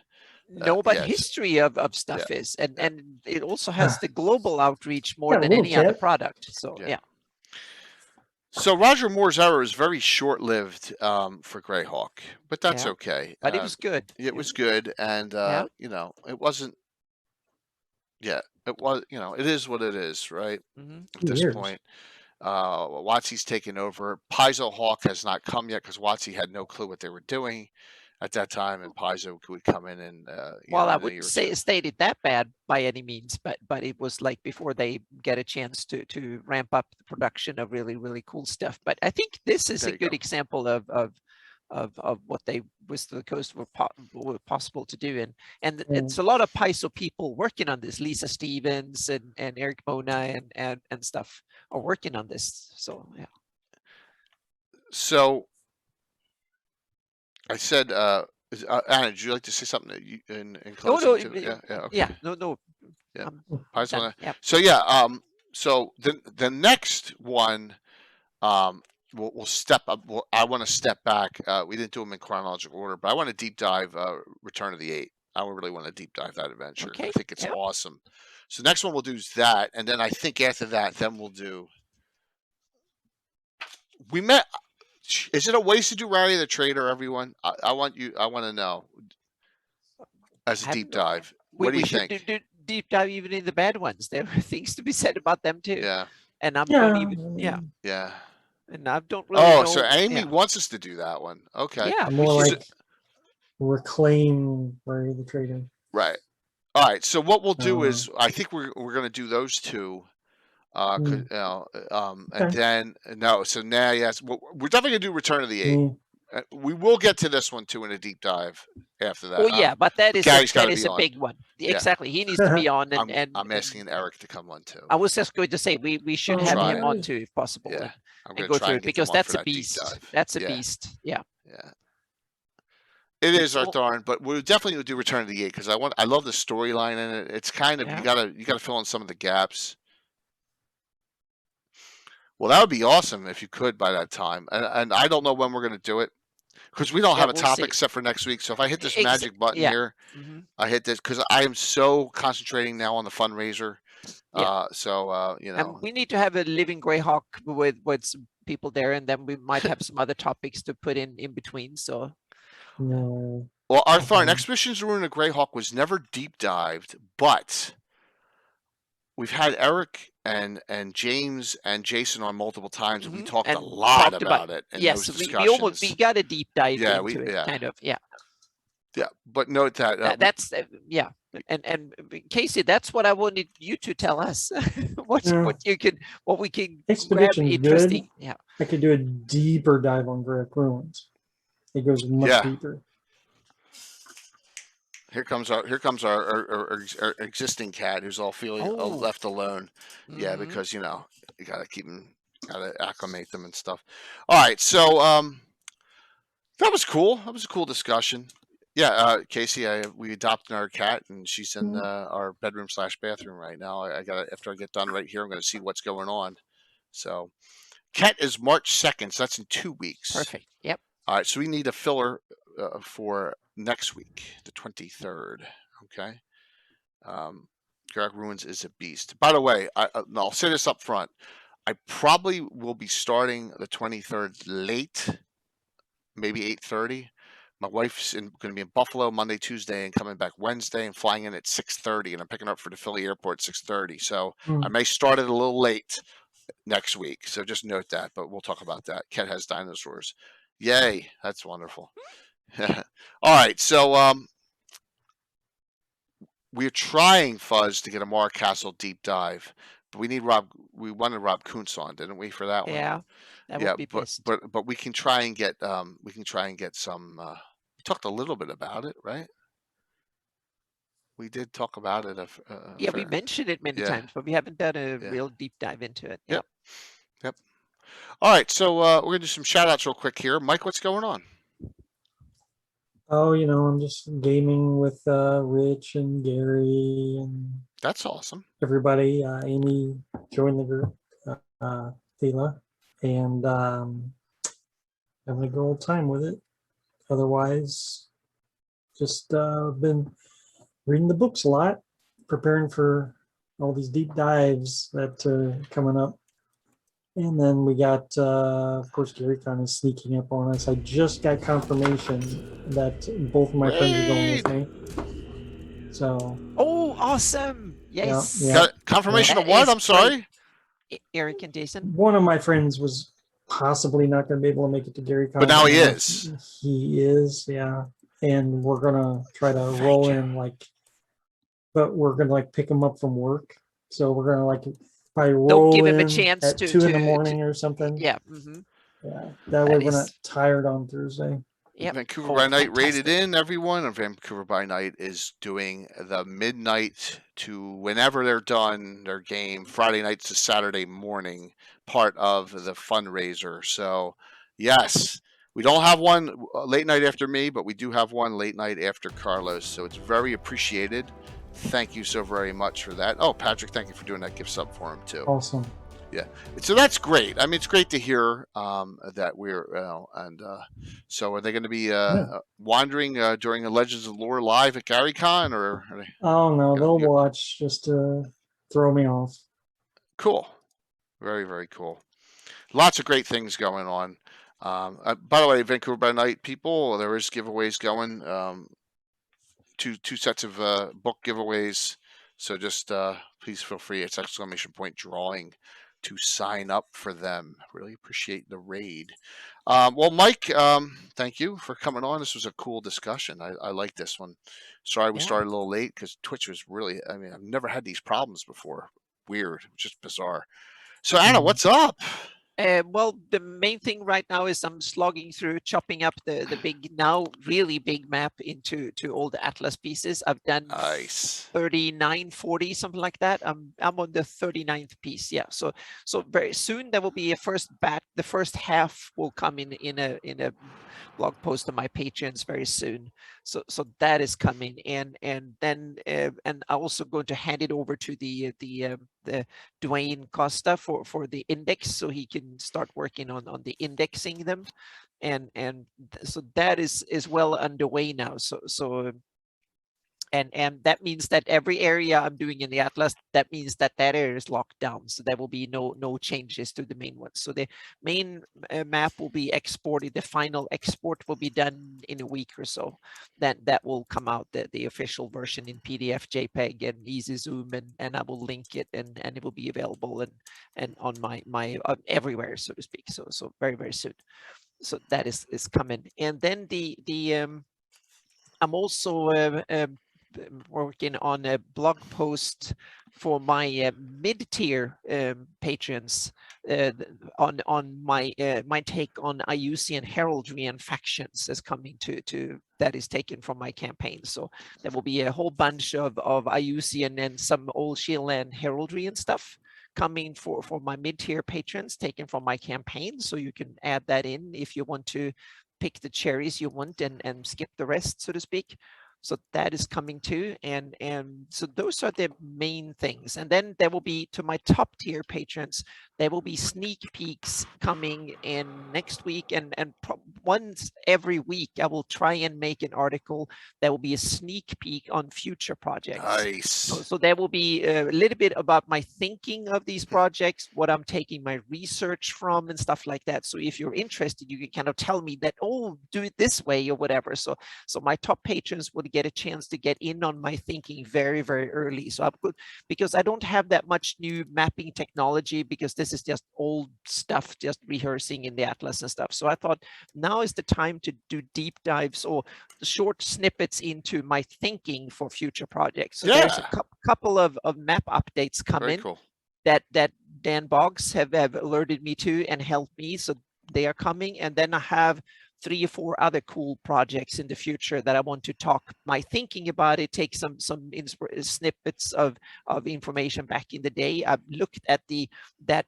no, but
yes.
history of stuff is, and it also has the global outreach more
Yeah,
than
little
any other
kit.
product. So
Yeah.
yeah.
So Roger Moore's era is very short-lived for Greyhawk, but that's
Yeah.
okay.
But it was good.
It was good, and
Yeah.
you know, it wasn't. Yeah, it was. You know, it is what it is, right?
Mhm.
At this
Years.
point, Watsy's taken over. Paizo Hawk has not come yet because Watsy had no clue what they were doing at that time, and Paizo would come in and
Well, I
in a year
wouldn't
or
say
two.
state it that bad by any means, but it was like before they get a chance to ramp up the production of really cool stuff. But I think this is
There
a
you
good
go.
example of what they West of the Coast were possible to do, and it's a lot of Paizo people working on this. Lisa Stevens and Eric Mona and stuff are working on this. So yeah.
So I said, Anna, would you like to say something in closing too? Yeah, okay.
Yeah, no.
Yeah.
Done. Yeah.
So yeah, so the next one, we'll step up. I want to step back. We didn't do them in chronological order, but I want to deep dive Return of the Eight. I really want to deep dive that adventure.
Okay.
I think it's awesome. So next one we'll do is that, and then I think after that, then we'll do. We met. Is it a waste to do Rally the Trader, everyone? I want to know as a deep dive. What do you think?
We should do deep dive even in the bad ones. There are things to be said about them too.
Yeah.
And I don't even
Yeah.
And I don't really know.
So Amy wants us to do that one. Okay.
Yeah.
More like Reclaim Rally the Trader.
Right. All right. So what we'll do is, I think we're going to do those two. And then so now, yes, we're definitely gonna do Return of the Eight. We will get to this one too in a deep dive after that.
Oh yeah, but that is a big one.
Yeah.
Exactly, he needs to be on. And
I'm asking Eric to come on too.
I was just going to say we should have him on too if possible.
Yeah,
and go through it because that's a beast. That's a beast. Yeah.
Yeah. It is Arthur, but we definitely will do Return of the Eight because I love the storyline in it. It's kind of you gotta fill in some of the gaps. Well, that would be awesome if you could by that time. And I don't know when we're going to do it because we don't have a topic except for next week. So if I hit this magic button here, I hit this because I am so concentrating now on the fundraiser. So, you know.
And we need to have a living Greyhawk with some people there, and then we might have some other topics to put in between. So.
No.
Well, Arthur, Expeditions Ruin of Greyhawk was never deep dived, but we've had Eric and James and Jason on multiple times, and we talked a lot about it.
Yes, we got a deep dive into it, kind of. Yeah.
Yeah, but note that
that's and Casey, that's what I wanted you to tell us. what we can grab interesting.
Good. Yeah, I could do a deeper dive on Greyhawk Ruins. It goes much deeper.
Here comes our existing cat who's all feeling left alone. Yeah, because you gotta keep them, gotta acclimate them and stuff. All right, so that was cool. That was a cool discussion. Yeah, Casey, we adopted our cat, and she's in our bedroom/bathroom right now. After I get done right here, I'm gonna see what's going on. So, cat is March 2nd, so that's in 2 weeks.
Perfect. Yep.
All right, so we need a filler for next week, the 23rd. Okay. Greyhawk Ruins is a beast. By the way, I'll say this up front. I probably will be starting the 23rd late, maybe 8:30. My wife's going to be in Buffalo Monday, Tuesday, and coming back Wednesday, and flying in at 6:30, and I'm picking up for the Philly airport at 6:30. So I may start it a little late next week. So just note that, but we'll talk about that. Cat has dinosaurs. Yay, that's wonderful. All right, so we're trying, Fuzz, to get a Mara Castle deep dive, but we wanted Rob Kuntz on, didn't we, for that one?
Yeah, that would be best.
But we can try and get some. We talked a little bit about it, right? we did talk about it.
Yeah, we mentioned it many
yeah.
times, but we haven't done a
Yeah.
real deep dive into it.
Yep. Yep. All right, so we're gonna do some shout outs real quick here. Mike, what's going on?
Oh, I'm just gaming with Rich and Gary and
That's awesome.
everybody. Amy joined the group, Thela, and having a good old time with it. Otherwise, just been reading the books a lot, preparing for all these deep dives that are coming up. And then we got, of course, Gary kind of sneaking up on us. I just got confirmation that both of my friends are going with me. So.
Oh, awesome! Yes.
Yeah.
Got confirmation
That
of what?
is
I'm sorry.
Eric and Jason.
One of my friends was possibly not going to be able to make it to GaryCon.
But now he is.
He is, yeah. And we're going to try to roll in but we're going to pick him up from work. So we're going to probably roll
Don't give him a
in
chance
at
to
2 in the morning or something.
Yeah.
Yeah. That way we're not tired on Thursday.
Yep.
Vancouver by Night rated in, everyone. And Vancouver by Night is doing the midnight to whenever they're done their game, Friday night to Saturday morning, part of the fundraiser. So, yes, we don't have one late night after me, but we do have one late night after Carlos. So it's very appreciated. Thank you so very much for that. Oh, Patrick, thank you for doing that gift sub for him too.
Awesome.
Yeah, so that's great. I mean, it's great to hear that we're so are they going to be wandering during the Legends of Lore live at GaryCon or? Are they...
Oh no, they'll watch just to throw me off. Cool,
very very cool. Lots of great things going on. By the way, Vancouver by Night people, there is giveaways going. Two sets of book giveaways. So just please feel free. It's ! drawing to sign up for them. Really appreciate the raid. Well, Mike, thank you for coming on. This was a cool discussion. I like this one. Sorry we started a little late because Twitch was really, I've never had these problems before. Weird, just bizarre. So Anna, what's up?
Well, the main thing right now is I'm slogging through, chopping up the big, now really big map into all the Atlas pieces. I've done 39, 40, something like that. I'm on the 39th piece. Yeah. So very soon there will be a first batch. The first half will come in a blog post on my Patreons very soon. So that is coming, and then and I'm also going to hand it over to the Dwayne Costa for the index, so he can start working on the indexing them, and so that is well underway now. So and that means that every area I'm doing in the Atlas, that means that area is locked down. So there will be no changes to the main one. So the main map will be exported. The final export will be done in a week or so. Then that will come out, the official version in PDF, JPEG, and easy zoom, and I will link it, and it will be available and on my everywhere, so to speak. So very very soon. So that is coming. And then I'm also working on a blog post for my mid-tier patrons on my take on Iusian heraldry and factions is coming to that is taken from my campaign. So there will be a whole bunch of Iusian and some old Shieldland heraldry and stuff coming for my mid-tier patrons, taken from my campaign. So you can add that in if you want to pick the cherries you want and skip the rest, so to speak. So that is coming too, and so those are the main things. And then there will be, to my top tier patrons, there will be sneak peeks coming in next week, and once every week I will try and make an article that will be a sneak peek on future projects.
Nice.
So there will be a little bit about my thinking of these projects, what I'm taking my research from, and stuff like that. So if you're interested, you can kind of tell me that, oh, do it this way or whatever. So my top patrons would get a chance to get in on my thinking very very early. So I'm good, because I don't have that much new mapping technology, because this is just old stuff, just rehearsing in the Atlas and stuff. So I thought now is the time to do deep dives or short snippets into my thinking for future projects. So there's a couple of map updates coming that Dan Boggs have alerted me to and helped me. So they are coming. And then I have 3 or 4 other cool projects in the future that I want to talk my thinking about it, take some snippets of information back in the day. I've looked at that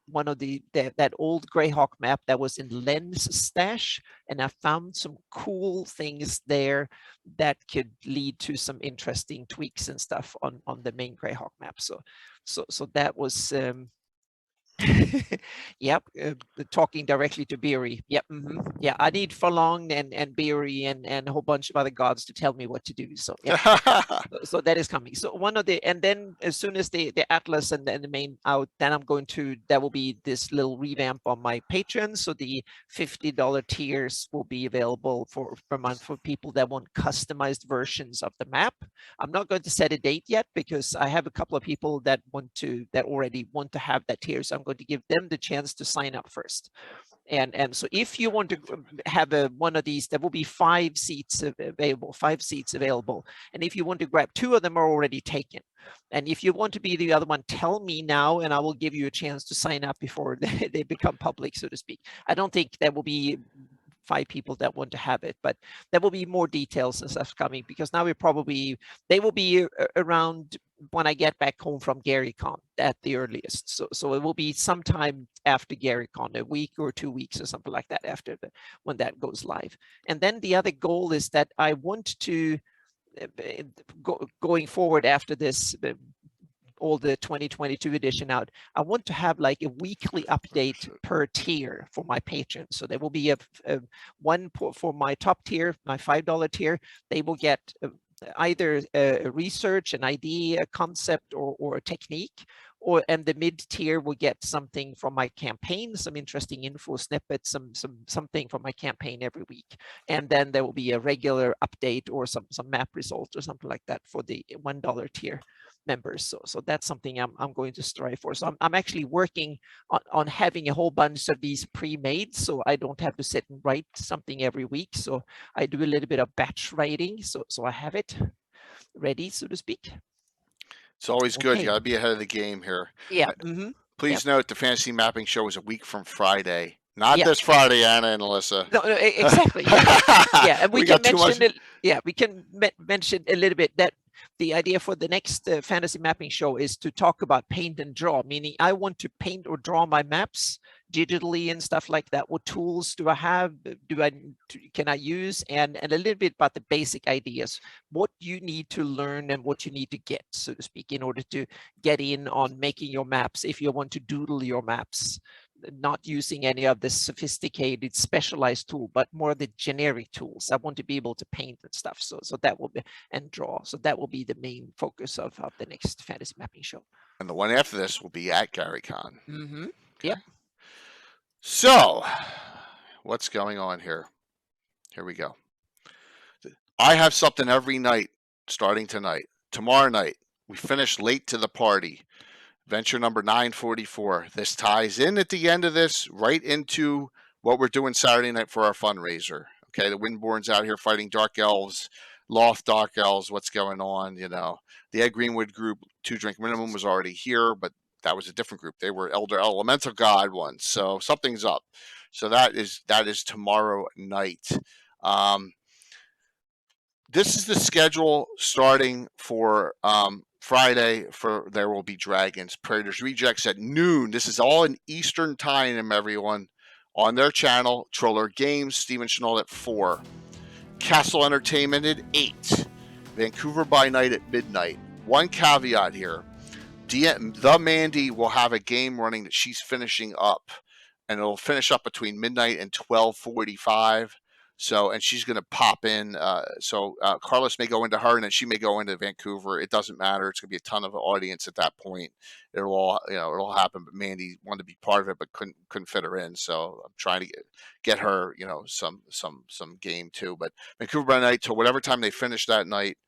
old Greyhawk map that was in Len's stash, and I found some cool things there that could lead to some interesting tweaks and stuff on the main Greyhawk map. So that was yep, talking directly to Beery. Yep, yeah, I need Falong and Beery and a whole bunch of other gods to tell me what to do. So yeah, so that is coming. So and then as soon as the Atlas and the main out, then that will be this little revamp on my Patreon. So the $50 tiers will be available per month for people that want customized versions of the map. I'm not going to set a date yet because I have a couple of people that already want to have that tier. So I'm going to give them the chance to sign up first. And so if you want to have one of these, there will be 5 seats available. And if you want to grab, 2 of them are already taken. And if you want to be the other one, tell me now, and I will give you a chance to sign up before they become public, so to speak. I don't think there will be 5 people that want to have it, but there will be more details and stuff coming, because now they will be around when I get back home from GaryCon at the earliest. So it will be sometime after GaryCon, a week or 2 weeks or something like that after when that goes live. And then the other goal is that I want to going forward after this, all the 2022 edition out, I want to have like a weekly update per tier for my patrons. So there will be one for my top tier, my $5 tier. They will get either a research, an idea, a concept, or a technique, and the mid tier will get something from my campaign, some interesting info snippets, something from my campaign every week. And then there will be a regular update or some map results or something like that for the $1 tier members. So that's something I'm going to strive for. So I'm actually working on having a whole bunch of these pre-made, so I don't have to sit and write something every week. So I do a little bit of batch writing, so I have it ready, so to speak.
It's always good.
Okay.
You got to be ahead of the game here.
Yeah.
Please note the fantasy mapping show is a week from Friday. Not this Friday, Anna and Alyssa.
No, exactly. Yeah, and we can mention it. Yeah, we can mention a little bit that the idea for the next fantasy mapping show is to talk about paint and draw, meaning I want to paint or draw my maps digitally and stuff like that. What tools do I have? Can I use? And a little bit about the basic ideas, what you need to learn and what you need to get, so to speak, in order to get in on making your maps. If you want to doodle your maps, not using any of the sophisticated specialized tool, but more the generic tools. I want to be able to paint and stuff. So that will be, and draw. So that will be the main focus of the next fantasy mapping show.
And the one after this will be at GaryCon.
Okay. Yep.
So what's going on here? Here we go. I have something every night starting tonight. Tomorrow night, we finish late to the party. Venture number 944. This ties in at the end of this right into what we're doing Saturday night for our fundraiser. Okay, the Windborn's out here fighting Dark Elves, Loth Dark Elves. What's going on? You know, the Ed Greenwood group, 2 drink minimum, was already here, but that was a different group. They were Elder Elemental God ones. So something's up. So that is tomorrow night. This is the schedule starting for Friday. There will be Dragons, Predators, Rejects at noon. This is all in Eastern time, everyone, on their channel. Troller Games, Steven Chenault at 4. Castle Entertainment at 8. Vancouver by Night at midnight. One caveat here. The Mandy will have a game running that she's finishing up, and it'll finish up between midnight and 12:45. So, and she's going to pop in. Carlos may go into her, and then she may go into Vancouver. It doesn't matter. It's going to be a ton of audience at that point. It'll all happen. But Mandy wanted to be part of it, but couldn't fit her in. So I'm trying to get her, some game too. But Vancouver by night till whatever time they finish that night.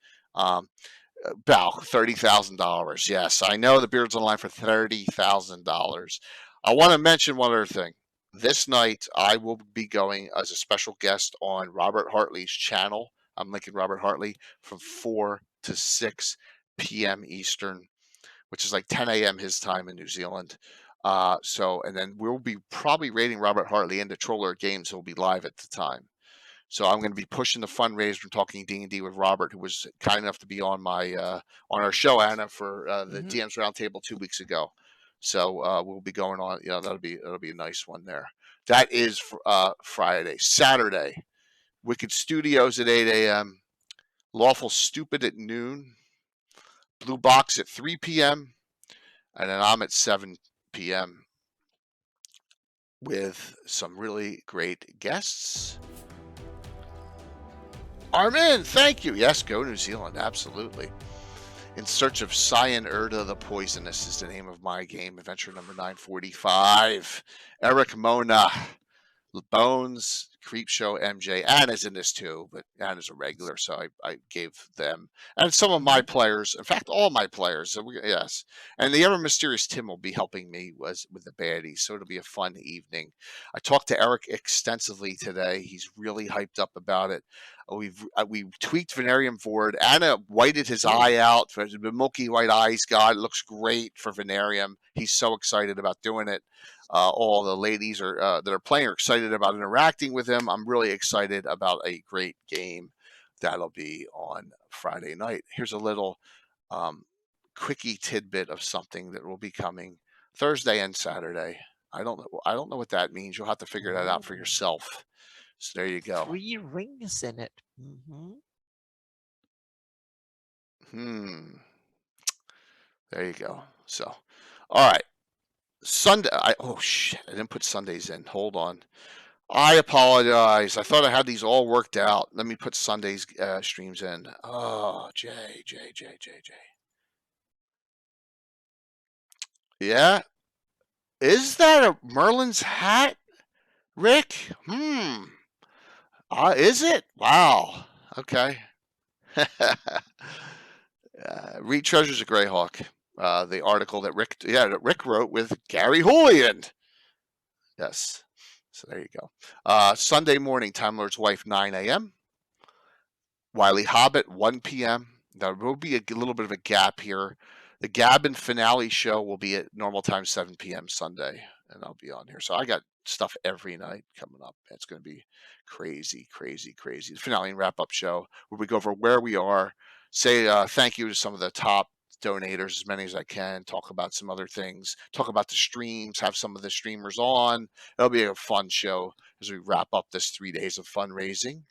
About $30,000. Yes, I know the Beard's online for $30,000. I want to mention one other thing. This night, I will be going as a special guest on Robert Hartley's channel. I'm linking Robert Hartley from 4 to 6 p.m. Eastern, which is like 10 a.m. his time in New Zealand. And then we'll be probably rating Robert Hartley into Troller Games. He'll be live at the time. So I'm going to be pushing the fundraiser and talking D&D with Robert, who was kind enough to be on my on our show, Anna, for the DM's Roundtable 2 weeks ago. So we'll be going on. That'll be a nice one there. That is Friday. Saturday, Wicked Studios at 8 a.m. Lawful Stupid at noon. Blue Box at 3 p.m. And then I'm at 7 p.m. with some really great guests. Armin, thank you. Yes, go New Zealand. Absolutely. In Search of Cyan Urda the Poisonous is the name of my game. Adventure number 945. Eric Mona. Bones, Creepshow, MJ. Anna's in this too, but Anna's a regular, so I gave them. And some of my players, in fact, all my players. So yes. And the ever mysterious Tim will be helping me with the baddies, so it'll be a fun evening. I talked to Eric extensively today. He's really hyped up about it. We tweaked Venarium Void. Anna whited his eye out for the milky white eye he's got. It looks great for Venarium. He's so excited about doing it. All the ladies that are playing are excited about interacting with him. I'm really excited about a great game that'll be on Friday night. Here's a little quickie tidbit of something that will be coming Thursday and Saturday. I don't know what that means. You'll have to figure that out for yourself. So there you go.
3 rings in it.
There you go. So, all right. Sunday. Oh shit! I didn't put Sundays in. Hold on. I apologize. I thought I had these all worked out. Let me put Sundays streams in. Oh, J. Yeah. Is that a Merlin's hat, Rick? Is it? Wow. Okay. Read Treasures of Greyhawk. The article that Rick wrote with Gary Julian. Yes. So there you go. Sunday morning, Time Lord's Wife, 9 a.m. Wily Hobbit, 1 p.m. There will be a little bit of a gap here. The Gabbin finale show will be at normal time, 7 p.m. Sunday, and I'll be on here. So I got stuff every night coming up. It's going to be crazy. The finale and wrap-up show where we go over where we are, say thank you to some of the top donators, as many as I can, talk about some other things, talk about the streams, have some of the streamers on. It'll be a fun show as we wrap up this 3 days of fundraising.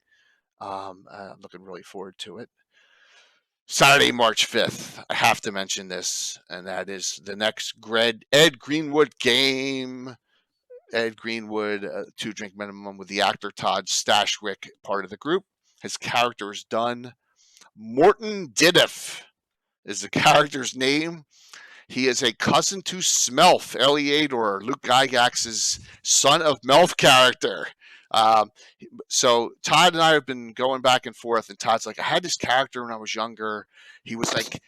I'm looking really forward to it. Saturday, March 5th, I have to mention this, and that is the next Ed Greenwood game. Ed Greenwood, 2-drink minimum with the actor Todd Stashwick, part of the group. His character is done. Morton Didiff is the character's name. He is a cousin to Smelf, Eleador, Luke Gygax's son of Melf character. So Todd and I have been going back and forth, and Todd's like, I had this character when I was younger. He was like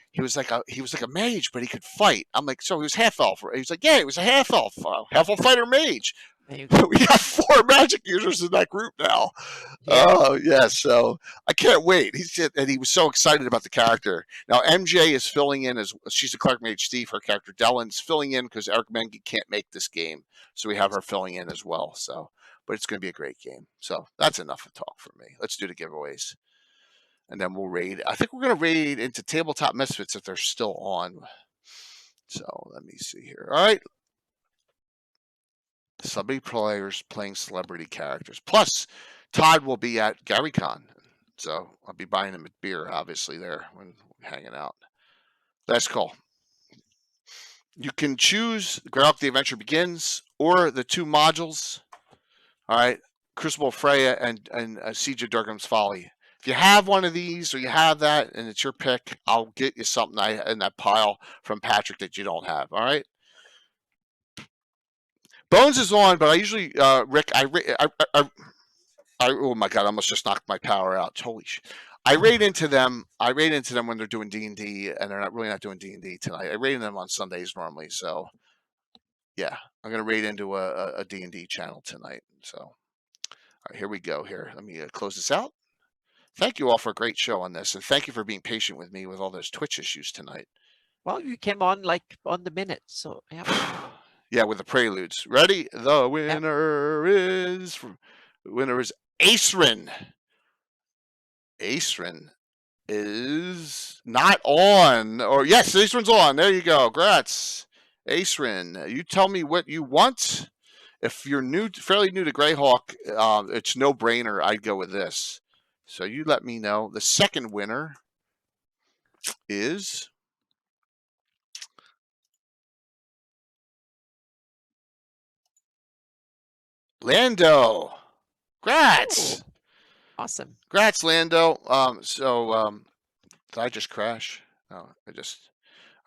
a mage, but he could fight. I'm like, so he was half elf. He was like, yeah, he was a half elf fighter mage. We got 4 magic users in that group now. Yeah. Oh yeah, so I can't wait. He was so excited about the character. Now MJ is filling in as she's a Clark Mage Steve. Her character Dellen's filling in because Eric Menke can't make this game, so we have her filling in as well. So, but it's going to be a great game. So that's enough of talk for me. Let's do the giveaways, and then we'll raid. I think we're going to raid into Tabletop Misfits if they're still on. So let me see here. All right. Celebrity players playing celebrity characters. Plus, Todd will be at GaryCon. So I'll be buying him a beer, obviously, there when we're hanging out. That's cool. You can choose Greyhawk the Adventure Begins or the 2 modules. All right. Crucible of Freya and Siege of Durgam's Folly. If you have one of these or you have that and it's your pick, I'll get you something in that pile from Patrick that you don't have. All right. Bones is on, but I usually, Rick, oh my God, I almost just knocked my power out. Holy shit. I raid into them when they're doing D&D, and they're not doing D&D tonight. I raid them on Sundays normally, so yeah, I'm going to raid into a D&D channel tonight. So, all right, here we go here. Let me close this out. Thank you all for a great show on this, and thank you for being patient with me with all those Twitch issues tonight.
Well, you came on like on the minute, so yeah.
Yeah, with the preludes. Ready? The winner is Acerin. Aestrin is not on. Or yes, Aestrin's on. There you go. Grats. Aestrin, you tell me what you want. If you're fairly new to Greyhawk, it's no brainer. I'd go with this. So you let me know. The second winner is Lando. Grats.
Oh, awesome.
Grats, Lando. Did I just crash? No, I just.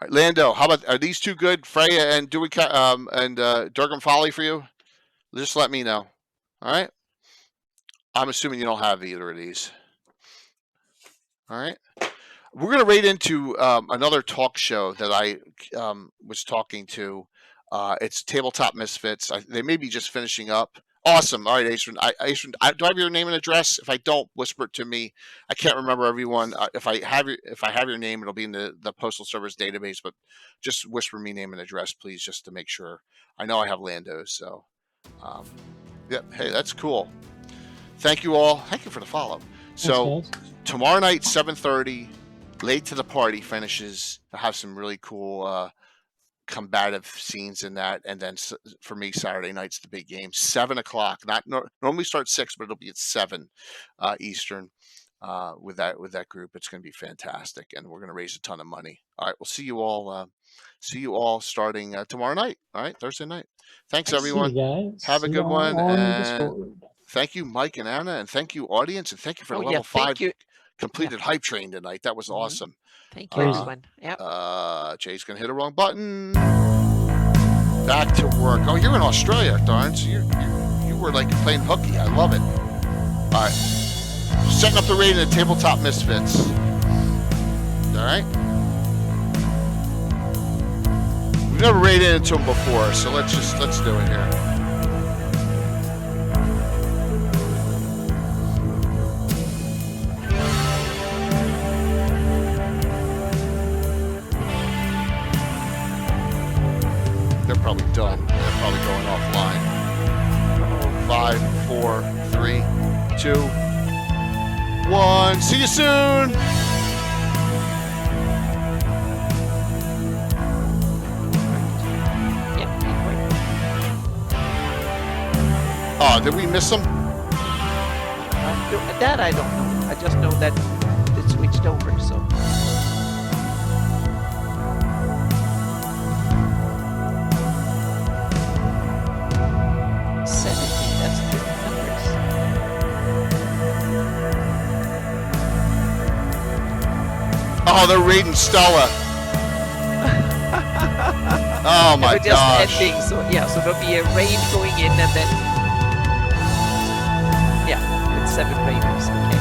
All right, Lando, how about, are these two good? Freya and Durgam Folly for you? Just let me know. All right. I'm assuming you don't have either of these. All right. We're going to raid into another talk show that I was talking to. It's Tabletop Misfits. They may be just finishing up. Awesome. All right, Aestrin. Do I have your name and address? If I don't, whisper it to me. I can't remember everyone. If I have your name, it'll be in the Postal Service database. But just whisper me name and address, please, just to make sure. I know I have Lando's. So, yep. Hey, that's cool. Thank you all. Thank you for the follow. So tomorrow night, 7:30. Late to the Party finishes. I have some really cool combative scenes in that, and then for me, Saturday night's the big game. 7 o'clock. Normally starts 6, but it'll be at 7 Eastern. With that group, it's going to be fantastic, and we're going to raise a ton of money. All right, we'll see you all. See you all starting tomorrow night. All right, Thursday night. Thanks everyone.
See you guys.
Have a
See
good
y'all
one.
on
And
Discord.
thank you, Mike and Anna, and thank you, audience, and thank you for the
Oh,
level
yeah,
5
thank you.
completed hype train tonight. That was
Mhm.
awesome.
Thank you, everyone. Yep.
Jay's gonna hit a wrong button. Back to work. Oh, you're in Australia, darn. So you were like playing hooky. I love it. All right, setting up the raid in the Tabletop Misfits. All right. We've never raided into them before, so let's do it here. They're probably done. They're probably going offline. 5, 4, 3, 2, 1. See you soon.
Yep.
Oh, did we miss them?
That I don't know. I just know that it switched over. So. That's good numbers.
Oh, they're raiding Stella. Oh my
We're just
gosh.
ending, so yeah, so there'll be a raid going in and then yeah, it's 7 raiders. Okay.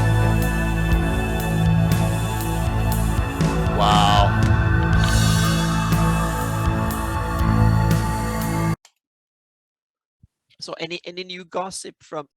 Wow.
So any new gossip from